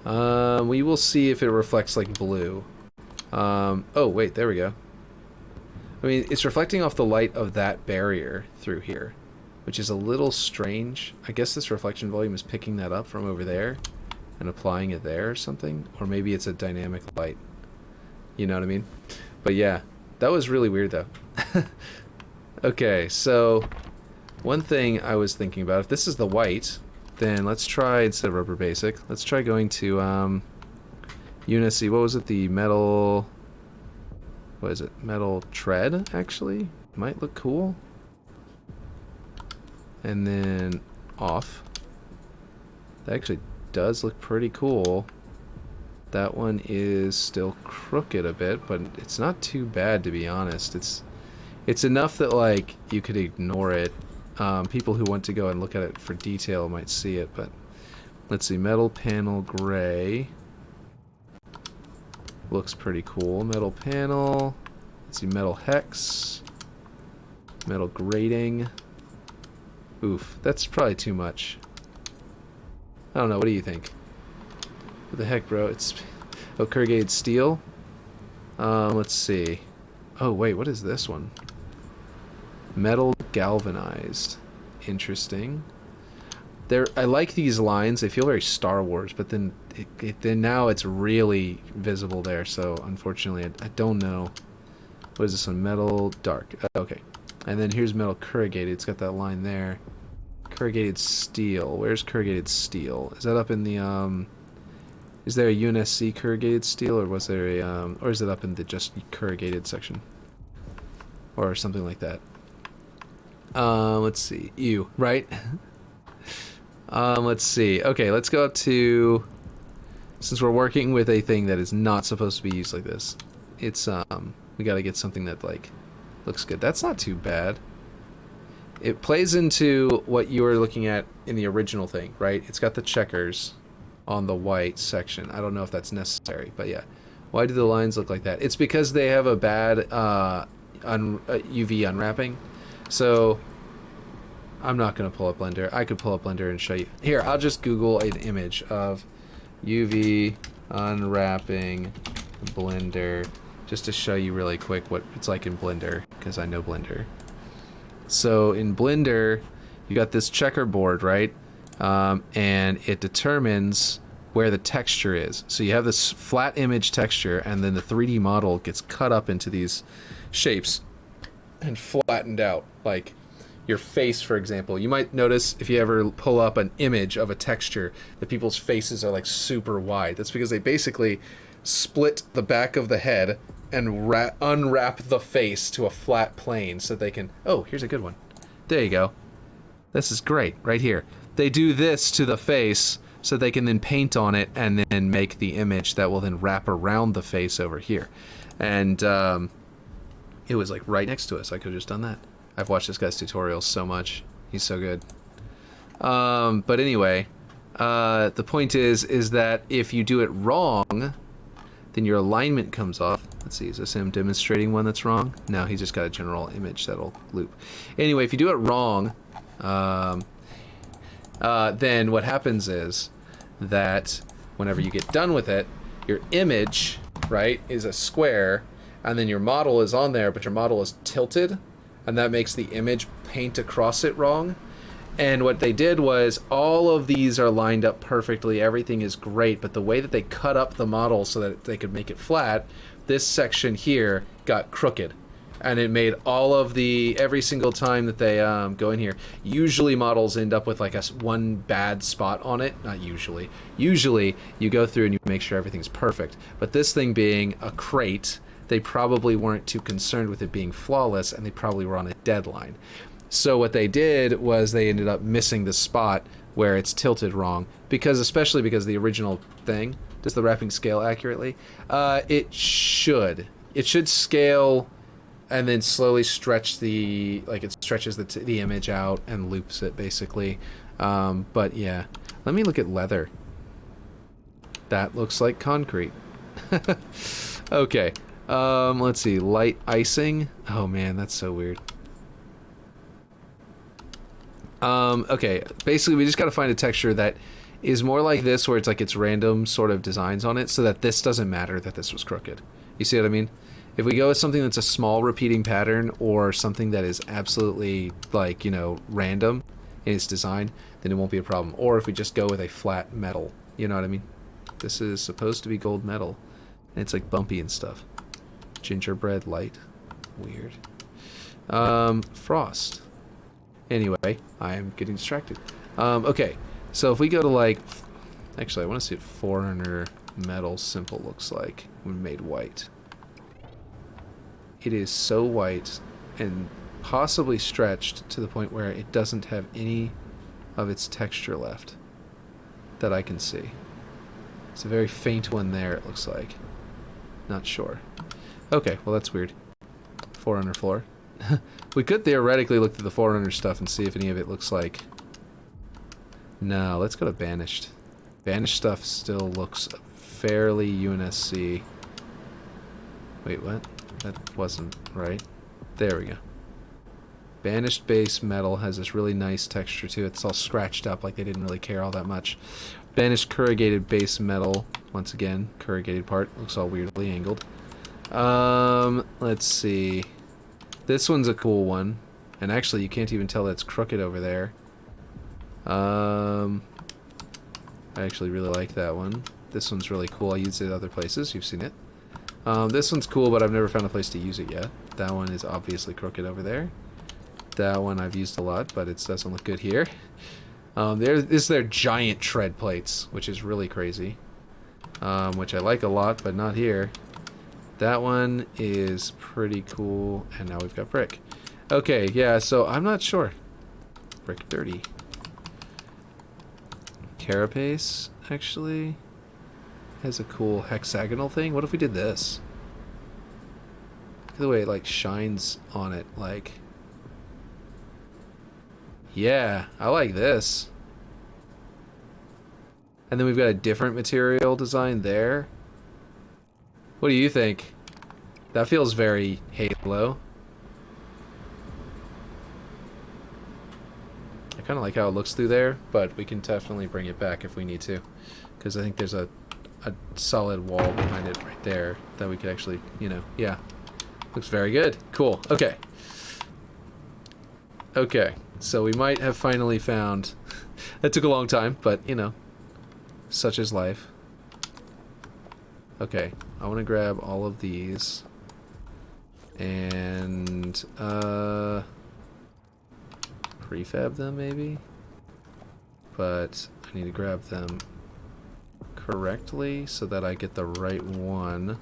We will see if it reflects like blue. Oh wait, there we go. I mean, it's reflecting off the light of that barrier through here, which is a little strange. I guess this reflection volume is picking that up from over there and applying it there or something, or maybe it's a dynamic light. You know what I mean? But yeah. That was really weird, though. Okay, so one thing I was thinking about, if this is the white, then let's try, instead of rubber basic, let's try going to, Unity, what was it, the metal, what is it, metal tread, actually? Might look cool. And then off. That actually does look pretty cool. That one is still crooked a bit, but it's not too bad, to be honest. It's enough that, like, you could ignore it. People who want to go and look at it for detail might see it, but let's see, metal panel gray. Looks pretty cool. Metal panel. Let's see, metal hex. Metal grating. Oof, that's probably too much. I don't know, what do you think? What the heck, bro? It's... Oh, corrugated steel? Let's see. Oh, wait, what is this one? Metal galvanized. Interesting. I like these lines. They feel very Star Wars, but then then now it's really visible there, so unfortunately I don't know. What is this one? Metal dark. Okay. And then here's metal corrugated. It's got that line there. Corrugated steel. Where's corrugated steel? Is that up in the is there a UNSC corrugated steel, or was there a or is it up in the just corrugated section? Or something like that. Let's see. Ew, right? Let's see. Okay, let's go up to, since we're working with a thing that is not supposed to be used like this, it's we gotta get something that, like, looks good. That's not too bad. It plays into what you were looking at in the original thing, right? It's got the checkers on the white section. I don't know if that's necessary, but yeah. Why do the lines look like that? It's because they have a bad UV unwrapping. So I'm not going to pull up Blender. I could pull up Blender and show you. Here, I'll just Google an image of UV unwrapping Blender just to show you really quick what it's like in Blender, because I know Blender. So in Blender, you got this checkerboard, right? And it determines where the texture is. So you have this flat image texture, and then the 3D model gets cut up into these shapes and flattened out. Like your face, for example. You might notice if you ever pull up an image of a texture that people's faces are like super wide. That's because they basically split the back of the head and unwrap the face to a flat plane so they can... Oh, here's a good one. There you go. This is great, right here. They do this to the face so they can then paint on it and then make the image that will then wrap around the face over here. And it was like right next to us. I could have just done that. I've watched this guy's tutorials so much. He's so good. But anyway, the point is that if you do it wrong, then your alignment comes off. Let's see, is this him demonstrating one that's wrong? No, he's just got a general image that'll loop. Anyway, if you do it wrong, then what happens is that whenever you get done with it, your image, right, is a square, and then your model is on there, but your model is tilted, and that makes the image paint across it wrong. And what they did was all of these are lined up perfectly, everything is great, but the way that they cut up the model so that they could make it flat, this section here got crooked. And it made all of the, every single time that they go in here, usually models end up with like one bad spot on it. Not usually. Usually you go through and you make sure everything's perfect. But this thing being a crate, they probably weren't too concerned with it being flawless, and they probably were on a deadline. So what they did was they ended up missing the spot where it's tilted wrong, because especially because the original thing, does the wrapping scale accurately? It should scale and then slowly stretch the, like it stretches the image out and loops it basically. But yeah, let me look at leather. That looks like concrete. Okay, let's see, light icing. Oh man, that's so weird. Okay, basically we just gotta find a texture that is more like this, where it's like it's random sort of designs on it, so that this doesn't matter that this was crooked. You see what I mean? If we go with something that's a small repeating pattern, or something that is absolutely, like, you know, random in its design, then it won't be a problem. Or if we just go with a flat metal, you know what I mean? This is supposed to be gold metal, and it's like bumpy and stuff. Gingerbread light. Weird. Frost. Anyway, I am getting distracted. Okay, so if we go to like... Actually, I want to see what Forerunner metal simple looks like when made white. It is so white and possibly stretched to the point where it doesn't have any of its texture left that I can see. It's a very faint one there, it looks like. Not sure. Okay, well that's weird. Forerunner floor. We could theoretically look through the Forerunner stuff and see if any of it looks like... No, let's go to Banished. Banished stuff still looks fairly UNSC. Wait, what? That wasn't right. There we go. Banished base metal has this really nice texture to it. It's all scratched up like they didn't really care all that much. Banished corrugated base metal, once again, corrugated part, looks all weirdly angled. Let's see. This one's a cool one. And actually, you can't even tell that it's crooked over there. I actually really like that one. This one's really cool. I use it at other places. You've seen it. This one's cool, but I've never found a place to use it yet. That one is obviously crooked over there. That one I've used a lot, but it doesn't look good here. This is their giant tread plates, which is really crazy. Which I like a lot, but not here. That one is pretty cool, and now we've got brick. Okay, yeah, so I'm not sure. Brick dirty. Carapace, actually, has a cool hexagonal thing. What if we did this? Look at the way it, like, shines on it, like... Yeah, I like this. And then we've got a different material design there. What do you think? That feels very Halo. I kind of like how it looks through there, but we can definitely bring it back if we need to. Because I think there's a solid wall behind it right there that we could actually, you know, yeah. Looks very good. Cool. Okay. Okay. So we might have finally found... That took a long time, but, you know, such is life. Okay, I want to grab all of these. And, prefab them, maybe? But I need to grab them correctly so that I get the right one.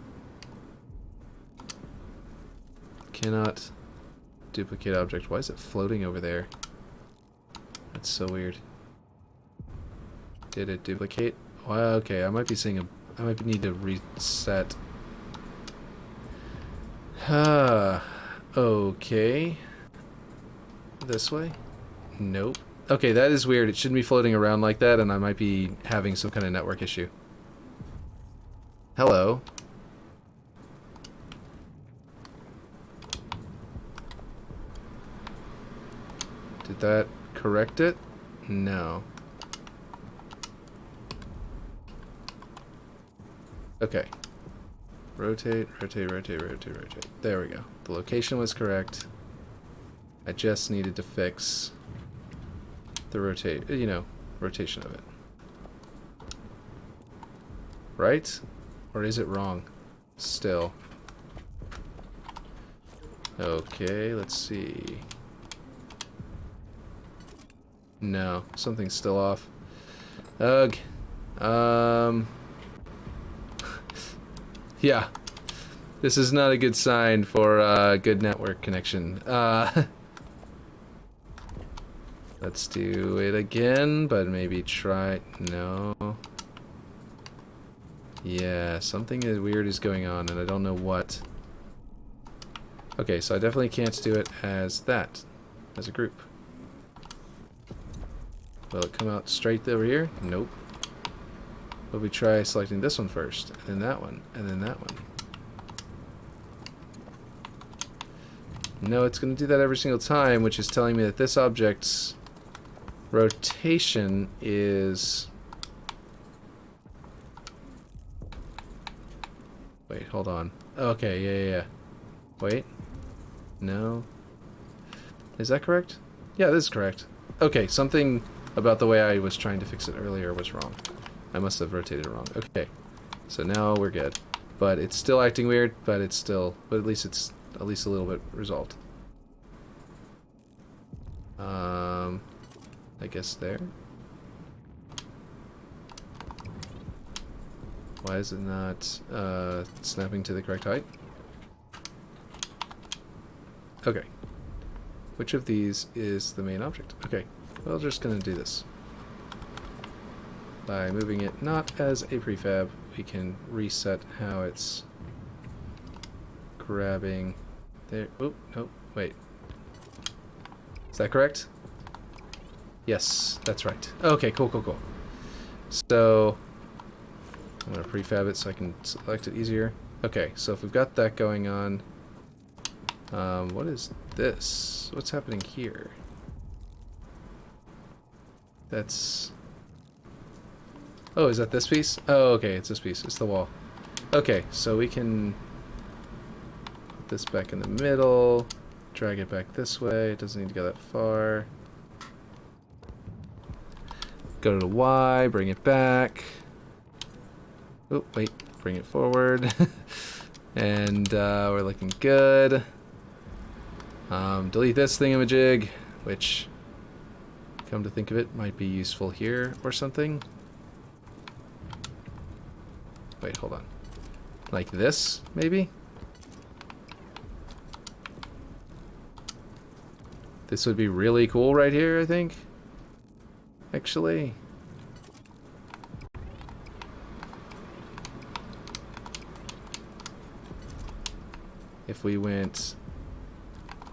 Cannot duplicate object. Why is it floating over there? That's so weird. Did it duplicate? Well, okay, I might be seeing a... I might need to reset. Okay. This way? Nope. Okay, that is weird. It shouldn't be floating around like that, and I might be having some kind of network issue. Hello. Did that correct it? No. Okay. Rotate, rotate, rotate, rotate, rotate. There we go. The location was correct. I just needed to fix the rotation of it. Right? Or is it wrong? Still. Okay, let's see. No, something's still off. Ugh. Yeah. This is not a good sign for a good network connection. Let's do it again, but maybe try... No. Yeah, something weird is going on, and I don't know what. Okay, so I definitely can't do it as that, as a group. Will it come out straight over here? Nope. But we try selecting this one first, and then that one, and then that one. No, it's going to do that every single time, which is telling me that this object's rotation is... Wait, hold on. Okay, yeah. Wait. No. Is that correct? Yeah, this is correct. Okay, something about the way I was trying to fix it earlier was wrong. I must have rotated it wrong. Okay. So now we're good. But it's still acting weird, but it's still... But at least it's at least a little bit resolved. I guess there. Why is it not snapping to the correct height? Okay. Which of these is the main object? Okay, we're just gonna do this. By moving it not as a prefab, we can reset how it's grabbing there. Oh, no, wait. Is that correct? Yes, that's right. Okay, cool, cool, cool. So, I'm gonna prefab it so I can select it easier. Okay, so if we've got that going on, what is this? What's happening here? That's... Oh, is that this piece? Oh, okay, it's this piece. It's the wall. Okay, so we can put this back in the middle, drag it back this way. It doesn't need to go that far. Go to Y, bring it back. Oh, wait, bring it forward. And we're looking good. Delete this thingamajig, which, come to think of it, might be useful here or something. Wait, hold on. Like this, maybe? This would be really cool right here, I think. Actually. If we went...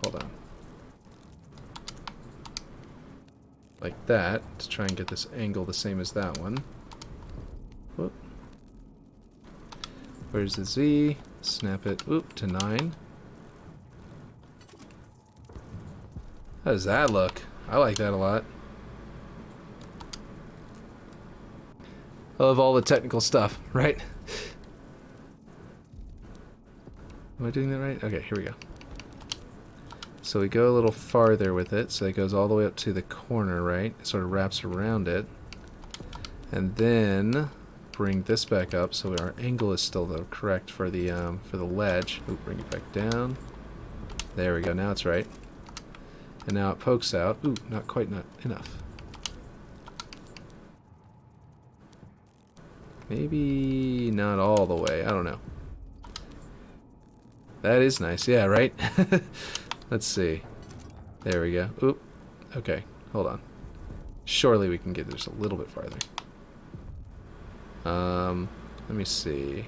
Hold on. Like that, to try and get this angle the same as that one. Whoop. Where's the Z? Snap it, oop, to 9. How does that look? I like that a lot. I love all the technical stuff, right? Am I doing that right? Okay, here we go. So we go a little farther with it, so it goes all the way up to the corner, right? It sort of wraps around it. And then bring this back up so our angle is still correct for the ledge. Ooh, bring it back down. There we go, now it's right. And now it pokes out. Ooh, not quite not enough. Maybe not all the way, I don't know. That is nice, yeah, right? Let's see. There we go. Oop. Okay, hold on. Surely we can get just a little bit farther. Let me see.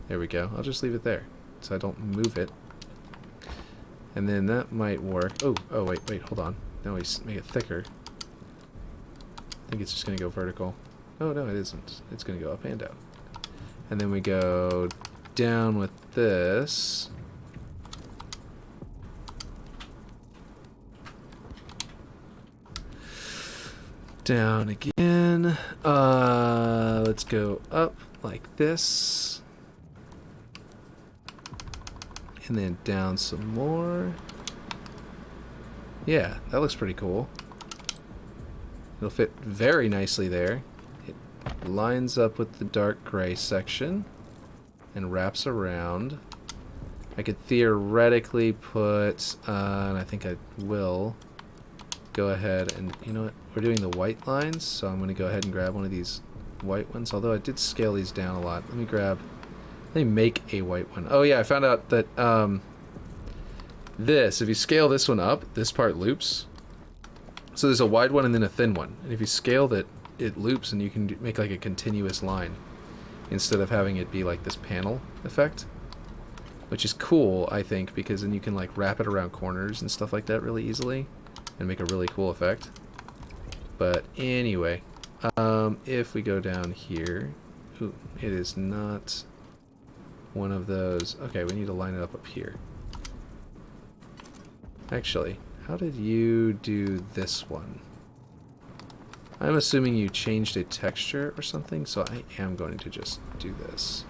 There we go. I'll just leave it there so I don't move it. And then that might work. Oh, wait, hold on. Now we make it thicker. I think it's just going to go vertical. Oh, no, it isn't. It's going to go up and down. And then we go down with this. Down again. Let's go up like this. And then down some more. Yeah, that looks pretty cool. It'll fit very nicely there. It lines up with the dark gray section and wraps around. I could theoretically put, and I think I will, go ahead and, you know what, we're doing the white lines, so I'm going to go ahead and grab one of these white ones, although I did scale these down a lot. Let me make a white one. Oh yeah, I found out that if you scale this one up, this part loops. So there's a wide one and then a thin one. And if you scale that, it loops and you can make like a continuous line instead of having it be like this panel effect. Which is cool, I think, because then you can like wrap it around corners and stuff like that really easily and make a really cool effect. But anyway, if we go down here, ooh, it is not one of those. Okay, we need to line it up here. Actually, how did you do this one? I'm assuming you changed a texture or something, so I am going to just do this.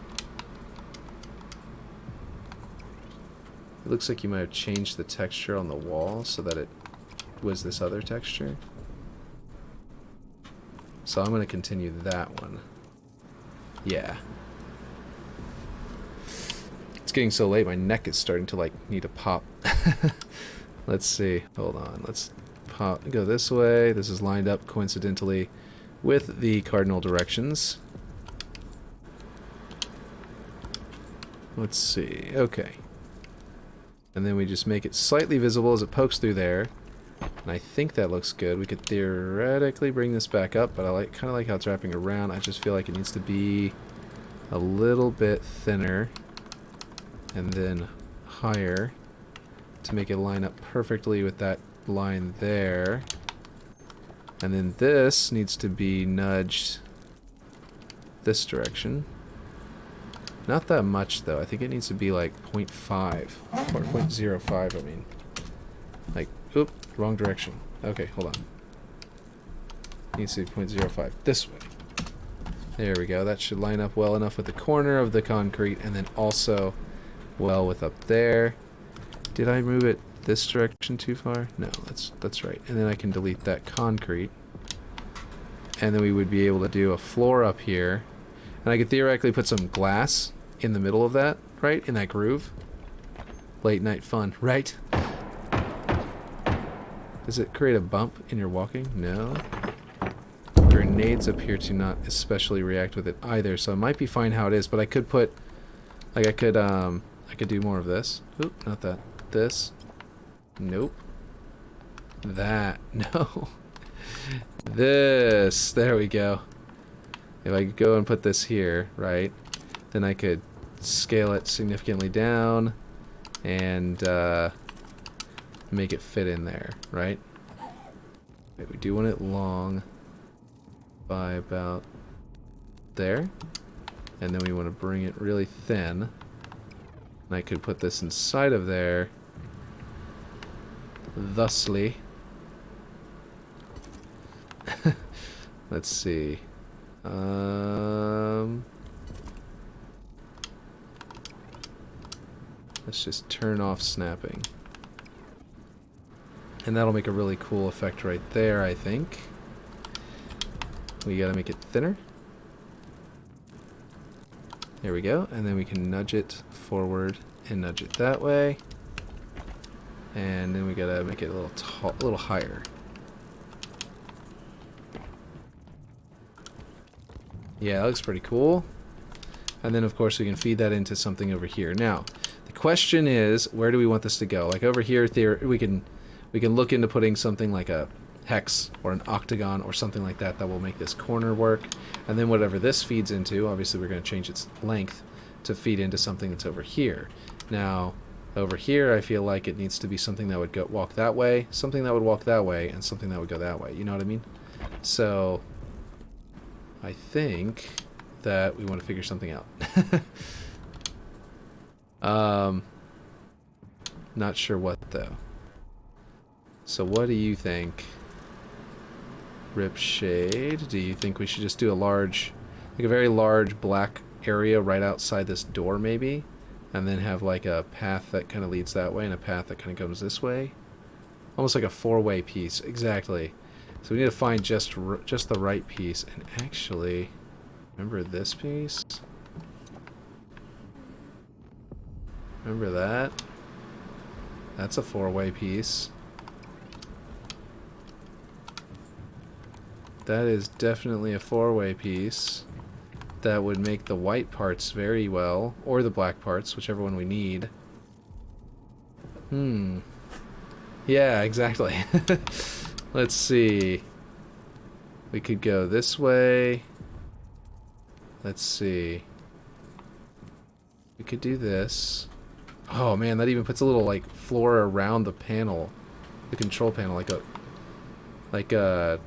It looks like you might have changed the texture on the wall so that it was this other texture. So I'm going to continue that one. Yeah. getting so late, my neck is starting to, like, need a pop. Let's see. Hold on. Let's go this way. This is lined up coincidentally with the cardinal directions. Let's see. Okay. And then we just make it slightly visible as it pokes through there. And I think that looks good. We could theoretically bring this back up, but I kind of like how it's wrapping around. I just feel like it needs to be a little bit thinner and then higher to make it line up perfectly with that line there. And then this needs to be nudged this direction. Not that much though. I think it needs to be like 0.5 or 0.05, I mean. Like, oop, wrong direction. Okay, hold on. Needs to be 0.05 this way. There we go. That should line up well enough with the corner of the concrete and then also well with up there. Did I move it this direction too far? No, that's right. And then I can delete that concrete. And then we would be able to do a floor up here. And I could theoretically put some glass in the middle of that, right? In that groove. Late night fun, right? Does it create a bump in your walking? No. Grenades appear to not especially react with it either, so it might be fine how it is, but I could put, like I could do more of this. Oop, not that. This. Nope. That. No. This. There we go. If I could go and put this here, right, then I could scale it significantly down and make it fit in there, right? Okay, we do want it long by about there, and then we want to bring it really thin. And I could put this inside of there, thusly. Let's see. Let's just turn off snapping. And that'll make a really cool effect right there, I think. We gotta make it thinner. There we go. And then we can nudge it forward and nudge it that way. And then we gotta make it a little higher. Yeah, that looks pretty cool. And then of course we can feed that into something over here. Now, the question is, where do we want this to go? Like over here, we can look into putting something like a hex or an octagon or something like that that will make this corner work. And then whatever this feeds into, obviously we're going to change its length to feed into something that's over here. Now, over here I feel like it needs to be something that would walk that way, something that would walk that way, and something that would go that way. You know what I mean? So I think that we want to figure something out. Not sure what though. So what do you think, Ripshade? Do you think we should just do a very large black area right outside this door maybe? And then have like a path that kind of leads that way and a path that kind of goes this way? Almost like a four-way piece, exactly. So we need to find just the right piece. And actually, remember this piece? Remember that? That's a four-way piece. That is definitely a four-way piece. That would make the white parts very well, or the black parts, whichever one we need. Yeah, exactly. Let's see. We could go this way. Let's see. We could do this. Oh man, that even puts a little like floor around the panel, the control panel, like a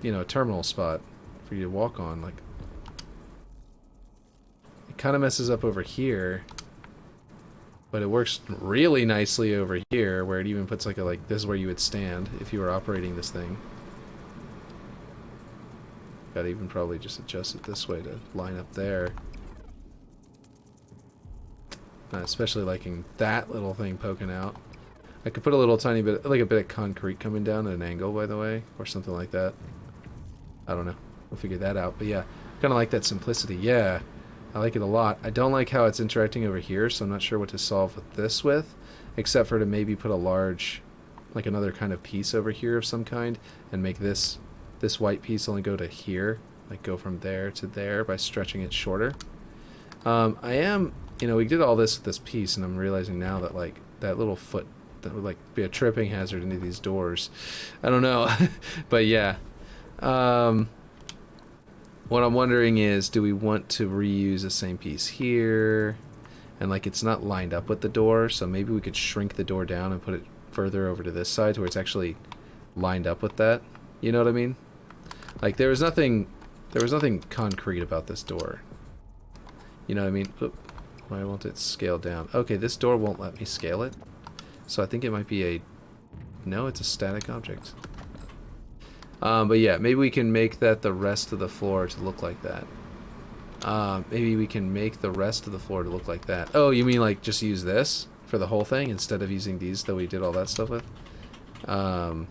you know, a terminal spot for you to walk on. Like, it kind of messes up over here, but it works really nicely over here, where it even puts like this is where you would stand if you were operating this thing. Gotta even probably just adjust it this way to line up there. Not especially liking that little thing poking out. I could put a little tiny bit, like a bit of concrete coming down at an angle, by the way, or something like that. I don't know. We'll figure that out. But yeah, kind of like that simplicity. Yeah. I like it a lot. I don't like how it's interacting over here, so I'm not sure what to solve with this with, except for to maybe put a large, like another kind of piece over here of some kind, and make this white piece only go to here, like go from there to there by stretching it shorter. We did all this with this piece, and I'm realizing now that like that little foot that would like be a tripping hazard into these doors. I don't know, but yeah. What I'm wondering is, do we want to reuse the same piece here? And like it's not lined up with the door, so maybe we could shrink the door down and put it further over to this side to where it's actually lined up with that. You know what I mean? Like there was nothing concrete about this door. You know what I mean? Oop, why won't it scale down? Okay, this door won't let me scale it. So I think it might be no, it's a static object. But yeah, maybe we can make that the rest of the floor to look like that. Maybe we can make the rest of the floor to look like that. Oh, you mean like just use this for the whole thing instead of using these that we did all that stuff with? Because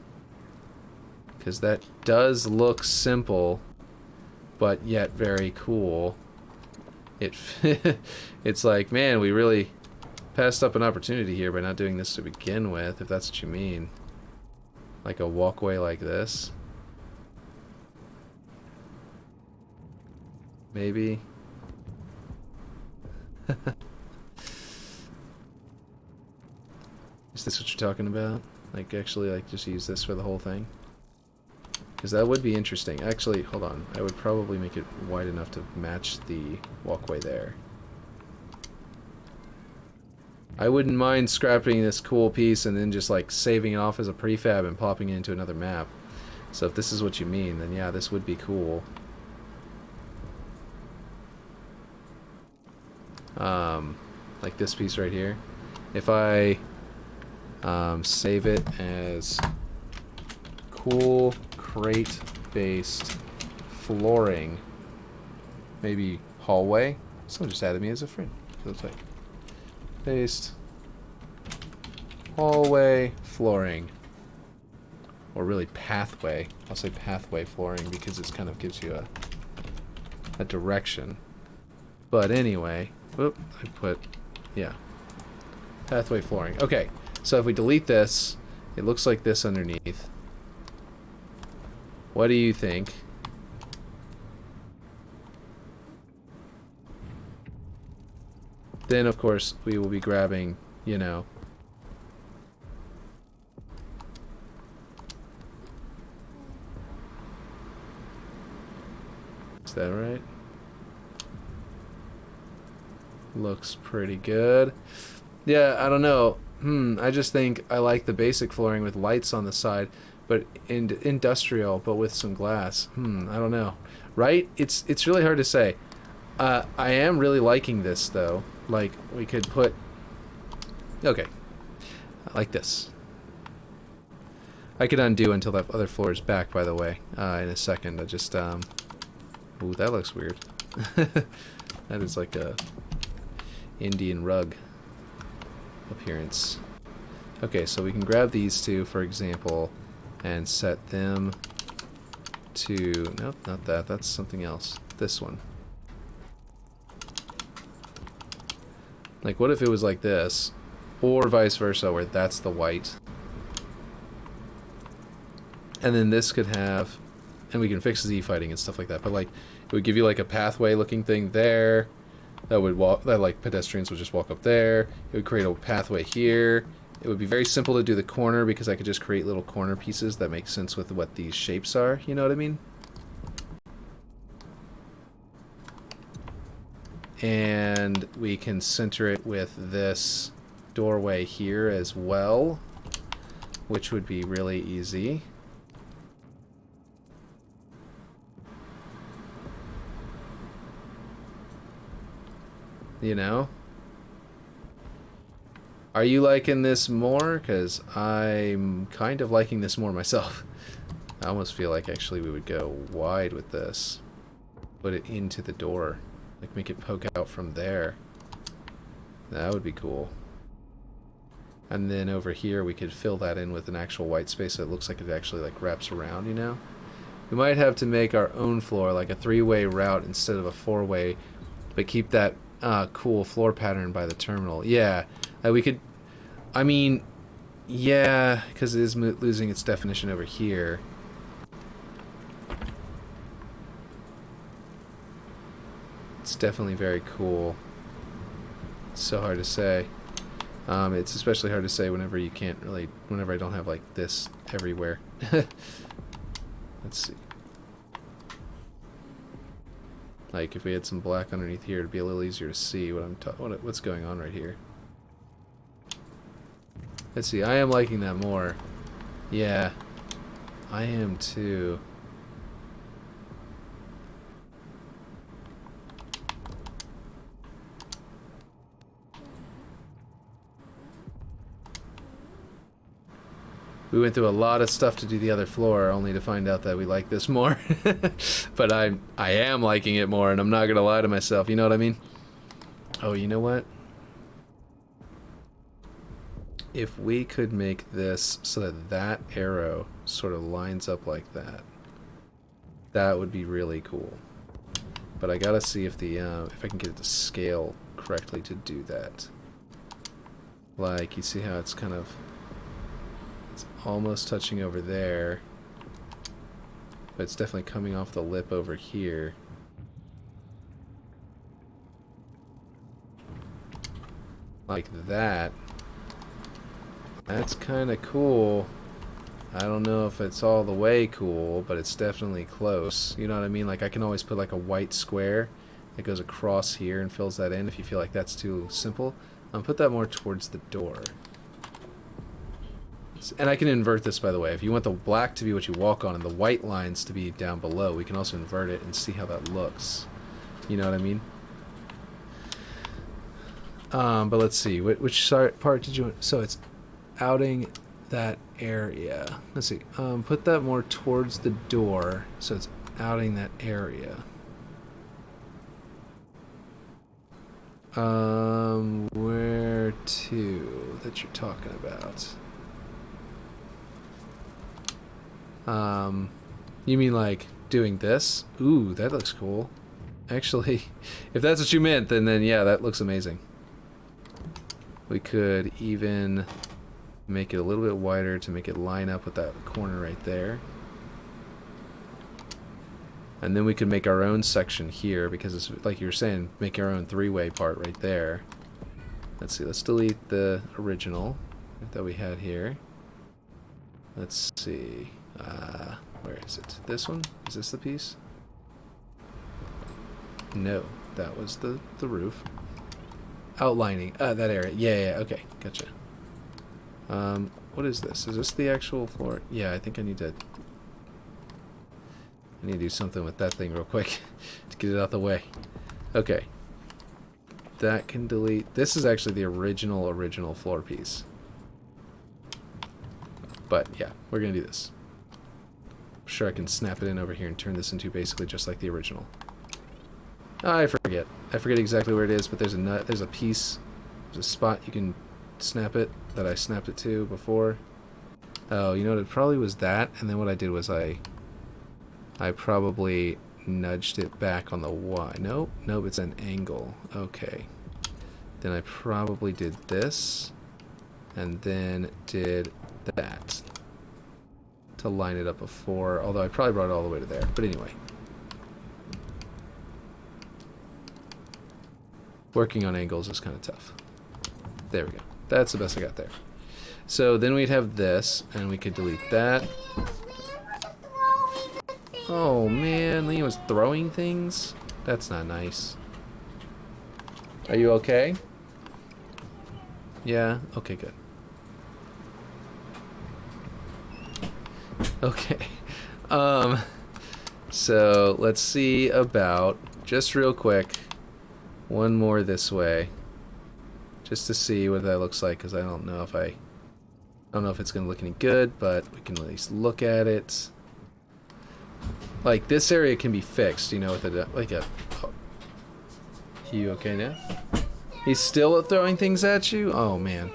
that does look simple, but yet very cool. It's like, man, we really passed up an opportunity here by not doing this to begin with, if that's what you mean. Like a walkway like this. Maybe. Is this what you're talking about? Like actually like just use this for the whole thing? Because that would be interesting. Actually, hold on. I would probably make it wide enough to match the walkway there. I wouldn't mind scrapping this cool piece and then just like saving it off as a prefab and popping it into another map. So if this is what you mean, then yeah, this would be cool. Like this piece right here. If I save it as cool crate based flooring, maybe hallway. Someone just added me as a friend. Looks like based hallway flooring, or really pathway. I'll say pathway flooring because it kind of gives you a direction. But anyway, whoop, I put, yeah, pathway flooring. Okay, so if we delete this, it looks like this underneath. What do you think? Then, of course, we will be grabbing, you know, is that right? Looks pretty good. Yeah, I don't know. I just think I like the basic flooring with lights on the side, but industrial, but with some glass. I don't know. Right? It's really hard to say. I am really liking this though. Like we could put. Okay. Like this. I could undo until that other floor is back. By the way, in a second. I just Ooh, that looks weird. That is like a Indian rug appearance. Okay, so we can grab these two, for example, and set them to... Nope, not that. That's something else. This one. Like, what if it was like this? Or vice versa, where that's the white. And then this could have... And we can fix Z fighting and stuff like that. But, like, it would give you, like, a pathway-looking thing there. That would walk... That, like, pedestrians would just walk up there. It would create a pathway here. It would be very simple to do the corner because I could just create little corner pieces that make sense with what these shapes are. You know what I mean? And we can center it with this doorway here as well, which would be really easy. You know? Are you liking this more? Because I'm kind of liking this more myself. I almost feel like actually we would go wide with this. Put it into the door. Like make it poke out from there. That would be cool. And then over here we could fill that in with an actual white space so it looks like it actually like wraps around, you know? We might have to make our own floor, like a 3-way route instead of a 4-way, but keep that cool floor pattern by the terminal. Yeah, we could. I mean, yeah, because it is losing its definition over here. It's definitely very cool. It's so hard to say. It's especially hard to say whenever you can't really, whenever I don't have like this everywhere. Let's see. Like if we had some black underneath here, it'd be a little easier to see what what's going on right here. Let's see. I am liking that more. Yeah, I am too. We went through a lot of stuff to do the other floor, only to find out that we like this more. But I am liking it more, and I'm not gonna lie to myself. You know what I mean? Oh, you know what? If we could make this so that that arrow sort of lines up like that, that would be really cool. But I gotta see if the if I can get it to scale correctly to do that. Like, you see how it's kind of, it's almost touching over there, but it's definitely coming off the lip over here. Like that. That's kind of cool. I don't know if it's all the way cool, but it's definitely close. You know what I mean? Like, I can always put like a white square that goes across here and fills that in if you feel like that's too simple. Put that more towards the door. And I can invert this, by the way. If you want the black to be what you walk on and the white lines to be down below, we can also invert it and see how that looks. You know what I mean? But let's see. Which part did you want? So it's outing that area. Let's see. Put that more towards the door, so it's outing that area. Where to that you're talking about? You mean like doing this? Ooh, that looks cool. Actually, if that's what you meant, then yeah, that looks amazing. We could even make it a little bit wider to make it line up with that corner right there. And then we could make our own section here, because it's like you were saying, make our own three-way part right there. Let's see, let's delete the original that we had here. Let's see, where is it? This one? Is this the piece? No, that was the roof. Outlining, that area. Yeah, okay, gotcha. What is this? Is this the actual floor? Yeah, I think I need to do something with that thing real quick to get it out the way. Okay. That can delete. This is actually the original floor piece. But yeah, we're gonna do this. I'm sure I can snap it in over here and turn this into basically just like the original. I forget. I forget exactly where it is, but there's a piece, there's a spot you can snap it that I snapped it to before. Oh, you know what? It probably was that, and then what I did was I probably nudged it back on the Y. Nope, it's an angle. Okay. Then I probably did this, and then did that to line it up before, although I probably brought it all the way to there. But anyway. Working on angles is kind of tough. There we go. That's the best I got there. So then we'd have this, and we could delete that. Oh man, Liam was throwing things? That's not nice. Are you okay? Yeah? Okay, good. Okay. So let's see about, just real quick, one more this way. Just to see what that looks like, because I don't know if it's going to look any good, but we can at least look at it. Like, this area can be fixed, you know, with a, oh. You okay now? He's still throwing things at you? Oh, man.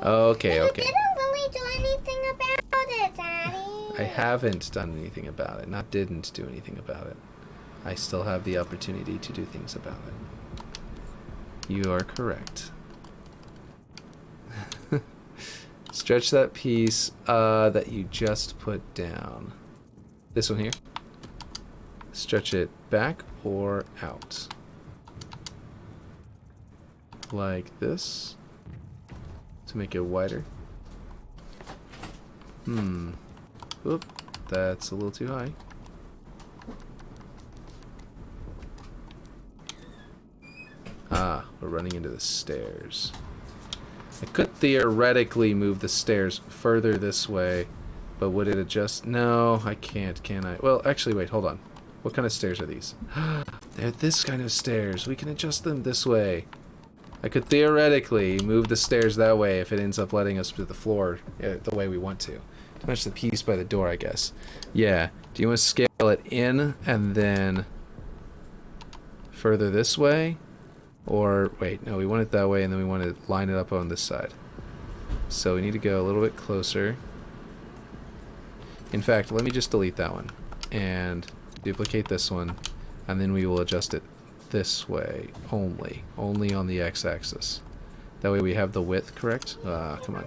Okay. You didn't really do anything about it, Daddy. I haven't done anything about it, not didn't do anything about it. I still have the opportunity to do things about it. You are correct. Stretch that piece that you just put down. This one here. Stretch it back or out. Like this. To make it wider. Oop, that's a little too high. Ah, we're running into the stairs. I could theoretically move the stairs further this way, but would it adjust? No, I can't, can I? Well, actually, wait, hold on. What kind of stairs are these? They're this kind of stairs. We can adjust them this way. I could theoretically move the stairs that way if it ends up letting us to the floor the way we want to. To match the piece by the door, I guess. Yeah. Do you want to scale it in and then further this way? Or, wait, no, we want it that way and then we want to line it up on this side. So we need to go a little bit closer. In fact, let me just delete that one and duplicate this one, and then we will adjust it this way only on the x-axis. That way we have the width correct. Come on.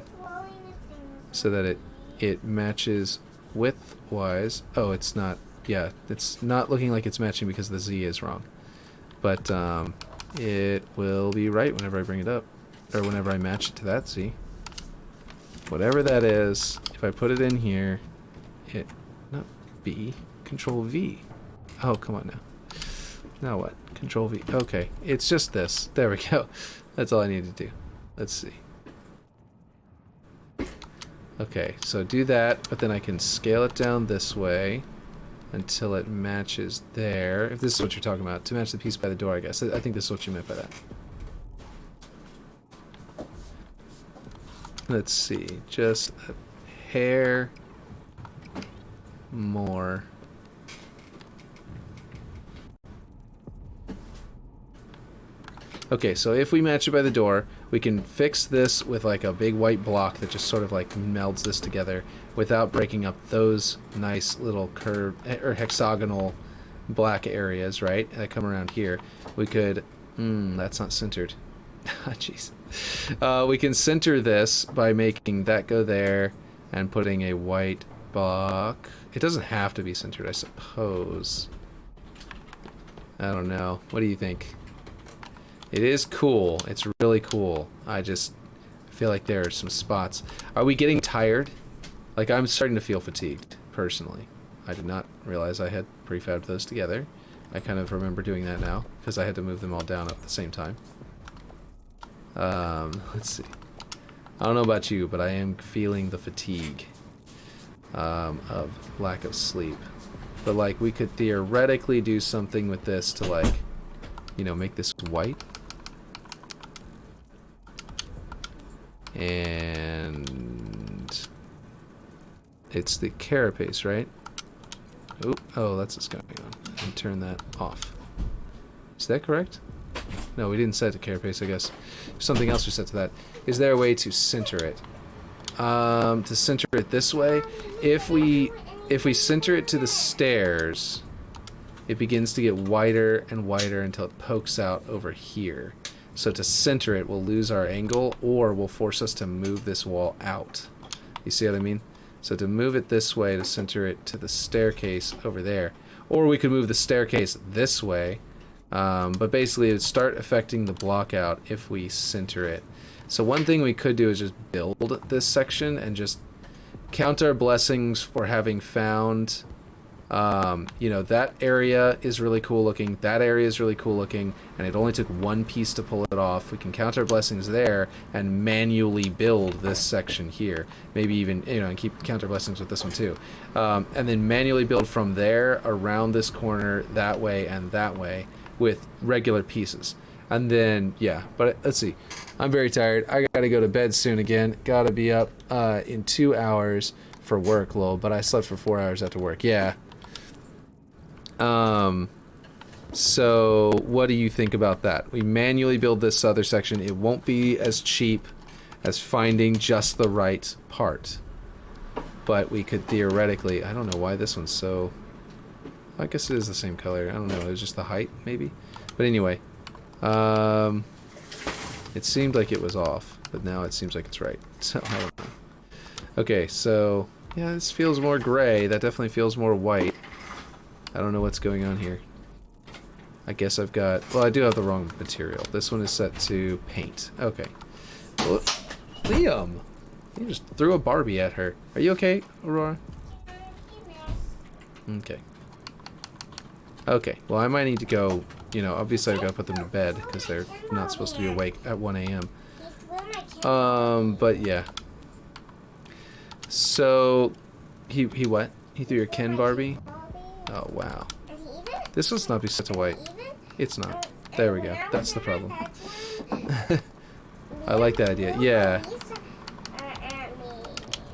So that it matches width-wise. Oh, it's not. Yeah, it's not looking like it's matching because the z is wrong. But it will be right whenever I bring it up, or whenever I match it to that z. Whatever that is, if I put it in here, not B, Control V. Oh, come on now. Now what? Control V. Okay, it's just this. There we go. That's all I need to do. Let's see. Okay, so do that, but then I can scale it down this way until it matches there. If this is what you're talking about, to match the piece by the door, I guess. I think this is what you meant by that. Let's see, just a hair more. Okay, so if we match it by the door, we can fix this with like a big white block that just sort of like melds this together without breaking up those nice little curved or hexagonal black areas, right? That come around here. We could, that's not centered. Jeez. We can center this by making that go there and putting a white block. It doesn't have to be centered, I suppose. I don't know. What do you think? It is cool. It's really cool. I just feel like there are some spots. Are we getting tired? Like, I'm starting to feel fatigued, personally. I did not realize I had prefabbed those together. I kind of remember doing that now, because I had to move them all down at the same time. Let's see. I don't know about you, but I am feeling the fatigue of lack of sleep. But, like, we could theoretically do something with this to, like, you know, make this white. And it's the carapace, right? Oh, that's what's going on. And turn that off. Is that correct? No, we didn't set it to carapace, I guess. Something else we set to that. Is there a way to center it? To center it this way, if we center it to the stairs, it begins to get wider and wider until it pokes out over here. So to center it, we'll lose our angle, or will force us to move this wall out. You see what I mean? So to move it this way, to center it to the staircase over there. Or we could move the staircase this way. But basically, it would start affecting the block out if we center it. So one thing we could do is just build this section and just count our blessings for having found... you know, that area is really cool looking, that area is really cool looking, and it only took one piece to pull it off. We can count our blessings there and manually build this section here. Maybe even, you know, and count our blessings with this one too. And then manually build from there around this corner, that way and that way, with regular pieces. And then, yeah, but let's see. I'm very tired. I gotta go to bed soon again. Gotta be up in 2 hours for work, lol, but I slept for 4 hours after work. Yeah. So what do you think about that? We manually build this other section. It won't be as cheap as finding just the right part. But we could theoretically, I don't know why this one's so, I guess it is the same color. I don't know, it was just the height maybe. But anyway, It seemed like it was off, but now it seems like it's right. So, I don't know. Okay, so, yeah, this feels more gray. That definitely feels more white. I don't know what's going on here. I guess I've got... Well, I do have the wrong material. This one is set to paint. Okay. Well, Liam! You just threw a Barbie at her. Are you okay, Aurora? Okay. Okay, well, I might need to go... You know, obviously I've got to put them to bed, because they're not supposed to be awake at 1 a.m. But yeah. So, he what? He threw your Ken Barbie? Oh, wow. This must not be set to white. It's not. There we go. That's the problem. I like that idea. Yeah.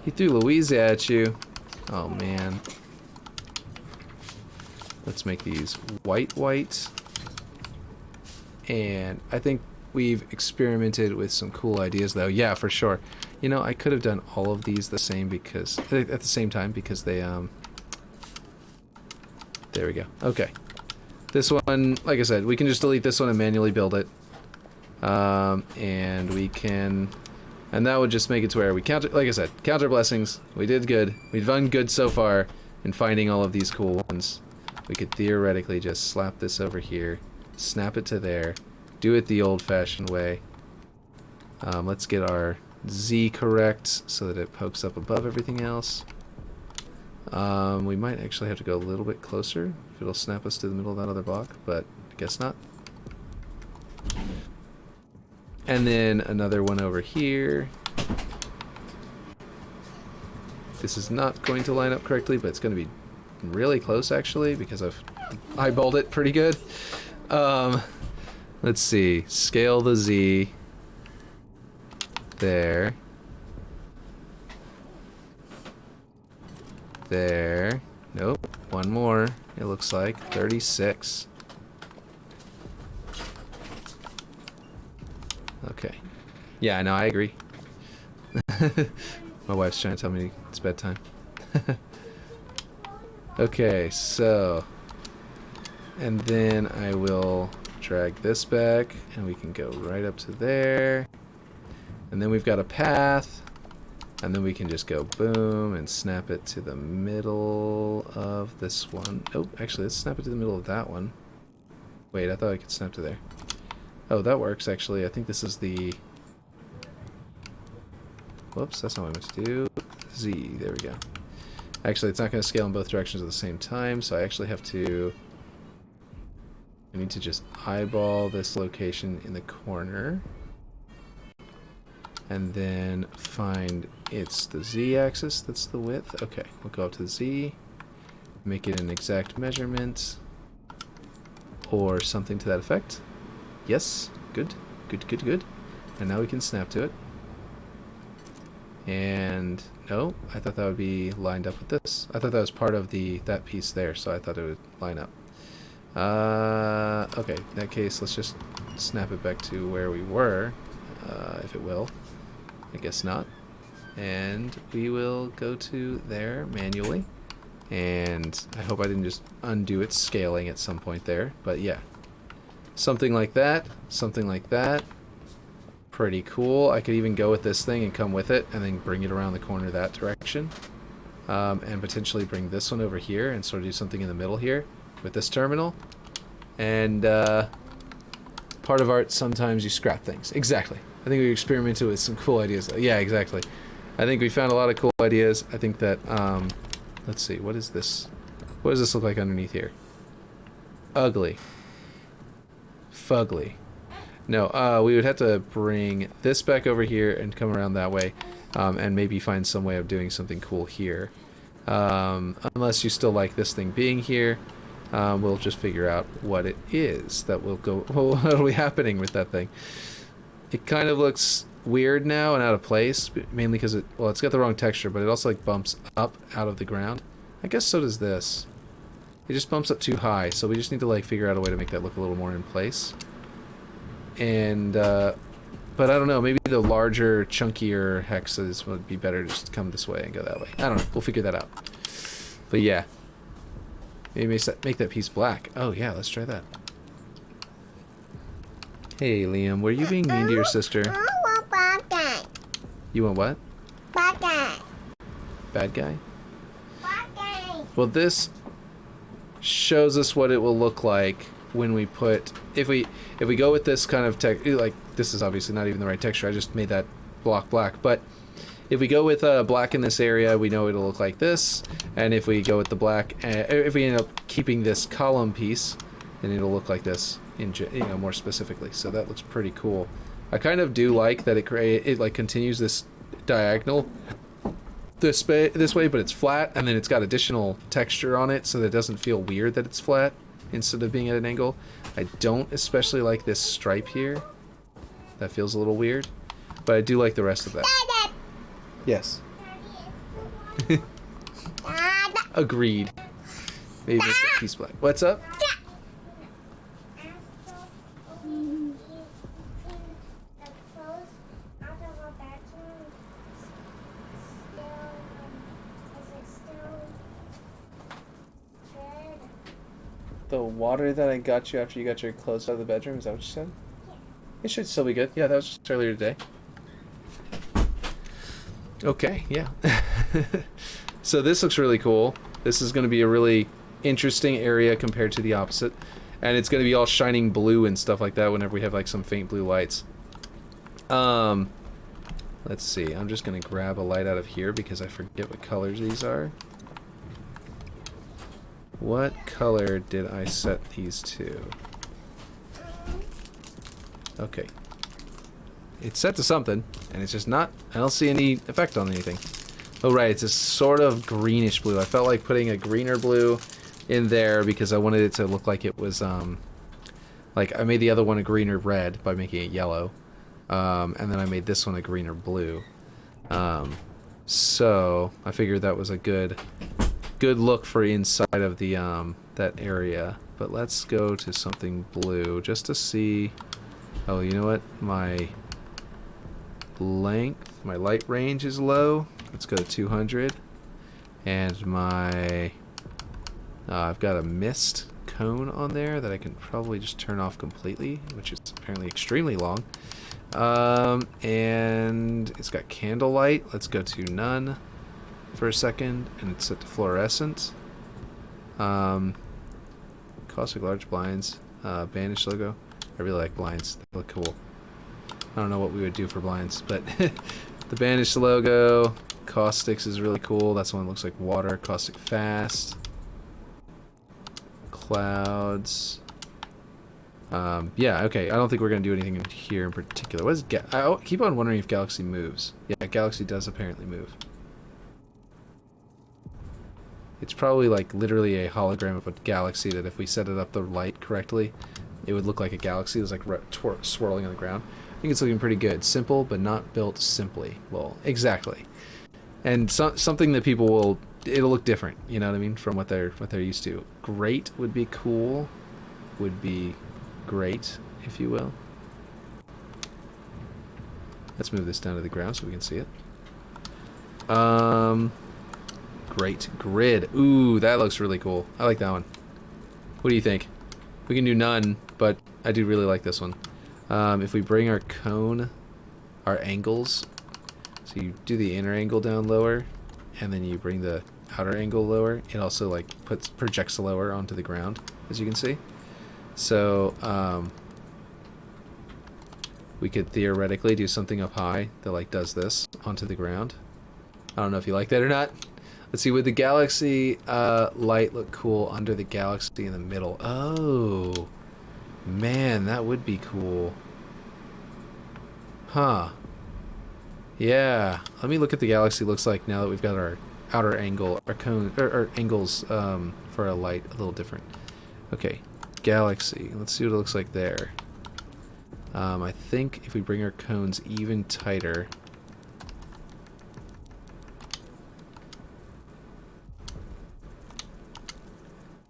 He threw Louise at you. Oh, man. Let's make these white. And I think we've experimented with some cool ideas, though. Yeah, for sure. You know, I could have done all of these the same because... At the same time, because they, There we go. Okay. This one, like I said, we can just delete this one and manually build it. And we can... And that would just make it to where we counter... Like I said, count our blessings. We did good. We've done good so far in finding all of these cool ones. We could theoretically just slap this over here. Snap it to there. Do it the old-fashioned way. Let's get our Z correct so that it pokes up above everything else. We might actually have to go a little bit closer if it'll snap us to the middle of that other block, but I guess not. And then another one over here. This is not going to line up correctly, but it's going to be really close actually because I've eyeballed it pretty good. Let's see. Scale the Z. There. There. Nope. One more. It looks like 36. Okay. Yeah, no, I agree. My wife's trying to tell me it's bedtime. Okay, so... And then I will drag this back, and we can go right up to there. And then we've got a path, and then we can just go boom and snap it to the middle of this one. Oh, actually, let's snap it to the middle of that one. Wait, I thought I could snap to there. Oh, that works, actually. I think this is the... Whoops, that's not what I meant to do. Z, there we go. Actually, it's not going to scale in both directions at the same time, so I actually have to... I need to just eyeball this location in the corner. And then find it's the Z-axis, that's the width. Okay, we'll go up to the Z, make it an exact measurement, or something to that effect. Yes, good. And now we can snap to it. And no, I thought that would be lined up with this. I thought that was part of that piece there, so I thought it would line up. Okay, in that case, let's just snap it back to where we were, if it will. I guess not. And we will go to there manually. And I hope I didn't just undo its scaling at some point there, but yeah. Something like that, something like that. Pretty cool. I could even go with this thing and come with it and then bring it around the corner that direction. And potentially bring this one over here and sort of do something in the middle here with this terminal. And part of art, sometimes you scrap things. Exactly. I think we experimented with some cool ideas. Yeah, exactly. I think we found a lot of cool ideas. I think that, let's see, what is this? What does this look like underneath here? Ugly. Fugly. No, we would have to bring this back over here and come around that way, and maybe find some way of doing something cool here. Unless you still like this thing being here, we'll just figure out what it is that will go, what'll be happening with that thing. It kind of looks weird now and out of place, mainly because it's got the wrong texture, but it also like bumps up out of the ground. I guess so does this. It just bumps up too high, so we just need to like figure out a way to make that look a little more in place. And but I don't know, maybe the larger, chunkier hexes would be better to just come this way and go that way. I don't know, we'll figure that out. But yeah, maybe make that piece black. Oh yeah, let's try that. Hey, Liam, were you being mean to your sister? I want bad guy. You want what? Bad guy. Bad guy? Bad guy. Well, this shows us what it will look like when we put... If we go with this kind of tech... Like, this is obviously not even the right texture. I just made that block black. But if we go with black in this area, we know it'll look like this. And if we go with the black... if we end up keeping this column piece, then it'll look like this, more specifically. So that looks pretty cool. I kind of do like that it like continues this diagonal this way, but it's flat, and then it's got additional texture on it so that it doesn't feel weird that it's flat instead of being at an angle. I don't especially like this stripe here. That feels a little weird, but I do like the rest of that. Dad. Yes. Dad. Agreed. Maybe make it piece black. What's up? The water that I got you after you got your clothes out of the bedroom, is that what you said? Yeah. It should still be good. Yeah, that was just earlier today. Okay, yeah. So this looks really cool. This is going to be a really interesting area compared to the opposite. And it's going to be all shining blue and stuff like that whenever we have like some faint blue lights. Let's see. I'm just going to grab a light out of here because I forget what colors these are. What color did I set these to? Okay. It's set to something, and it's just not... I don't see any effect on anything. Oh, right, it's a sort of greenish blue. I felt like putting a greener blue in there because I wanted it to look like it was, like, I made the other one a greener red by making it yellow. And then I made this one a greener blue. So, I figured that was a good look for inside of the that area. But let's go to something blue just to see. Oh, you know what? My length, my light range is low. Let's go to 200. And my I've got a mist cone on there that I can probably just turn off completely, which is apparently extremely long. And it's got candlelight. Let's go to none for a second, and it's set to fluorescent. Caustic large blinds, Banish logo. I really like blinds. They look cool. I don't know what we would do for blinds, but the Banish logo, caustics is really cool. That's one that looks like water. Caustic fast. Clouds. Yeah, okay. I don't think we're going to do anything in here in particular. What is I keep on wondering if Galaxy moves. Yeah, Galaxy does apparently move. It's probably like literally a hologram of a galaxy that if we set it up the light correctly, it would look like a galaxy. It was like swirling on the ground. I think it's looking pretty good. Simple, but not built simply. Well, exactly. And something that people will... It'll look different, you know what I mean, from what they're used to. Great would be cool. Would be great, if you will. Let's move this down to the ground so we can see it. Great. Grid. Ooh, that looks really cool. I like that one. What do you think? We can do none, but I do really like this one. If we bring our cone, our angles, so you do the inner angle down lower, and then you bring the outer angle lower, it also like projects lower onto the ground, as you can see. So, we could theoretically do something up high that like does this onto the ground. I don't know if you like that or not. Let's see, would the galaxy light look cool under the galaxy in the middle? Oh, man, that would be cool. Huh. Yeah. Let me look at the galaxy looks like now that we've got our outer angle, our cone, or angles for a light a little different. Okay, galaxy. Let's see what it looks like there. I think if we bring our cones even tighter.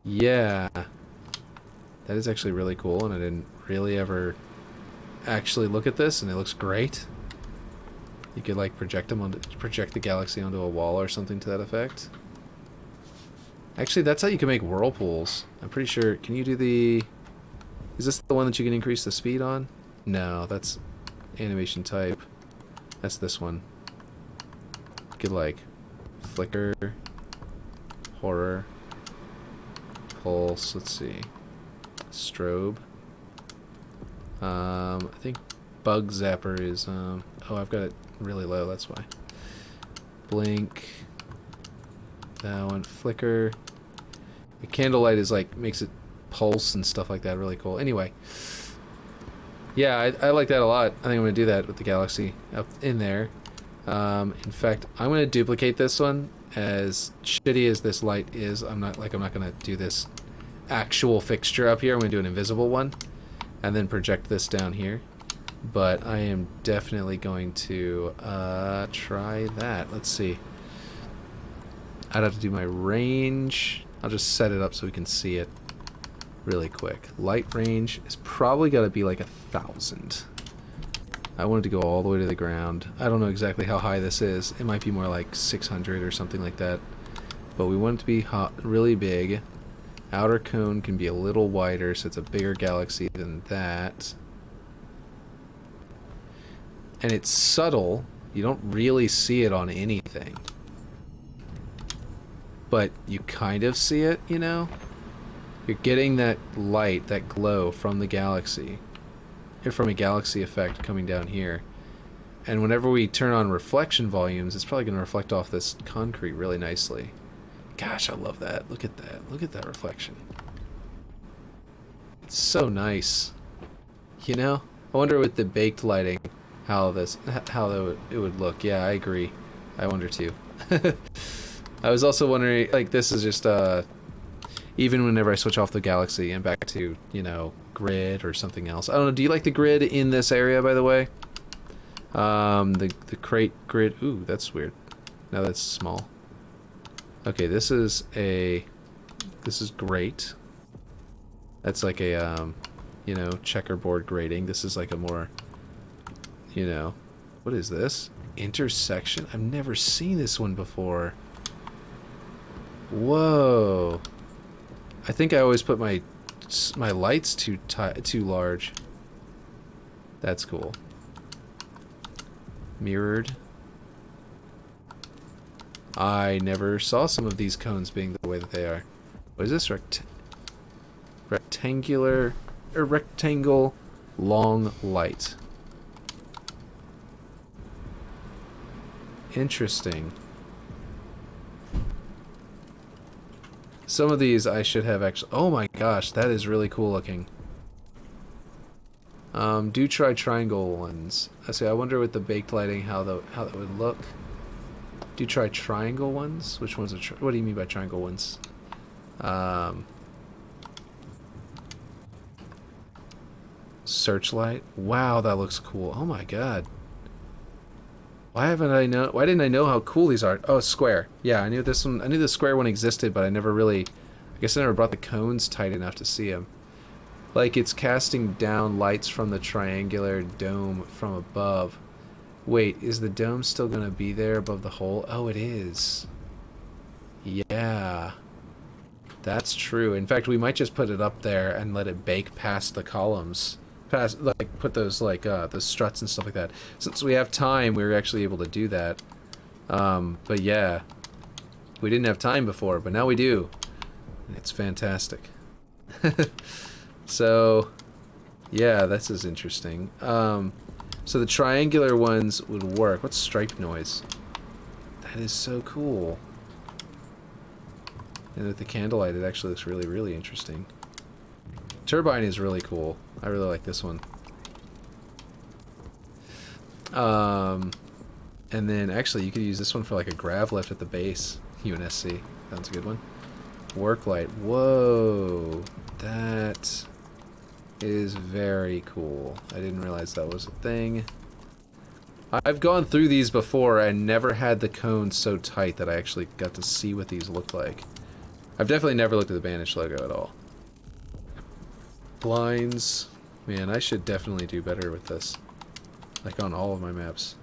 Yeah, that is actually really cool, and I didn't really ever actually look at this, and it looks great. You could like project the galaxy onto a wall or something to that effect. Actually, that's how you can make whirlpools. I'm pretty sure. Can you do the... Is this the one that you can increase the speed on? No, that's animation type. That's this one. Could like flicker, horror, pulse. Let's see, strobe. I think bug zapper is. Oh, I've got it really low. That's why. Blink. That one. Flicker. The candlelight is like makes it pulse and stuff like that. Really cool. Anyway. Yeah, I like that a lot. I think I'm gonna do that with the Galaxy up in there. In fact, I'm gonna duplicate this one. As shitty as this light is, I'm not gonna do this actual fixture up here. I'm gonna do an invisible one, and then project this down here. But I am definitely going to try that. Let's see. I'd have to do my range. I'll just set it up so we can see it really quick. Light range is probably got to be like 1,000. I wanted to go all the way to the ground. I don't know exactly how high this is. It might be more like 600 or something like that. But we want it to be really big. Outer cone can be a little wider, so it's a bigger galaxy than that. And it's subtle. You don't really see it on anything. But you kind of see it, you know? You're getting that light, that glow from the galaxy. From a galaxy effect coming down here. And whenever we turn on reflection volumes, it's probably going to reflect off this concrete really nicely. Gosh, I love that. Look at that. Look at that reflection. It's so nice. You know? I wonder with the baked lighting how it would look. Yeah, I agree. I wonder too. I was also wondering, like, this is just even whenever I switch off the galaxy and back to, you know, grid or something else. I don't know, do you like the grid in this area, by the way? The crate grid. Ooh, that's weird. Now that's small. Okay, this is great. That's like a, you know, checkerboard grading. This is like a more, you know, what is this? Intersection? I've never seen this one before. Whoa. I think I always put my lights too large. That's cool. Mirrored. I never saw some of these cones being the way that they are. What is this? Rectangular or rectangle long light. Interesting. Some of these I should have actually... Oh my gosh, that is really cool looking. Do try triangle ones. I say, I wonder with the baked lighting how that would look. Do try triangle ones? Which ones are... What do you mean by triangle ones? Searchlight. Wow, that looks cool. Oh my god. Why didn't I know how cool these are? Oh, square. Yeah, I knew this one. I knew the square one existed, but I never really... I guess I never brought the cones tight enough to see them. Like, it's casting down lights from the triangular dome from above. Wait, is the dome still going to be there above the hole? Oh, it is. Yeah. That's true. In fact, we might just put it up there and let it bake past the columns. Like, put those, like, the struts and stuff like that. Since we have time, we were actually able to do that. But yeah. We didn't have time before, but now we do. It's fantastic. So, yeah, this is interesting. So the triangular ones would work. What's stripe noise? That is so cool. And with the candlelight, it actually looks really, really interesting. Turbine is really cool. I really like this one. And then actually you could use this one for like a grav lift at the base. UNSC. That's a good one. Work light. Whoa. That is very cool. I didn't realize that was a thing. I've gone through these before and never had the cones so tight that I actually got to see what these look like. I've definitely never looked at the Banish logo at all. Blinds. Man, I should definitely do better with this. Like on all of my maps.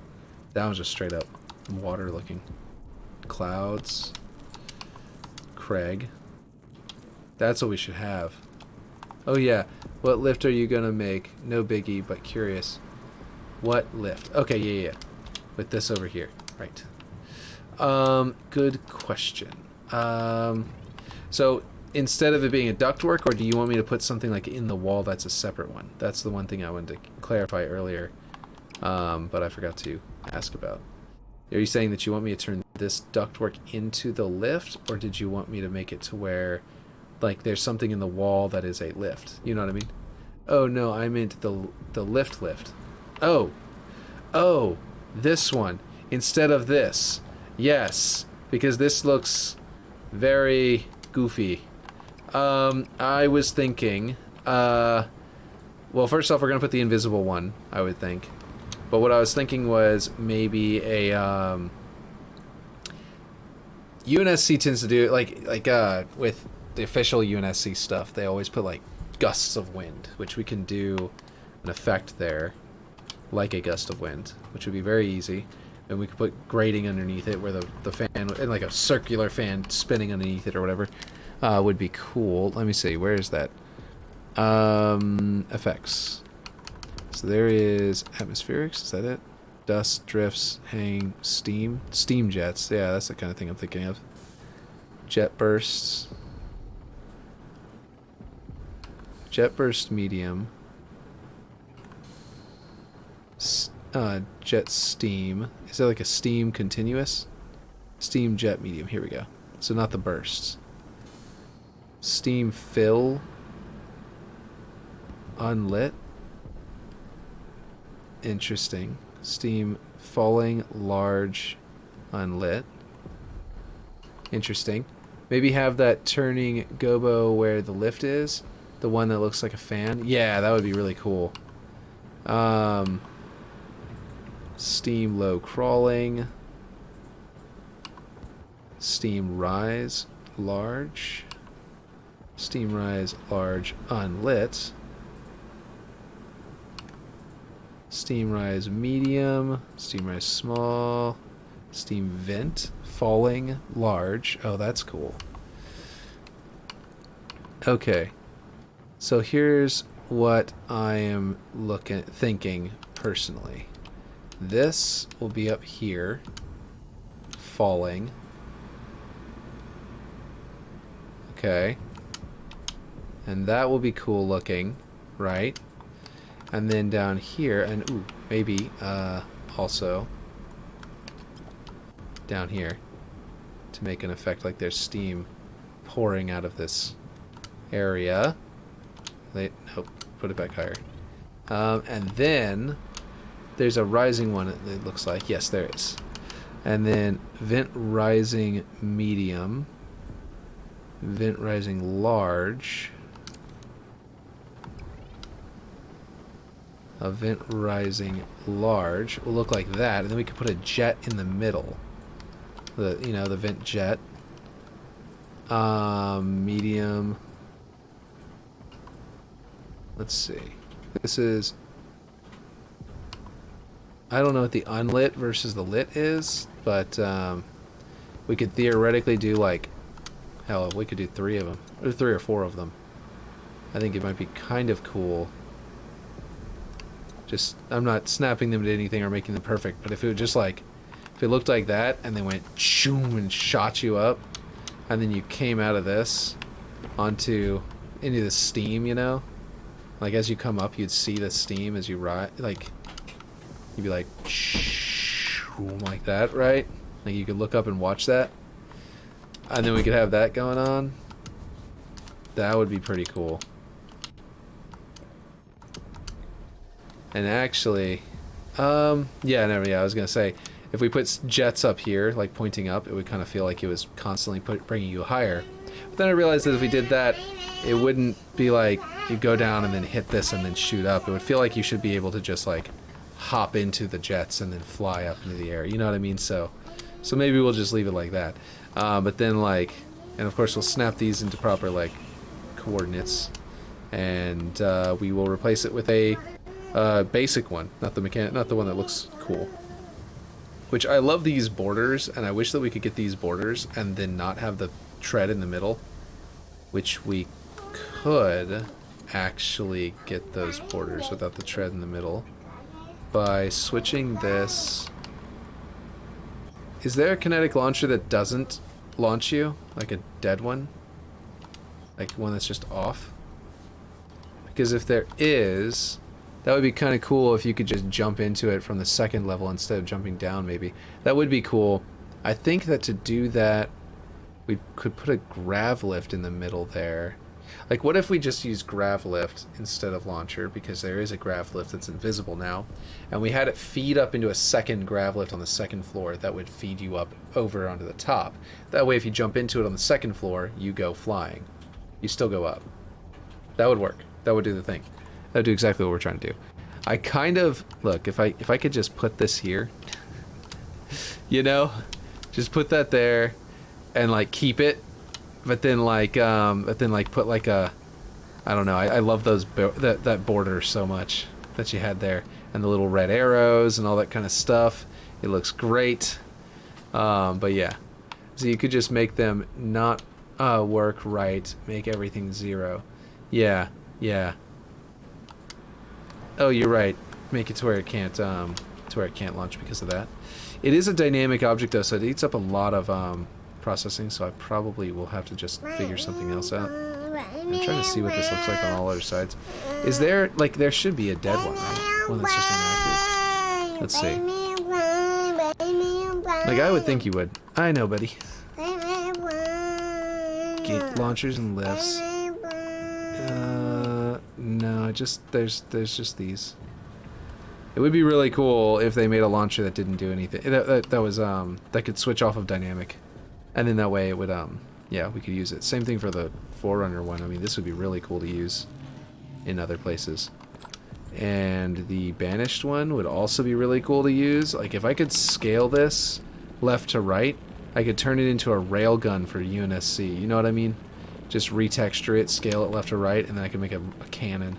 That one's just straight up water looking. Clouds. Craig. That's what we should have. Oh yeah. What lift are you gonna make? No biggie, but curious. What lift? Okay, yeah. With this over here. Right. Good question. So instead of it being a ductwork, or do you want me to put something like in the wall that's a separate one? That's the one thing I wanted to clarify earlier, but I forgot to ask about. Are you saying that you want me to turn this ductwork into the lift, or did you want me to make it to where, like, there's something in the wall that is a lift? You know what I mean? Oh no, I meant the lift. Oh, this one instead of this. Yes, because this looks very goofy. I was thinking, well, first off, we're gonna put the invisible one, I would think. But what I was thinking was maybe a UNSC tends to do like with the official UNSC stuff. They always put like gusts of wind, which we can do an effect there, like a gust of wind, which would be very easy. And we could put grating underneath it, where the fan and like a circular fan spinning underneath it or whatever would be cool. Let me see, where is that? Effects. So there is atmospherics, is that it? Dust, drifts, hang, steam. Steam jets, yeah, that's the kind of thing I'm thinking of. Jet bursts. Jet burst medium. Jet steam. Is that like a steam continuous? Steam jet medium, here we go. So not the bursts. Steam fill. Unlit. Interesting. Steam falling large unlit. Interesting. Maybe have that turning gobo where the lift is. The one that looks like a fan. Yeah, that would be really cool. Steam low crawling. Steam rise large. Steam rise large unlit. Steam rise medium, steam rise small, steam vent falling large. Oh, that's cool. Okay, so here's what I am thinking personally. This will be up here, falling. Okay, and that will be cool looking, right? And then down here, and ooh, maybe also down here to make an effect like there's steam pouring out of this area. Nope, put it back higher. And then there's a rising one, it looks like. Yes, there is. And then vent rising medium, vent rising large. A vent rising large will look like that, and then we could put a jet in the middle. The vent jet. Medium. Let's see. This is. I don't know what the unlit versus the lit is, but we could theoretically do like, hell, we could do 3 of them, or 3 or 4 of them. I think it might be kind of cool. Just, I'm not snapping them to anything or making them perfect, but if it was just like, if it looked like that and they went shoom and shot you up, and then you came out of this into the steam, you know, like as you come up, you'd see the steam as you ride, like you'd be like shoom, like that, right? Like you could look up and watch that, and then we could have that going on. That would be pretty cool. And actually, I was gonna say, if we put jets up here, like pointing up, it would kind of feel like it was constantly bringing you higher. But then I realized that if we did that, it wouldn't be like you go down and then hit this and then shoot up. It would feel like you should be able to just like hop into the jets and then fly up into the air. You know what I mean? So maybe we'll just leave it like that. But then and of course we'll snap these into proper like coordinates, and we will replace it with a basic one, not the one that looks cool. Which I love these borders, and I wish that we could get these borders and then not have the tread in the middle, which we could. actually get those borders without the tread in the middle by switching this. Is there a kinetic launcher that doesn't launch you? Like a dead one? Like one that's just off? Because if there is, that would be kind of cool if you could just jump into it from the second level instead of jumping down, maybe. That would be cool. I think that to do that, we could put a grav lift in the middle there. Like, what if we just use grav lift instead of launcher, because there is a grav lift that's invisible now, and we had it feed up into a second grav lift on the second floor that would feed you up over onto the top. That way, if you jump into it on the second floor, you go flying. You still go up. That would work. That would do the thing. That would do exactly what we're trying to do. I kind of, look, if I could just put this here, you know, just put that there and like keep it, but then put like a, I don't know, I love those that border so much that you had there, and the little red arrows and all that kind of stuff. It looks great. But yeah, so you could just make them not work right, make everything 0. Yeah. Oh, you're right. Make it to where it can't launch because of that. It is a dynamic object though, so it eats up a lot of processing. So I probably will have to just figure something else out. I'm trying to see what this looks like on all other sides. Is there, like, there should be a dead one, right? One that's just inactive. Let's see. Like, I would think you would. I know, buddy. Gate launchers and lifts. No, there's just these. It would be really cool if they made a launcher that didn't do anything. That could switch off of dynamic, and then that way it would yeah, we could use it. Same thing for the Forerunner one. I mean, this would be really cool to use in other places. And the Banished one would also be really cool to use. Like, if I could scale this left to right, I could turn it into a railgun for UNSC. You know what I mean? Just retexture it, scale it left to right, and then I can make a cannon.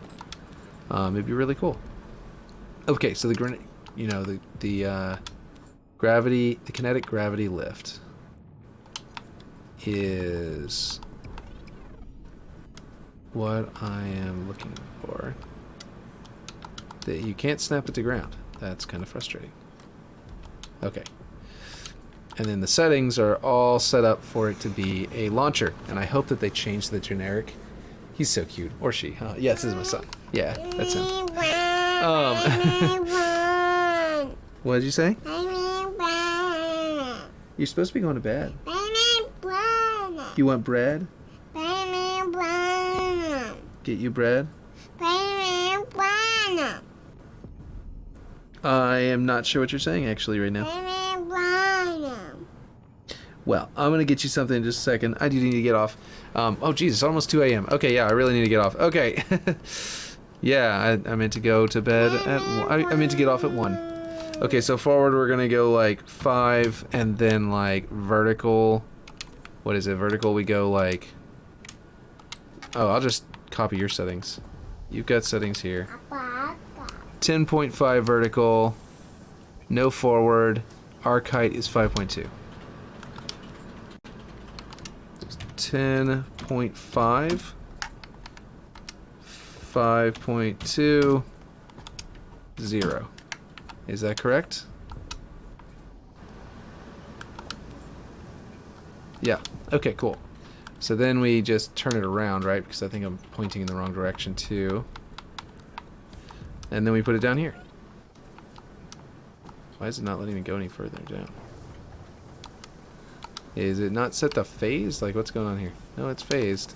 It'd be really cool. Okay, so the kinetic gravity lift is what I am looking for. That you can't snap it to ground. That's kind of frustrating. Okay. And then the settings are all set up for it to be a launcher. And I hope that they change the generic. He's so cute. Or she. Huh? Yeah, this is my son. Yeah, that's him. What did you say? You're supposed to be going to bed. You want bread? Get you bread? I am not sure what you're saying actually right now. Well, I'm going to get you something in just a second. I do need to get off. Oh, geez, it's almost 2 a.m. Okay, yeah, I really need to get off. Okay. Yeah, I meant to go to bed at... I meant to get off at 1. Okay, so forward we're going to go like 5, and then like vertical... What is it? Vertical we go like... Oh, I'll just copy your settings. You've got settings here. 10.5 vertical. No forward. Arc height is 5.2. 10.5, 5.2, 0. Is that correct? Yeah. Okay, cool. So then we just turn it around, right? Because I think I'm pointing in the wrong direction too. And then we put it down here. Why is it not letting me go any further down? Is it not set to phased? Like, what's going on here? No, it's phased.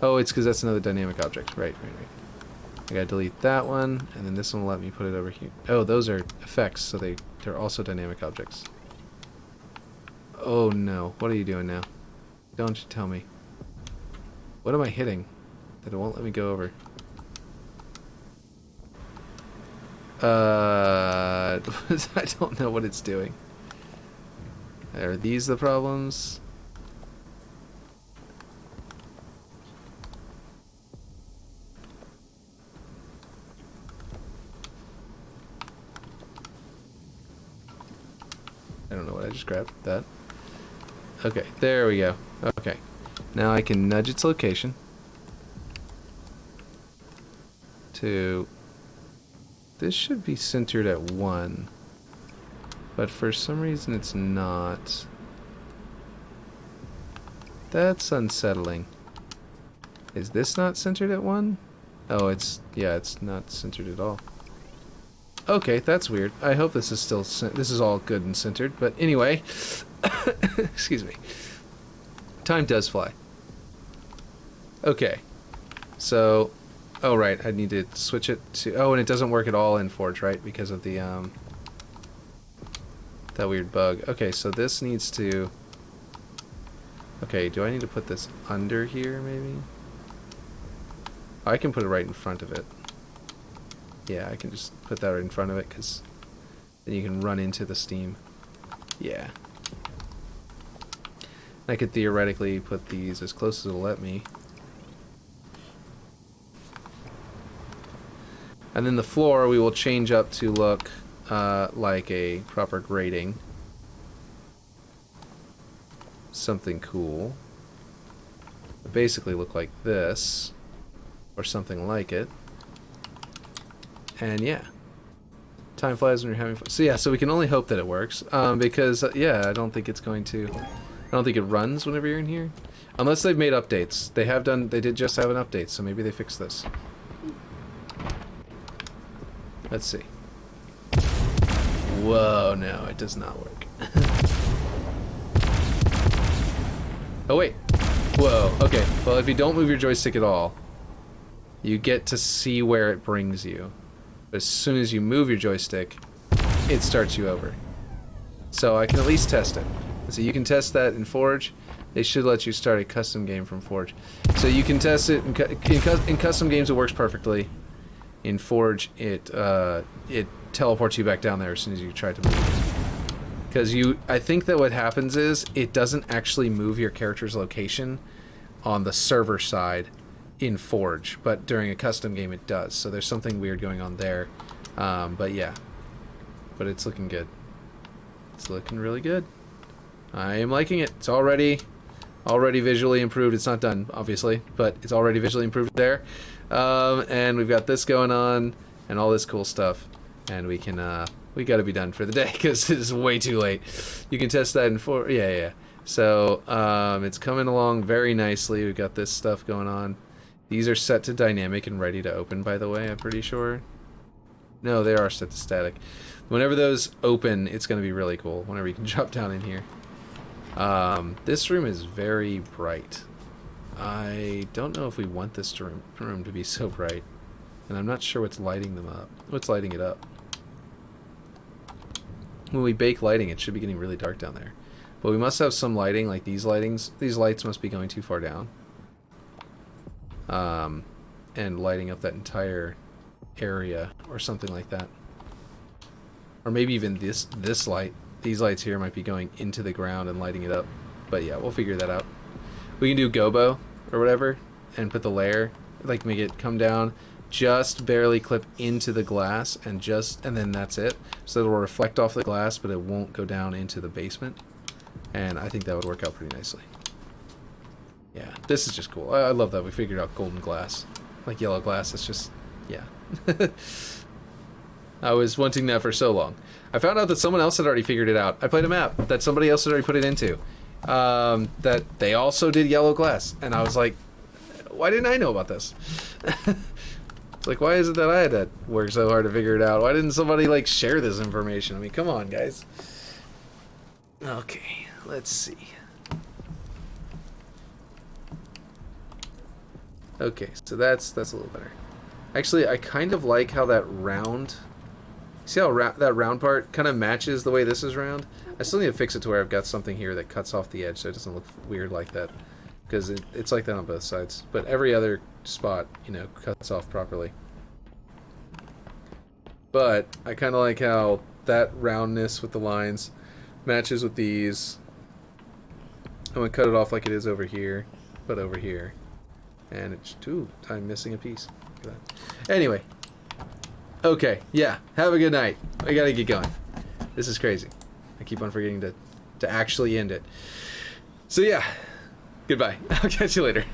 Oh, it's because that's another dynamic object. Right. I gotta delete that one, and then this one will let me put it over here. Oh, those are effects, so they're also dynamic objects. Oh no, what are you doing now? Don't you tell me. What am I hitting that it won't let me go over? I don't know what it's doing. Are these the problems? I don't know what I just grabbed. That. Okay, there we go. Okay. Now I can nudge its location. 2. This should be centered at 1. But for some reason it's not. That's unsettling. Is this not centered at 1? Oh, it's not centered at all. Okay, that's weird. I hope this is still this is all good and centered. But anyway, excuse me. Time does fly. Okay, so, oh right, I need to switch it to. Oh, and it doesn't work at all in Forge, right? Because of the that weird bug. Okay, so this needs to. Okay, do I need to put this under here, maybe? I can put it right in front of it. Yeah, I can just put that right in front of it, because then you can run into the steam. Yeah. I could theoretically put these as close as it'll let me. And then the floor we will change up to look like a proper grating. Something cool. It'll basically look like this, or something like it. And yeah, time flies when you're having fun. So yeah, so we can only hope that it works, because yeah, I don't think it's going to. I don't think it runs whenever you're in here, unless they've made updates. They have done. They did just have an update, so maybe they fixed this. Let's see. Whoa, no, it does not work. Oh wait. Whoa. Okay. Well, if you don't move your joystick at all, you get to see where it brings you. But as soon as you move your joystick, it starts you over. So I can at least test it. So you can test that in Forge. They should let you start a custom game from Forge. So you can test it in custom games. It works perfectly. In Forge, it teleports you back down there as soon as you try to move. Because I think that what happens is it doesn't actually move your character's location on the server side in Forge, but during a custom game it does. So there's something weird going on there. But yeah, but it's looking good. It's looking really good. I am liking it. It's already visually improved. It's not done, obviously, but it's already visually improved there. And we've got this going on and all this cool stuff, and we got to be done for the day because it is way too late. You can test that in Forge. Yeah. So it's coming along very nicely. We've got this stuff going on. These are set to dynamic and ready to open, by the way, I'm pretty sure. No, they are set to static. Whenever those open, it's going to be really cool, whenever you can drop down in here. This room is very bright. I don't know if we want this room to be so bright. And I'm not sure what's lighting them up. What's lighting it up? When we bake lighting, it should be getting really dark down there. But we must have some lighting, like these lightings. These lights must be going too far down. And lighting up that entire area or something like that. Or maybe even this light. These lights here might be going into the ground and lighting it up. But yeah, we'll figure that out. We can do gobo or whatever and put the layer, like make it come down, just barely clip into the glass and then that's it. So it'll reflect off the glass, but it won't go down into the basement. And I think that would work out pretty nicely. Yeah, this is just cool. I love that we figured out golden glass. Like yellow glass, it's just, yeah. I was wanting that for so long. I found out that someone else had already figured it out. I played a map that somebody else had already put it into. That they also did yellow glass. And I was like, why didn't I know about this? It's like, why is it that I had to work so hard to figure it out? Why didn't somebody, like, share this information? I mean, come on, guys. Okay, let's see. Okay, so that's a little better. Actually, I kind of like how that round... See how that round part kind of matches the way this is round? I still need to fix it to where I've got something here that cuts off the edge so it doesn't look weird like that. Because it's like that on both sides. But every other spot, you know, cuts off properly. But I kind of like how that roundness with the lines matches with these. I'm going to cut it off like it is over here, but over here. And it's, ooh, I'm missing a piece. Look at that. Anyway. Okay, yeah, have a good night. I gotta get going. This is crazy. I keep on forgetting to actually end it. So yeah, goodbye. I'll catch you later.